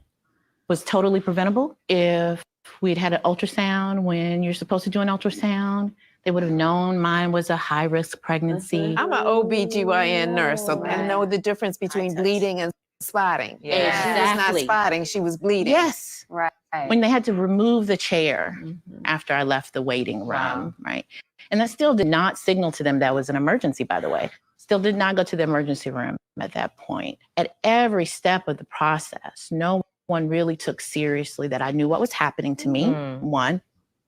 was totally preventable. If we'd had an ultrasound when you're supposed to do an ultrasound, they would have known mine was a high-risk pregnancy. I'm an OBGYN nurse, so I know the difference between bleeding and spotting. Yeah. She was not spotting, she was bleeding. Yes. Right. When they had to remove the chair after I left the waiting room, right? And that still did not signal to them that was an emergency, by the way. Still did not go to the emergency room at that point. At every step of the process, no one really took seriously that I knew what was happening to me, one,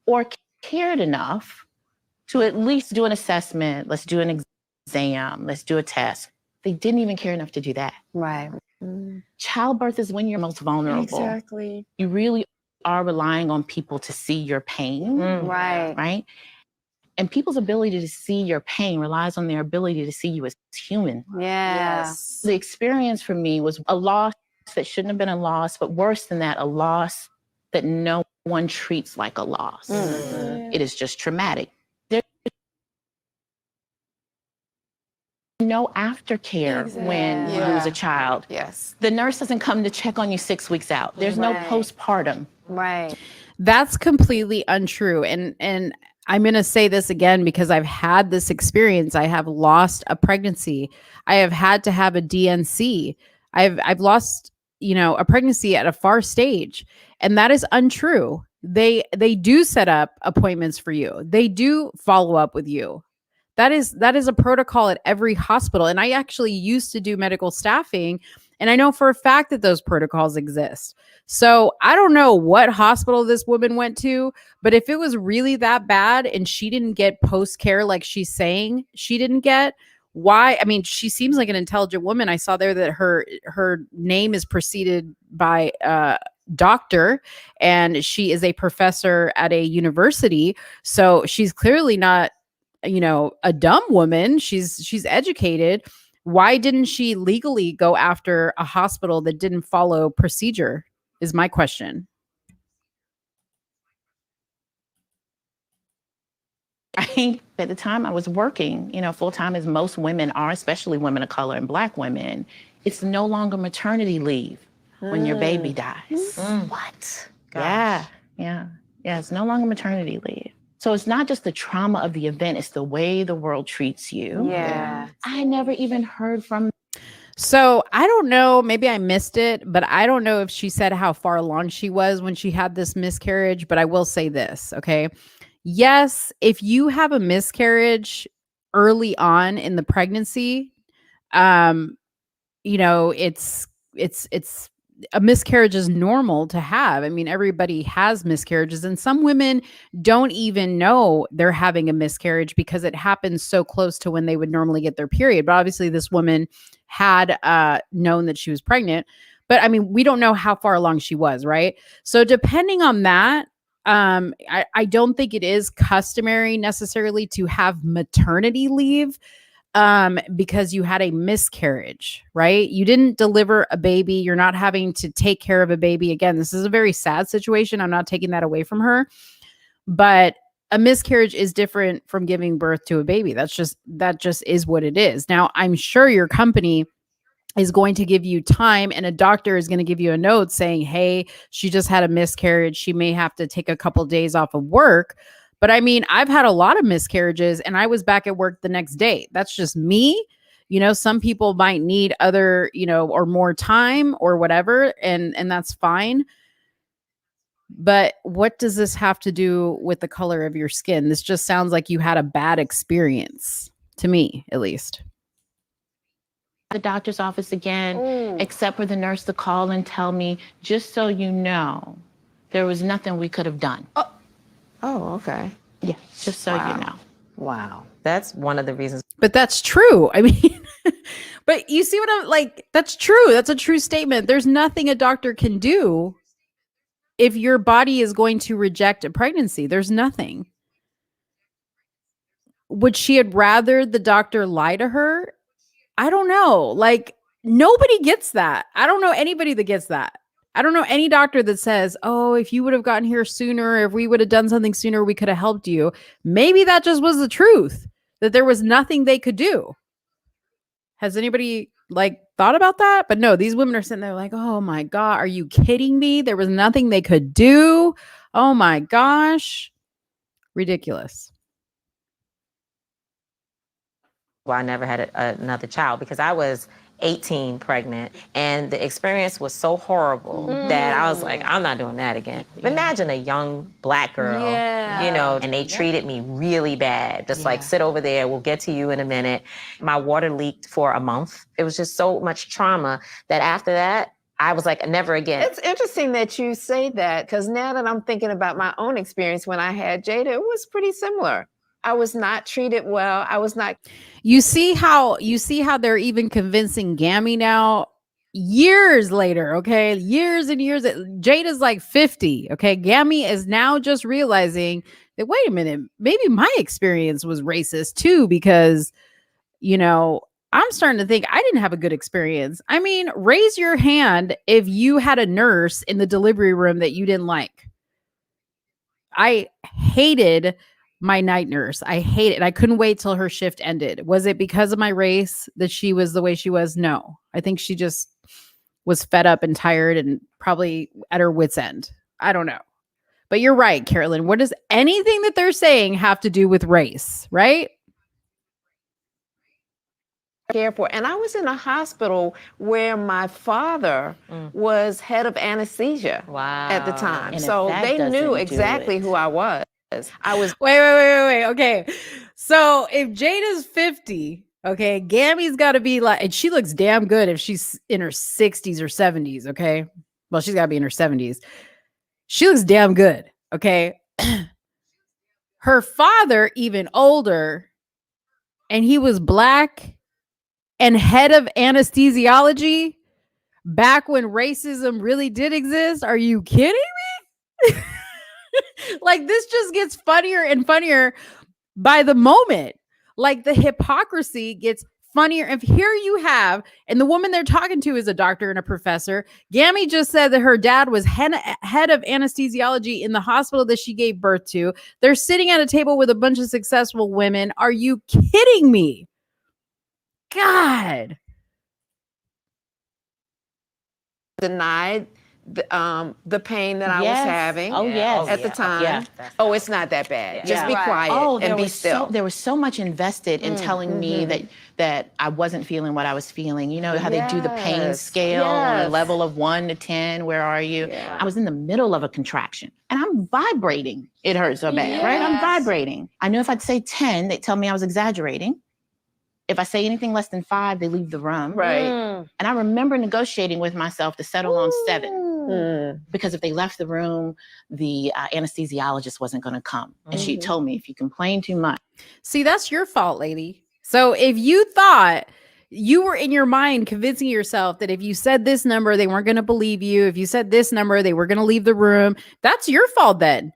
or cared enough to at least do an assessment. Let's do an exam. Let's do a test. They didn't even care enough to do that. Right. Childbirth is when you're most vulnerable. Exactly. You really are relying on people to see your pain. Right. Right? And people's ability to see your pain relies on their ability to see you as human. Yeah. Yes. The experience for me was a loss that shouldn't have been a loss, but worse than that, a loss that no one treats like a loss. It is just traumatic. There's no aftercare when you lose a child. Yes. The nurse doesn't come to check on you 6 weeks out. There's no postpartum. Right. That's completely untrue. And I'm going to say this again because I've had this experience. I have lost a pregnancy. I have had to have a DNC. I've lost, a pregnancy at a far stage, and that is untrue. They do set up appointments for you. They do follow up with you. That is a protocol at every hospital. And I actually used to do medical staffing, and I know for a fact that those protocols exist. So I don't know what hospital this woman went to, but if it was really that bad and she didn't get post-care like she's saying she didn't get, why? I mean, she seems like an intelligent woman. I saw there that her name is preceded by doctor, and she is a professor at a university. So she's clearly not, a dumb woman. She's educated. Why didn't she legally go after a hospital that didn't follow procedure is my question. I think at the time I was working, full-time as most women are, especially women of color and Black women, it's no longer maternity leave when your baby dies. What? Yeah. Yes, no longer maternity leave. So it's not just the trauma of the event, it's the way the world treats you. Yeah. I never even heard from. So I don't know, maybe I missed it, but I don't know if she said how far along she was when she had this miscarriage, but I will say this, okay? Yes, if you have a miscarriage early on in the pregnancy, um, it's a miscarriage is normal to have. I mean, everybody has miscarriages, and some women don't even know they're having a miscarriage because it happens so close to when they would normally get their period. But obviously, this woman had known that she was pregnant. But I mean, we don't know how far along she was, right? So depending on that, I don't think it is customary necessarily to have maternity leave because you had a miscarriage, right? You didn't deliver a baby. You're not having to take care of a baby. Again, this is a very sad situation. I'm not taking that away from her, but a miscarriage is different from giving birth to a baby. That just is what it is. Now, I'm sure your company is going to give you time, and a doctor is going to give you a note saying, hey, she just had a miscarriage. She may have to take a couple days off of work. But I mean, I've had a lot of miscarriages and I was back at work the next day. That's just me. Some people might need other, or more time or whatever, and that's fine. But what does this have to do with the color of your skin? This just sounds like you had a bad experience, to me, at least. The doctor's office again, except for the nurse to call and tell me, just so you know, there was nothing we could have done. Oh, okay. Yeah, just so you know. Wow. That's one of the reasons. But that's true. I mean, but you see what I'm like? That's true. That's a true statement. There's nothing a doctor can do if your body is going to reject a pregnancy. There's nothing. Would she had rather the doctor lie to her? I don't know. Like, nobody gets that. I don't know anybody that gets that. I don't know any doctor that says, oh, if you would have gotten here sooner, if we would have done something sooner, we could have helped you. Maybe that just was the truth, that there was nothing they could do. Has anybody thought about that? But no, these women are sitting there like, oh my God, are you kidding me? There was nothing they could do. Oh my gosh. Ridiculous. Well, I never had another child because I was 18 pregnant, and the experience was so horrible that I was like, I'm not doing that again. But imagine a young Black girl, and they treated me really bad. Just like, sit over there, we'll get to you in a minute. My water leaked for a month. It was just so much trauma that after that, I was like, never again. It's interesting that you say that, because now that I'm thinking about my own experience when I had Jada, it was pretty similar. I was not treated well. I was not. You see how they're even convincing Gammy now, years later, okay? Years and years. Jada's like 50, okay? Gammy is now just realizing that, wait a minute, maybe my experience was racist too, because, I'm starting to think I didn't have a good experience. I mean, raise your hand if you had a nurse in the delivery room that you didn't like. I hated my night nurse. I hate it. I couldn't wait till her shift ended. Was it because of my race that she was the way she was? No. I think she just was fed up and tired and probably at her wit's end. I don't know. But you're right, Carolyn. What does anything that they're saying have to do with race, right? Care for. And I was in a hospital where my father was head of anesthesia at the time. And so they knew exactly who I was. I was wait. Okay. So if Jada's 50, okay, Gammy's got to be like, and she looks damn good if she's in her 60s or 70s, okay? Well, she's got to be in her 70s. She looks damn good, okay? Her father, even older, and he was Black and head of anesthesiology back when racism really did exist. Are you kidding me? Like, this just gets funnier and funnier by the moment. Like, the hypocrisy gets funnier. If here you have, and the woman they're talking to is a doctor and a professor. Gammy just said that her dad was head of anesthesiology in the hospital that she gave birth to. They're sitting at a table with a bunch of successful women. Are you kidding me? God. Denied the pain that I was having at the time. Yeah. Oh, it's not that bad. Just be Right. quiet and be still. There was so much invested in telling me that I wasn't feeling what I was feeling. You know how they do the pain scale on a level of 1 to 10. Where are you? I was in the middle of a contraction and I'm vibrating. It hurt so bad, right? I'm vibrating. I knew if I'd say 10, they'd tell me I was exaggerating. If I say anything less than 5, they leave the room. Right. And I remember negotiating with myself to settle on 7. Because if they left the room, the anesthesiologist wasn't going to come. And she told me, if you complain too much. See, that's your fault, lady. So if you thought you were in your mind convincing yourself that if you said this number, they weren't going to believe you. If you said this number, they were going to leave the room. That's your fault then.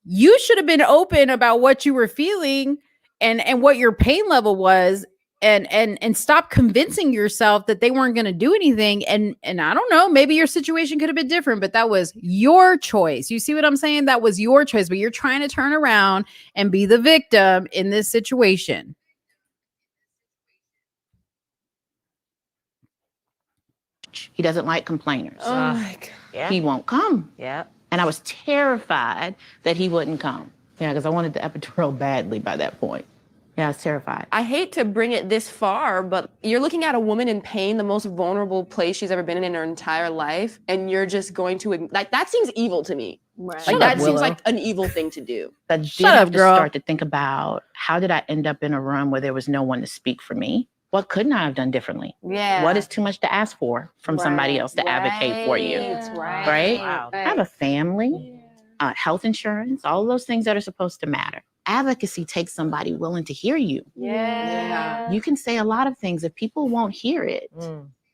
You should have been open about what you were feeling and what your pain level was. And stop convincing yourself that they weren't going to do anything. And I don't know, maybe your situation could have been different, but that was your choice. You see what I'm saying? That was your choice, but you're trying to turn around and be the victim in this situation. He doesn't like complainers. Oh my God. Yeah. He won't come. Yeah. And I was terrified that he wouldn't come. Yeah, because I wanted the epidural badly by that point. Yeah, I was terrified. I hate to bring it this far, but you're looking at a woman in pain, the most vulnerable place she's ever been in her entire life, and you're just going to, like, that seems evil to me. Right. Like, that seems like an evil thing to do. I did have to start to think about, how did I end up in a room where there was no one to speak for me? What couldn't I have done differently? Yeah. What is too much to ask for from somebody else to advocate for you? Right? Wow. I have a family, health insurance, all of those things that are supposed to matter. Advocacy takes somebody willing to hear you. Yeah. You can say a lot of things. If people won't hear it,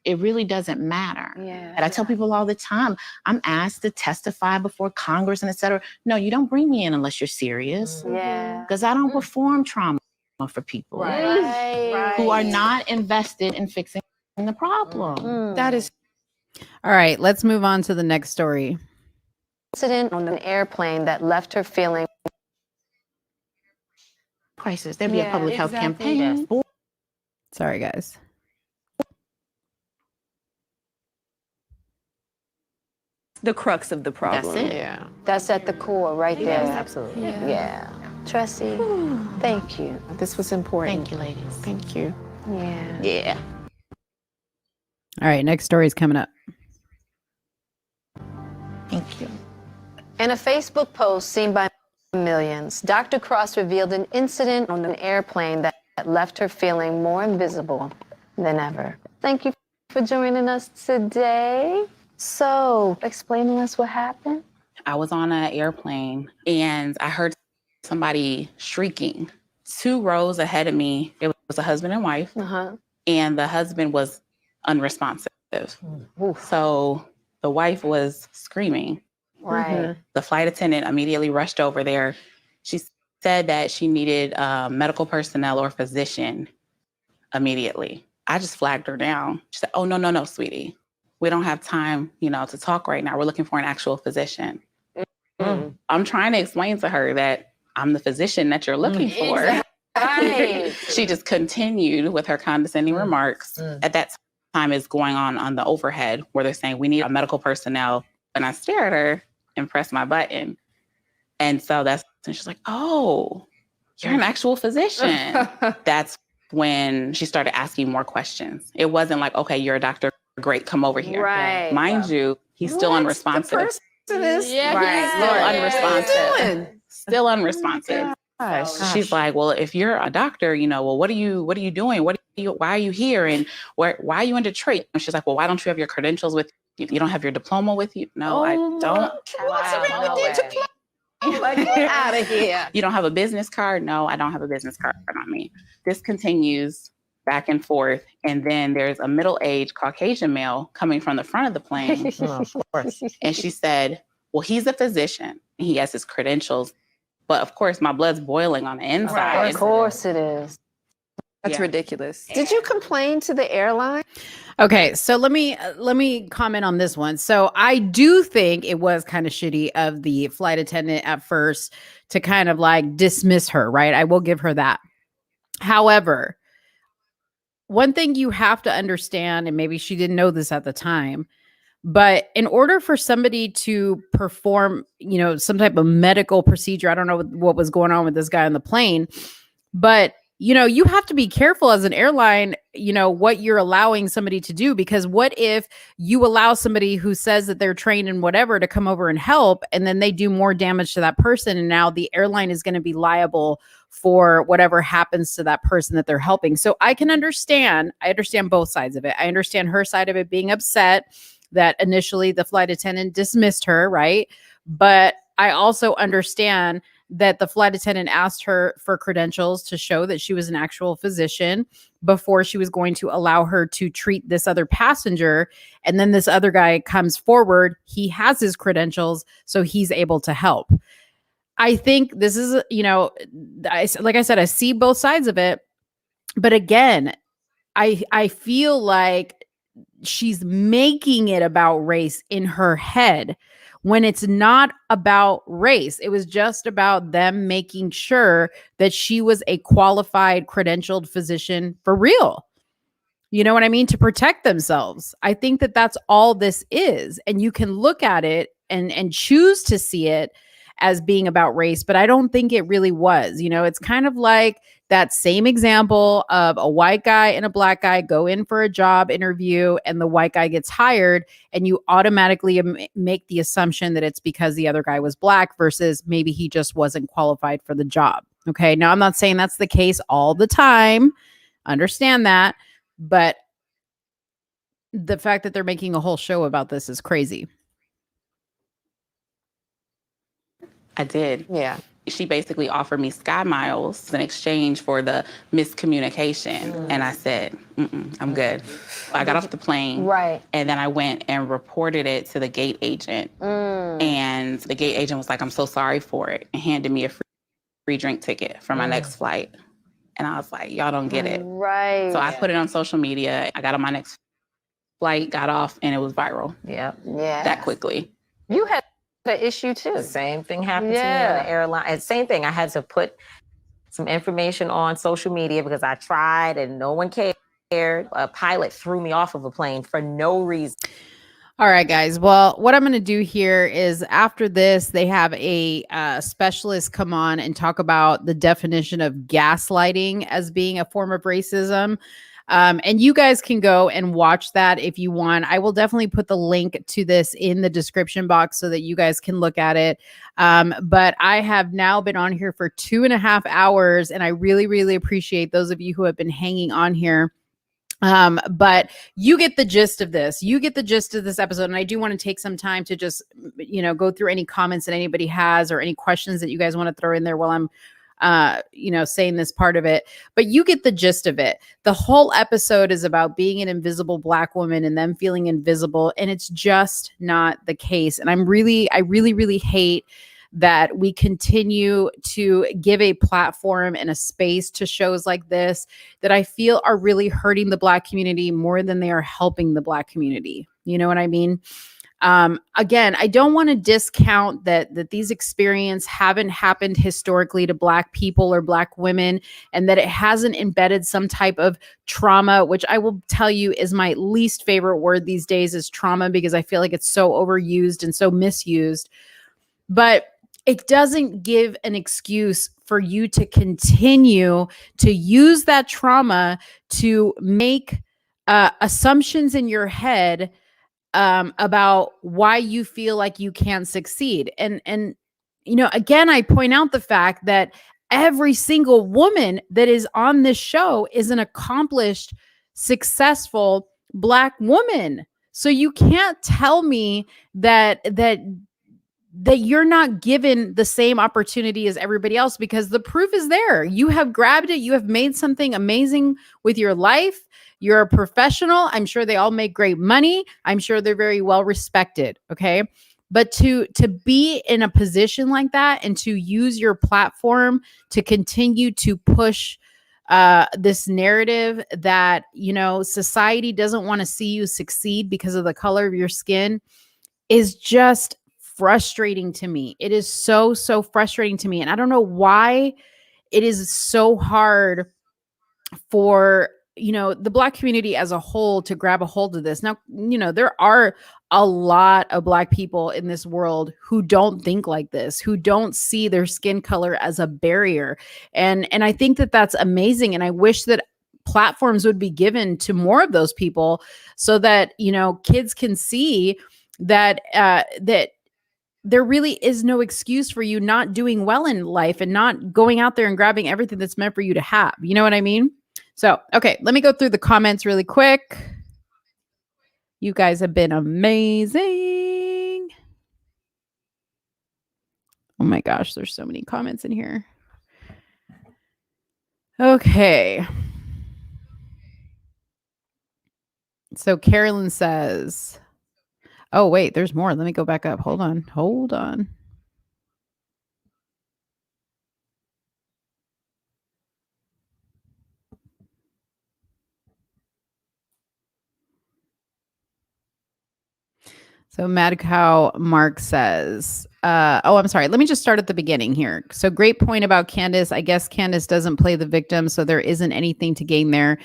it really doesn't matter. Yeah. And I tell people all the time, I'm asked to testify before Congress and et cetera. No, you don't bring me in unless you're serious. Yeah. Because I don't perform trauma for people who are not invested in fixing the problem. That is. All right, let's move on to the next story. Incident on an airplane that left her feeling Crisis. There'd be a public health campaign. Sorry, guys. The crux of the problem. That's it. Yeah. that's at the core right there. Yes, absolutely. Yeah. Tressie, thank you. This was important. Thank you, ladies. Thank you. Yeah. Yeah. All right, next story is coming up. Thank you. In a Facebook post seen by millions, Dr. Cross revealed an incident on an airplane that left her feeling more invisible than ever. Thank you for joining us today. So, explain to us what happened. I was on an airplane and I heard somebody shrieking. 2 rows ahead of me, it was a husband and wife, and the husband was unresponsive. So the wife was screaming. Right. The flight attendant immediately rushed over there. She said that she needed medical personnel or physician immediately. I just flagged her down. She said, "Oh, no, sweetie. We don't have time, to talk right now. We're looking for an actual physician." I'm trying to explain to her that I'm the physician that you're looking for. Right. She just continued with her condescending remarks. At that time is going on the overhead where they're saying, "We need a medical personnel." And I stare at her and press my button. And so and she's like, "Oh, you're an actual physician." That's when she started asking more questions. It wasn't like, "Okay, you're a doctor. Great, come over here." Right. Mind you, he's still unresponsive. Still unresponsive. Still unresponsive. She's like, "Well, if you're a doctor, well, what are you doing? Why are you here? And why are you in Detroit?" And she's like, "Well, why don't you have your credentials with you? You don't have your diploma with you?" "No, I don't." What's around with your diploma? Like, get out of here. "You don't have a business card?" "No, I don't have a business card on me." This continues back and forth. And then there's a middle-aged Caucasian male coming from the front of the plane. Of course. And she said, "Well, he's a physician. And he has his credentials." But of course, my blood's boiling on the inside. Of course it is. That's ridiculous. Did you complain to the airline? Okay, so let me comment on this one. So I do think it was kind of shitty of the flight attendant at first to kind of like dismiss her, right? I will give her that. However, one thing you have to understand, and maybe she didn't know this at the time, But in order for somebody to perform, some type of medical procedure, I don't know what was going on with this guy on the plane, but you have to be careful as an airline, what you're allowing somebody to do, because what if you allow somebody who says that they're trained in whatever to come over and help, and then they do more damage to that person, and now the airline is going to be liable for whatever happens to that person that they're helping. So I understand both sides of it. I understand her side of it, being upset that initially the flight attendant dismissed her, right? But I also understand that the flight attendant asked her for credentials to show that she was an actual physician before she was going to allow her to treat this other passenger. And then this other guy comes forward. He has his credentials, so he's able to help. I think this is, like I said, I see both sides of it. But again, I feel like she's making it about race in her head when it's not about race. It was just about them making sure that she was a qualified, credentialed physician for real. You know what I mean? To protect themselves. I think that that's all this is. And you can look at it and choose to see it as being about race, but I don't think it really was. It's kind of like that same example of a white guy and a black guy go in for a job interview, and the white guy gets hired, and you automatically make the assumption that it's because the other guy was black versus maybe he just wasn't qualified for the job. Okay. Now, I'm not saying that's the case all the time. Understand that. But the fact that they're making a whole show about this is crazy. I did. Yeah. She basically offered me Sky Miles in exchange for the miscommunication. And I said, I'm good. I got off the plane. Right. And then I went and reported it to the gate agent. And the gate agent was like, I'm so sorry for it, and handed me a free drink ticket for my next flight. And I was like, y'all don't get it. Right. So I put it on social media. I got on my next flight, got off, and it was viral. Yeah. That quickly. You had the issue too. The same thing happened to me on the airline. And same thing, I had to put some information on social media because I tried and no one cared. A pilot threw me off of a plane for no reason. All right, guys. Well, what I'm going to do here is after this, they have a specialist come on and talk about the definition of gaslighting as being a form of racism. And you guys can go and watch that if you want. I will definitely put the link to this in the description box so that you guys can look at it. But I have now been on here for 2.5 hours, and I really, really appreciate those of you who have been hanging on here. But you get the gist of this. You get the gist of this episode. And I do want to take some time to just, go through any comments that anybody has or any questions that you guys want to throw in there while I'm saying this part of it, but you get the gist of it. The whole episode is about being an invisible Black woman and them feeling invisible. And it's just not the case. And I really hate that we continue to give a platform and a space to shows like this that I feel are really hurting the Black community more than they are helping the Black community. You know what I mean? Again, I don't want to discount that these experiences haven't happened historically to Black people or Black women, and that it hasn't embedded some type of trauma, which I will tell you is my least favorite word these days, is trauma, because I feel like it's so overused and so misused. But it doesn't give an excuse for you to continue to use that trauma to make assumptions in your head about why you feel like you can't succeed. And again, I point out the fact that every single woman that is on this show is an accomplished, successful Black woman. So you can't tell me that you're not given the same opportunity as everybody else, because the proof is there. You have grabbed it. You have made something amazing with your life. You're a professional. I'm sure they all make great money. I'm sure they're very well respected. Okay. But to be in a position like that and to use your platform to continue to push this narrative that, society doesn't want to see you succeed because of the color of your skin is just frustrating to me. It is so frustrating to me. And I don't know why it is so hard for the Black community as a whole to grab a hold of this. Now, there are a lot of Black people in this world who don't think like this, who don't see their skin color as a barrier. And I think that that's amazing. And I wish that platforms would be given to more of those people so that, kids can see that, that there really is no excuse for you not doing well in life and not going out there and grabbing everything that's meant for you to have. You know what I mean? So, okay, let me go through the comments really quick. You guys have been amazing. Oh my gosh, there's so many comments in here. Okay. So Carolyn says, oh, wait, there's more. Let me go back up. Hold on. So Mad Cow Mark says, I'm sorry. Let me just start at the beginning here. So great point about Candace. I guess Candace doesn't play the victim, so there isn't anything to gain there.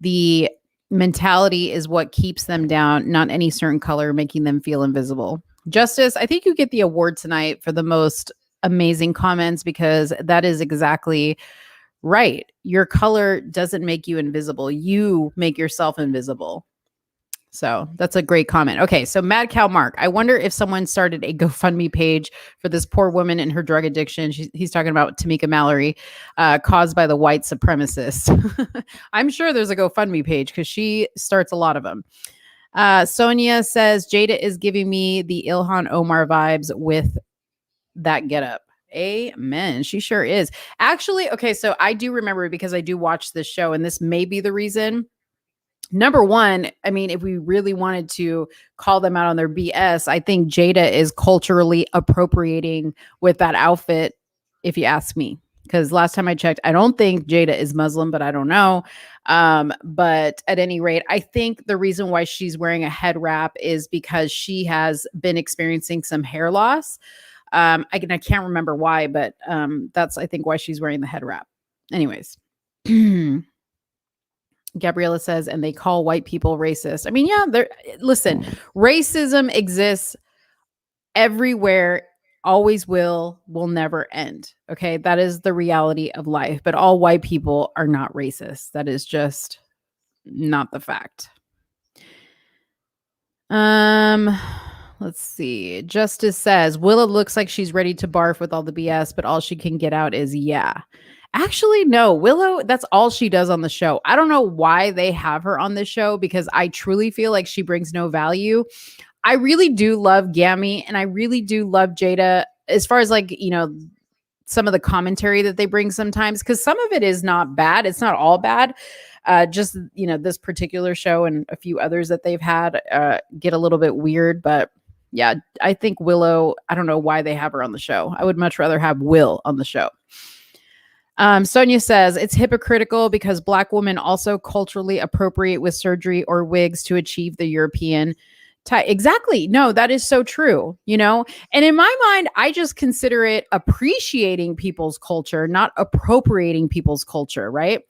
The mentality is what keeps them down, not any certain color making them feel invisible. Justice, I think you get the award tonight for the most amazing comments because that is exactly right. Your color doesn't make you invisible. You make yourself invisible. So that's a great comment. Okay, so Mad Cow Mark, I wonder if someone started a GoFundMe page for this poor woman and her drug addiction. He's talking about Tamika Mallory, caused by the white supremacist. I'm sure there's a GoFundMe page because she starts a lot of them. Sonia says, Jada is giving me the Ilhan Omar vibes with that getup. Amen. She sure is. Actually, okay, so I do remember because I do watch this show, and this may be the reason. Number one, I mean, if we really wanted to call them out on their BS, I think Jada is culturally appropriating with that outfit, if you ask me. Because last time I checked, I don't think Jada is Muslim, but I don't know. But at any rate, I think the reason why she's wearing a head wrap is because she has been experiencing some hair loss. I can't remember why, but that's, I think, why she's wearing the head wrap. Anyways. Gabriella says, and they call white people racist. I mean, yeah, listen, racism exists everywhere, always will never end. Okay. That is the reality of life, but all white people are not racist. That is just not the fact. Let's see. Justice says, Willa looks like she's ready to barf with all the BS, but all she can get out is yeah. Actually, no, Willow, that's all she does on the show. I don't know why they have her on this show because I truly feel like she brings no value. I really do love Gammy and I really do love Jada as far as like, some of the commentary that they bring sometimes, because some of it is not bad. It's not all bad. Just, this particular show and a few others that they've had get a little bit weird. But yeah, I think Willow, I don't know why they have her on the show. I would much rather have Will on the show. Sonia says it's hypocritical because Black women also culturally appropriate with surgery or wigs to achieve the European type. Exactly. No, that is so true, And in my mind, I just consider it appreciating people's culture, not appropriating people's culture, right?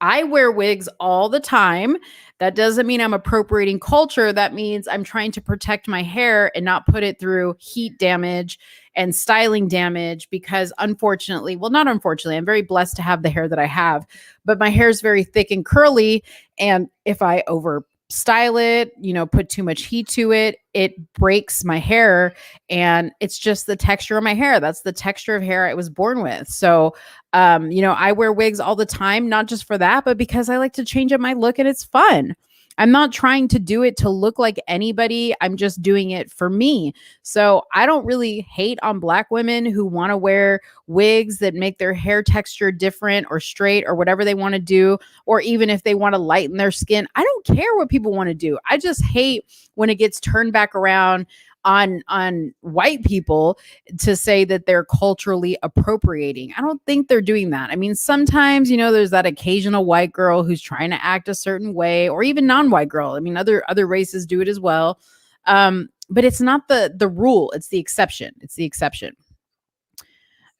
I wear wigs all the time. That doesn't mean I'm appropriating culture. That means I'm trying to protect my hair and not put it through heat damage and styling damage because unfortunately, well, not unfortunately, I'm very blessed to have the hair that I have, but my hair is very thick and curly. And if I over style it, put too much heat to it, it breaks my hair. And it's just the texture of my hair. That's the texture of hair I was born with. So, I wear wigs all the time, not just for that, but because I like to change up my look and it's fun. I'm not trying to do it to look like anybody. I'm just doing it for me. So I don't really hate on Black women who want to wear wigs that make their hair texture different or straight or whatever they want to do. Or even if they want to lighten their skin, I don't care what people want to do. I just hate when it gets turned back around on white people to say that they're culturally appropriating. I don't think they're doing that. I mean, sometimes, there's that occasional white girl who's trying to act a certain way, or even non-white girl. I mean, other races do it as well. But it's not the rule. It's the exception.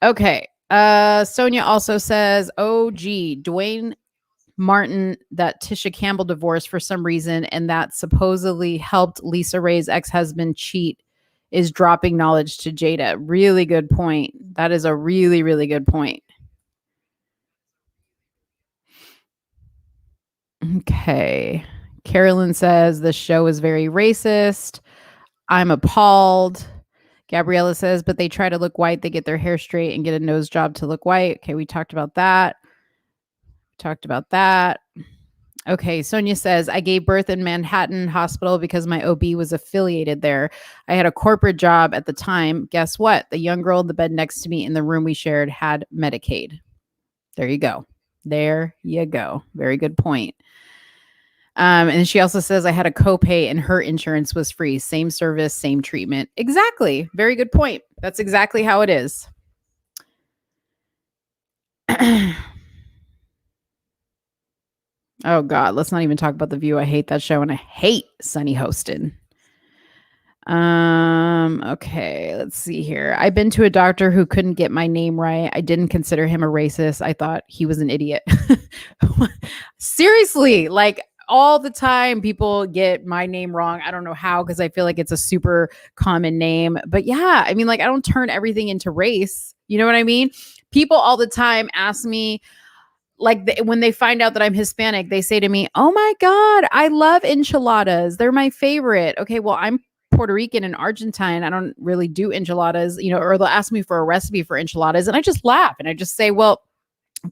Okay. Sonia also says, oh, gee, Dwayne Martin that Tisha Campbell divorced for some reason and that supposedly helped Lisa Ray's ex-husband cheat is dropping knowledge to Jada. Really good point. That is a really, really good point. Okay. Carolyn says the show is very racist. I'm appalled. Gabriella says, but they try to look white. They get their hair straight and get a nose job to look white. Okay, we talked about that. Okay, Sonia says, I gave birth in Manhattan Hospital because my OB was affiliated there. I had a corporate job at the time. Guess what? The young girl in the bed next to me in the room we shared had Medicaid. There you go. There you go. Very good point. And she also says, I had a copay and her insurance was free. Same service, same treatment. Exactly. Very good point. That's exactly how it is. Oh God, let's not even talk about The View. I hate that show and I hate Sunny Hostin. Okay, let's see here. I've been to a doctor who couldn't get my name right. I didn't consider him a racist. I thought he was an idiot. Seriously, like all the time people get my name wrong. I don't know how, because I feel like it's a super common name. But yeah, I mean, like I don't turn everything into race. You know what I mean? People all the time ask me, like when they find out that I'm Hispanic, they say to me, oh my God, I love enchiladas. They're my favorite. Okay, well, I'm Puerto Rican and Argentine. I don't really do enchiladas, you know, or they'll ask me for a recipe for enchiladas. And I just laugh and I just say, well,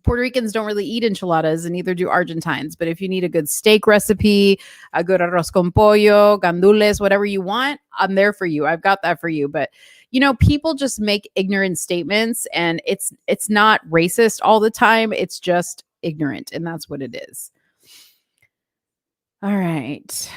Puerto Ricans don't really eat enchiladas and neither do Argentines. But if you need a good steak recipe, a good arroz con pollo, gandules, whatever you want, I'm there for you. I've got that for you. But, you know, people just make ignorant statements and it's not racist all the time. It's just ignorant. And that's what it is. All right.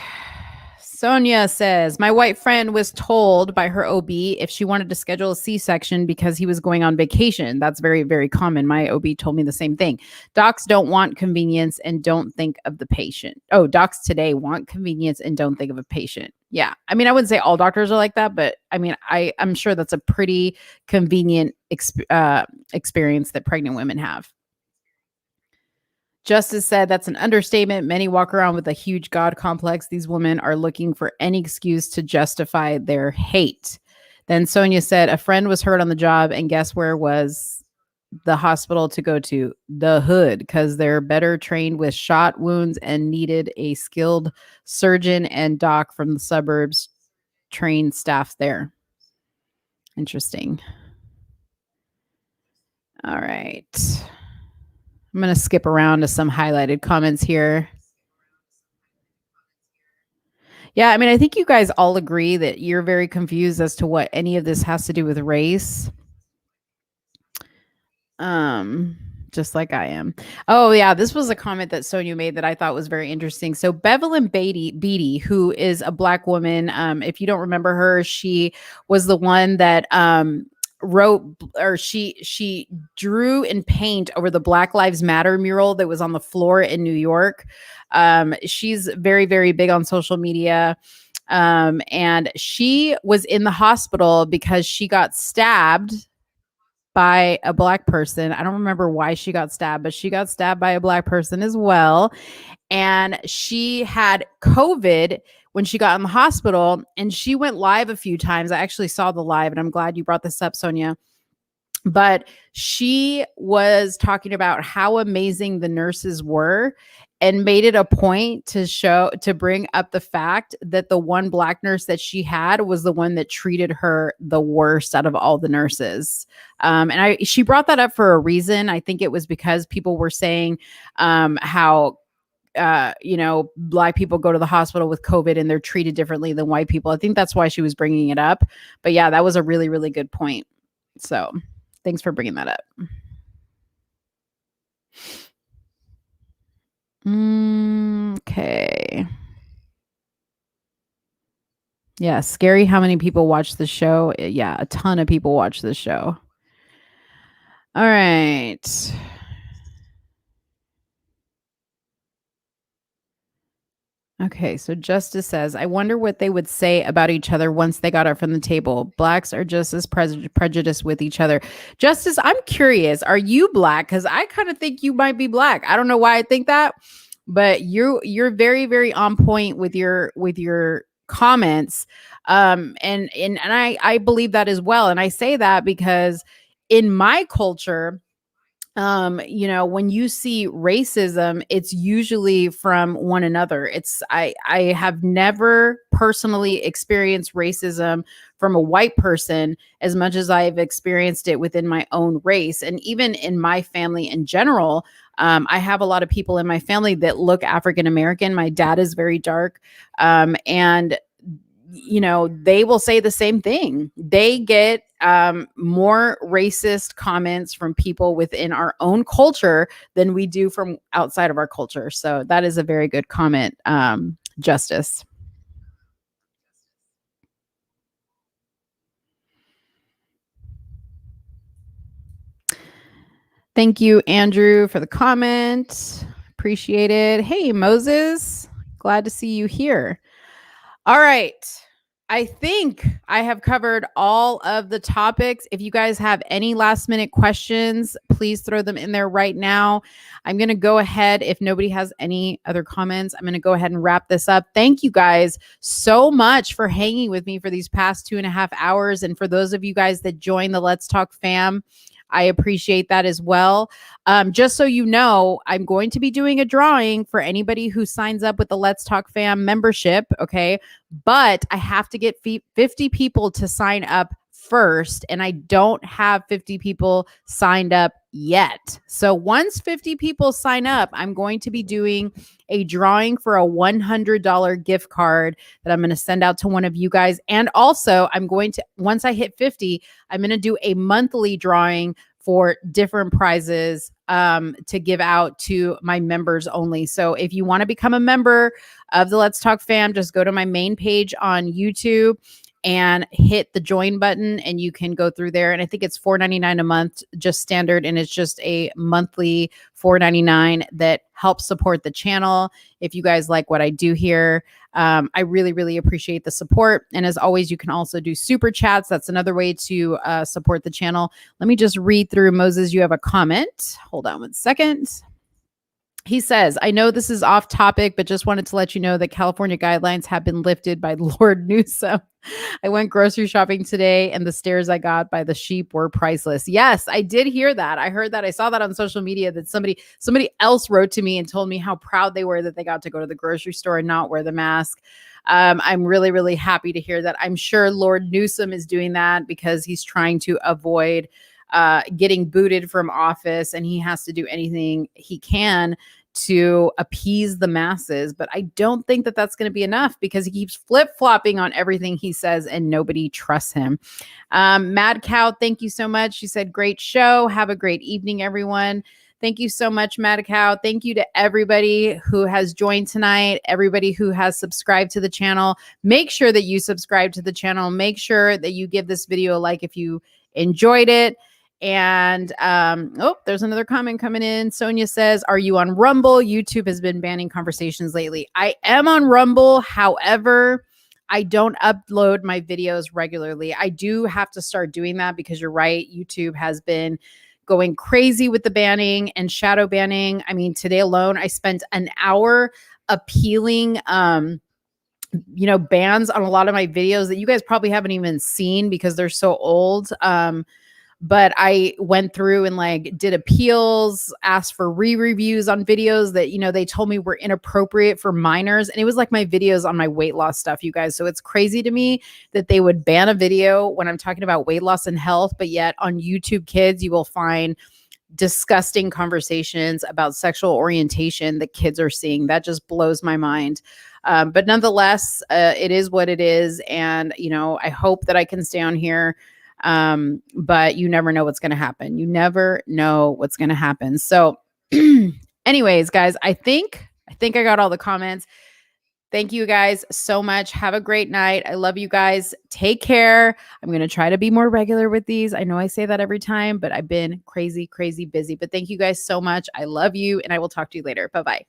Sonia says, my white friend was told by her OB if she wanted to schedule a C-section because he was going on vacation. That's very, very common. My OB told me the same thing. Docs don't want convenience and don't think of the patient. Oh, docs today want convenience and don't think of a patient. Yeah. I mean, I wouldn't say all doctors are like that, but I mean, I'm sure that's a pretty convenient experience that pregnant women have. Justice said that's an understatement. Many walk around with a huge God complex. These women are looking for any excuse to justify their hate. Then Sonia said a friend was hurt on the job, and guess where was the hospital to go to? The hood, because they're better trained with shot wounds and needed a skilled surgeon and doc from the suburbs, trained staff there. Interesting. All right. I'm going to skip around to some highlighted comments here. Yeah, I mean, I think you guys all agree that you're very confused as to what any of this has to do with race. Just like I am. Oh, yeah, this was a comment that Sonia made that I thought was very interesting. So Bevelyn Beatty, who is a Black woman, if you don't remember her, she was the one that wrote, or she drew in paint over the Black Lives Matter mural that was on the floor in New York. She's very, very big on social media. And she was in the hospital because she got stabbed by a Black person. I don't remember why she got stabbed, but she got stabbed by a Black person as well. And she had COVID when she got in the hospital, and she went live a few times. I actually saw the live, and I'm glad you brought this up, Sonia. But she was talking about how amazing the nurses were and made it a point to bring up the fact that the one Black nurse that she had was the one that treated her the worst out of all the nurses. And she brought that up for a reason. I think it was because people were saying how Black people go to the hospital with COVID and they're treated differently than white people. I think that's why she was bringing it up. But yeah, that was a really, really good point. So thanks for bringing that up. Okay. Yeah, scary how many people watch the show. Yeah, a ton of people watch the show. All right. Okay, so Justice says, I wonder what they would say about each other once they got up from the table. Blacks are just as prejudiced with each other. Justice, I'm curious, are you black? Because I kind of think you might be black. I don't know why I think that, but you're very, very on point with your comments. And I believe that as well. And I say that because in my culture, when you see racism, it's usually from one another. I have never personally experienced racism from a white person as much as I've experienced it within my own race. And even in my family in general, I have a lot of people in my family that look African American. My dad is very dark. And they will say the same thing. They get more racist comments from people within our own culture than we do from outside of our culture. So that is a very good comment, Justice. Thank you, Andrew, for the comment. Appreciate it. Hey, Moses, glad to see you here. All right. I think I have covered all of the topics. If you guys have any last minute questions, please throw them in there right now. I'm going to go ahead. If nobody has any other comments, I'm going to go ahead and wrap this up. Thank you guys so much for hanging with me for these past 2.5 hours. And for those of you guys that joined the Let's Talk fam, I appreciate that as well. Just so you know, I'm going to be doing a drawing for anybody who signs up with the Let's Talk fam membership. Okay. But I have to get 50 people to sign up first. And I don't have 50 people signed up yet. So once 50 people sign up, I'm going to be doing a drawing for a $100 gift card that I'm going to send out to one of you guys. And also once I hit 50, I'm going to do a monthly drawing for different prizes to give out to my members only. So if you want to become a member of the Let's Talk fam, just go to my main page on YouTube and hit the join button and you can go through there. And I think it's $4.99 a month, just standard. And it's just a monthly $4.99 that helps support the channel. If you guys like what I do here, I really, really appreciate the support. And as always, you can also do super chats. That's another way to support the channel. Let me just read through. Moses, you have a comment. Hold on one second. He says, I know this is off topic, but just wanted to let you know that California guidelines have been lifted by Lord Newsom. I went grocery shopping today and the stares I got by the sheep were priceless. Yes, I did hear that. I heard that. I saw that on social media that somebody else wrote to me and told me how proud they were that they got to go to the grocery store and not wear the mask. I'm really, really happy to hear that. I'm sure Lord Newsom is doing that because he's trying to avoid getting booted from office, and he has to do anything he can to appease the masses. But I don't think that that's going to be enough because he keeps flip-flopping on everything he says and nobody trusts him. Mad Cow, thank you so much. She said, great show. Have a great evening, everyone. Thank you so much, Mad Cow. Thank you to everybody who has joined tonight, everybody who has subscribed to the channel. Make sure that you subscribe to the channel. Make sure that you give this video a like if you enjoyed it. And there's another comment coming in. Sonia says, are you on Rumble? YouTube has been banning conversations lately. I am on Rumble. However, I don't upload my videos regularly. I do have to start doing that because you're right. YouTube has been going crazy with the banning and shadow banning. I mean, today alone, I spent an hour appealing bans on a lot of my videos that you guys probably haven't even seen because they're so old. But I went through and did appeals, asked for re-reviews on videos that, they told me were inappropriate for minors. And it was like my videos on my weight loss stuff, you guys. So it's crazy to me that they would ban a video when I'm talking about weight loss and health, but yet on YouTube Kids, you will find disgusting conversations about sexual orientation that kids are seeing. That just blows my mind. But nonetheless, it is what it is. And, I hope that I can stay on here. But you never know what's going to happen. You never know what's going to happen. So anyways, guys, I think I got all the comments. Thank you guys so much. Have a great night. I love you guys. Take care. I'm going to try to be more regular with these. I know I say that every time, but I've been crazy busy. But thank you guys so much. I love you and I will talk to you later. Bye-bye.